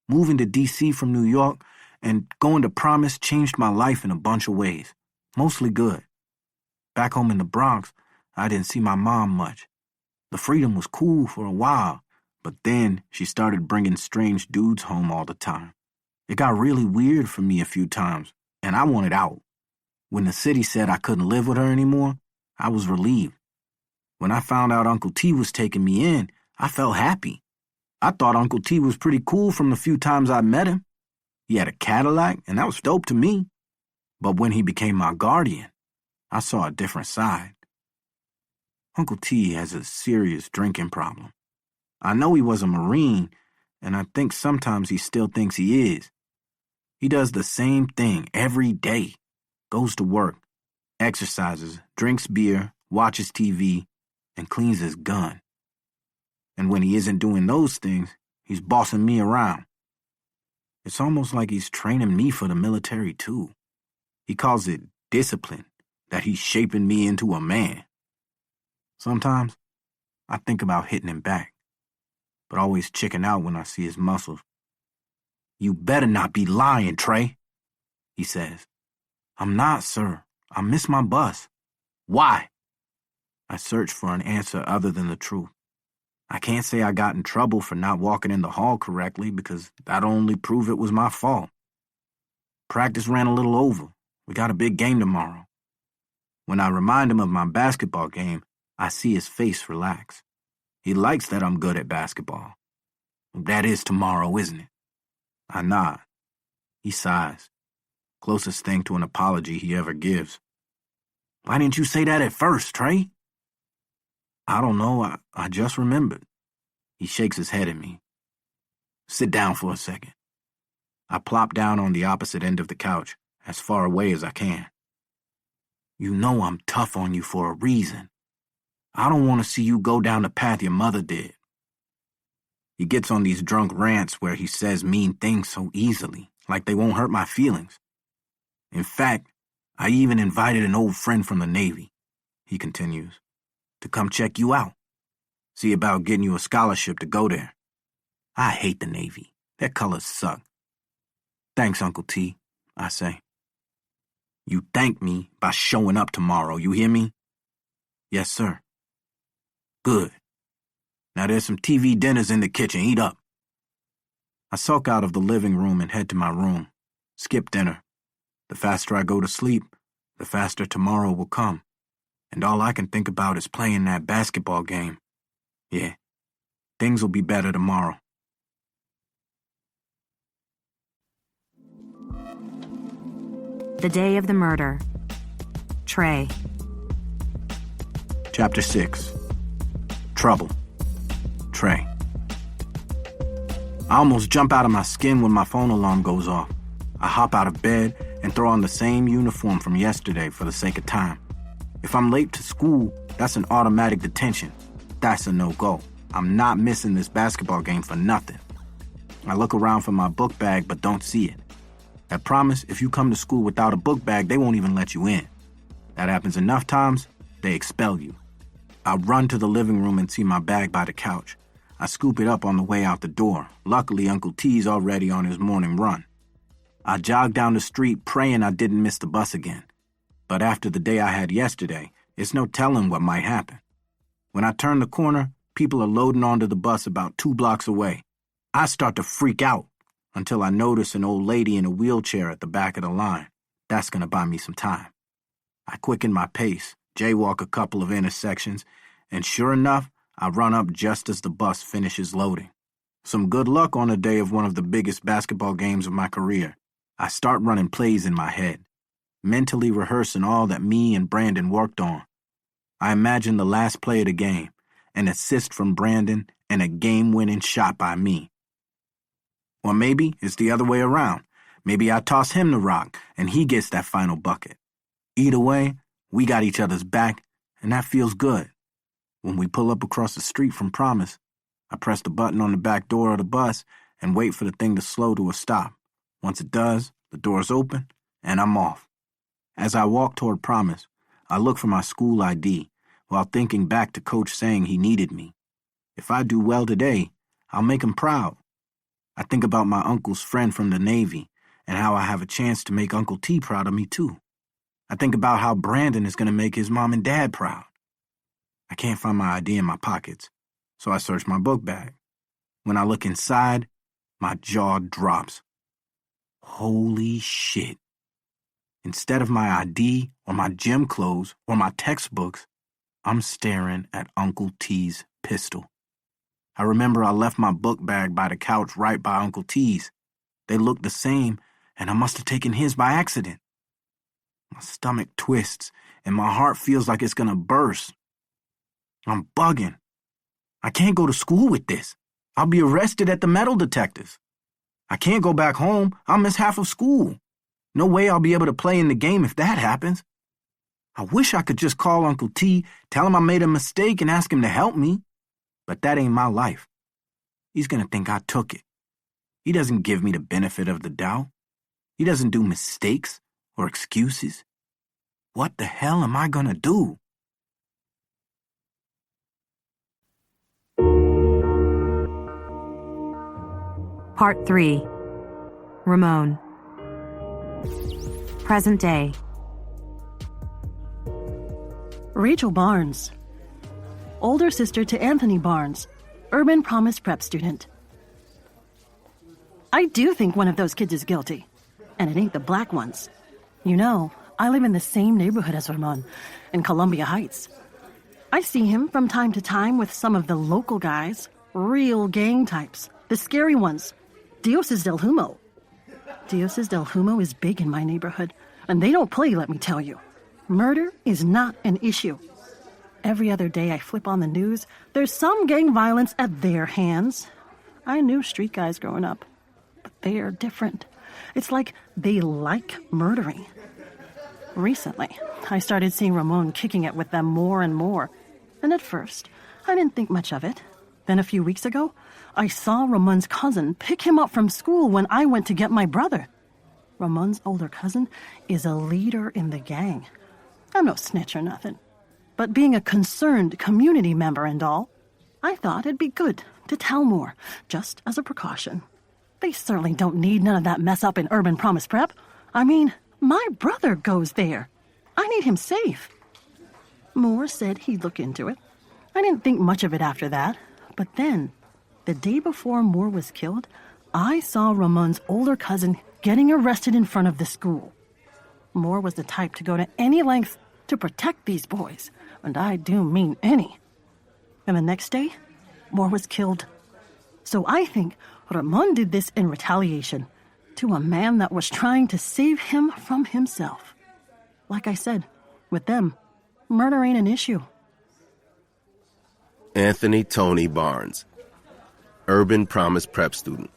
Moving to D.C. from New York and going to Promise changed my life in a bunch of ways, mostly good. Back home in the Bronx, I didn't see my mom much. The freedom was cool for a while, but then she started bringing strange dudes home all the time. It got really weird for me a few times, and I wanted out. When the city said I couldn't live with her anymore, I was relieved. When I found out Uncle T was taking me in, I felt happy. I thought Uncle T was pretty cool from the few times I met him. He had a Cadillac, and that was dope to me. But when he became my guardian, I saw a different side. Uncle T has a serious drinking problem. I know he was a Marine, and I think sometimes he still thinks he is. He does the same thing every day. Goes to work, exercises, drinks beer, watches TV, and cleans his gun. And when he isn't doing those things, he's bossing me around. It's almost like he's training me for the military, too. He calls it discipline, that he's shaping me into a man. Sometimes I think about hitting him back, but always chicken out when I see his muscles. "You better not be lying, Trey," he says. "I'm not, sir. I missed my bus." "Why?" I search for an answer other than the truth. I can't say I got in trouble for not walking in the hall correctly because that'll only prove it was my fault. Practice ran a little over. We got a big game tomorrow. When I remind him of my basketball game, I see his face relax. He likes that I'm good at basketball. "That is tomorrow, isn't it?" I nod. He sighs. Closest thing to an apology he ever gives. "Why didn't you say that at first, Trey?" "I don't know. I just remembered." He shakes his head at me. "Sit down for a second." I plop down on the opposite end of the couch, as far away as I can. "You know I'm tough on you for a reason. I don't want to see you go down the path your mother did." He gets on these drunk rants where he says mean things so easily, like they won't hurt my feelings. "In fact, I even invited an old friend from the Navy," he continues, "to come check you out. See about getting you a scholarship to go there. I hate the Navy. Their colors suck." "Thanks, Uncle T," I say. "You thank me by showing up tomorrow, you hear me?" "Yes, sir." "Good. Now there's some TV dinners in the kitchen. Eat up." I sulk out of the living room and head to my room. Skip dinner. The faster I go to sleep, the faster tomorrow will come. And all I can think about is playing that basketball game. Yeah, things will be better tomorrow. The day of the murder. Trey. Chapter 6. Trouble. Trey. I almost jump out of my skin when my phone alarm goes off. I hop out of bed and throw on the same uniform from yesterday for the sake of time. If I'm late to school, that's an automatic detention. That's a no-go. I'm not missing this basketball game for nothing. I look around for my book bag but don't see it. I promise if you come to school without a book bag, they won't even let you in. That happens enough times, they expel you. I run to the living room and see my bag by the couch. I scoop it up on the way out the door. Luckily, Uncle T's already on his morning run. I jog down the street praying I didn't miss the bus again. But after the day I had yesterday, it's no telling what might happen. When I turn the corner, people are loading onto the bus about 2 blocks away. I start to freak out until I notice an old lady in a wheelchair at the back of the line. That's going to buy me some time. I quicken my pace, jaywalk a couple of intersections, and sure enough, I run up just as the bus finishes loading. Some good luck on the day of one of the biggest basketball games of my career. I start running plays in my head, mentally rehearsing all that me and Brandon worked on. I imagine the last play of the game, an assist from Brandon, and a game-winning shot by me. Or maybe it's the other way around. Maybe I toss him the rock, and he gets that final bucket. Either way, we got each other's back, and that feels good. When we pull up across the street from Promise, I press the button on the back door of the bus and wait for the thing to slow to a stop. Once it does, the doors open, and I'm off. As I walk toward Promise, I look for my school ID while thinking back to Coach saying he needed me. If I do well today, I'll make him proud. I think about my uncle's friend from the Navy and how I have a chance to make Uncle T proud of me too. I think about how Brandon is going to make his mom and dad proud. I can't find my ID in my pockets, so I search my book bag. When I look inside, my jaw drops. Holy shit. Instead of my ID or my gym clothes or my textbooks, I'm staring at Uncle T's pistol. I remember I left my book bag by the couch right by Uncle T's. They looked the same, and I must have taken his by accident. My stomach twists, and my heart feels like it's gonna burst. I'm bugging. I can't go to school with this. I'll be arrested at the metal detectors. I can't go back home. I'll miss half of school. No way I'll be able to play in the game if that happens. I wish I could just call Uncle T, tell him I made a mistake, and ask him to help me. But that ain't my life. He's gonna think I took it. He doesn't give me the benefit of the doubt. He doesn't do mistakes or excuses. What the hell am I gonna do? Part 3. Ramon. Present day. Rachel Barnes. Older sister to Anthony Barnes, Urban Promise Prep student. I do think one of those kids is guilty. And it ain't the black ones. You know, I live in the same neighborhood as Ramon, in Columbia Heights. I see him from time to time with some of the local guys, real gang types, the scary ones. Dioses del Humo. Dioses del Humo is big in my neighborhood, and they don't play, let me tell you. Murder is not an issue. Every other day I flip on the news, there's some gang violence at their hands. I knew street guys growing up, but they are different. It's like they like murdering. Recently, I started seeing Ramon kicking it with them more and more. And at first, I didn't think much of it. Then a few weeks ago, I saw Ramon's cousin pick him up from school when I went to get my brother. Ramon's older cousin is a leader in the gang. I'm no snitch or nothing. But being a concerned community member and all, I thought it'd be good to tell more, just as a precaution. They certainly don't need none of that mess up in Urban Promise Prep. I mean, my brother goes there. I need him safe. Moore said he'd look into it. I didn't think much of it after that. But then, the day before Moore was killed, I saw Ramon's older cousin getting arrested in front of the school. Moore was the type to go to any length to protect these boys, and I do mean any. And the next day, Moore was killed. So I think Ramon did this in retaliation to a man that was trying to save him from himself. Like I said, with them, murder ain't an issue. Anthony Tony Barnes, Urban Promise Prep student.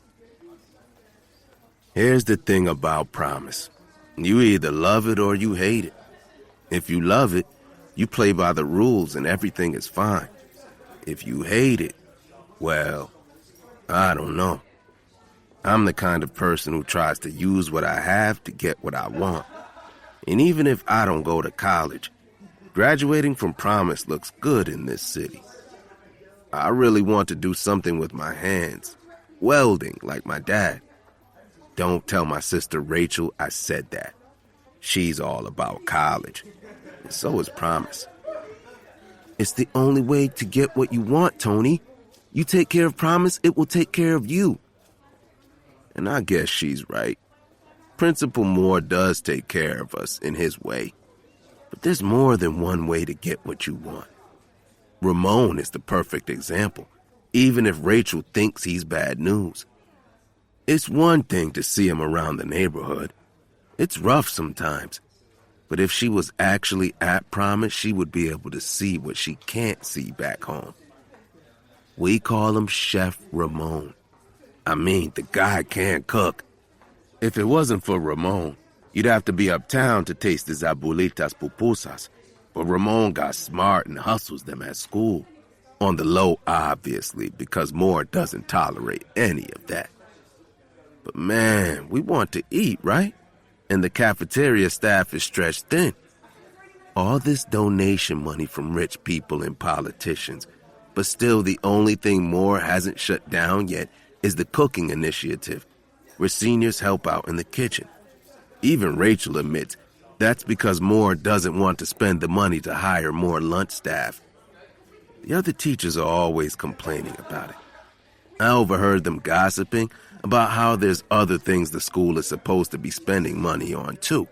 Here's the thing about Promise. You either love it or you hate it. If you love it, you play by the rules and everything is fine. If you hate it, well, I don't know. I'm the kind of person who tries to use what I have to get what I want. And even if I don't go to college, graduating from Promise looks good in this city. I really want to do something with my hands, welding like my dad. Don't tell my sister Rachel I said that. She's all about college, and so is Promise. It's the only way to get what you want, Tony. You take care of Promise, it will take care of you. And I guess she's right. Principal Moore does take care of us in his way. But there's more than one way to get what you want. Ramon is the perfect example, even if Rachel thinks he's bad news. It's one thing to see him around the neighborhood. It's rough sometimes. But if she was actually at Promise, she would be able to see what she can't see back home. We call him Chef Ramon. I mean, the guy can cook. If it wasn't for Ramon, you'd have to be uptown to taste his abuelitas pupusas. But Ramon got smart and hustles them at school. On the low, obviously, because Moore doesn't tolerate any of that. But man, we want to eat, right? And the cafeteria staff is stretched thin. All this donation money from rich people and politicians, but still the only thing Moore hasn't shut down yet is the cooking initiative, where seniors help out in the kitchen. Even Rachel admits that's because Moore doesn't want to spend the money to hire more lunch staff. The other teachers are always complaining about it. I overheard them gossiping about how there's other things the school is supposed to be spending money on too.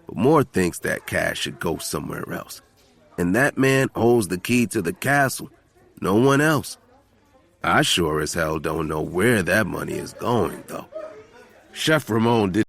But Moore thinks that cash should go somewhere else. And that man holds the key to the castle, no one else. I sure as hell don't know where that money is going, though. Chef Ramon did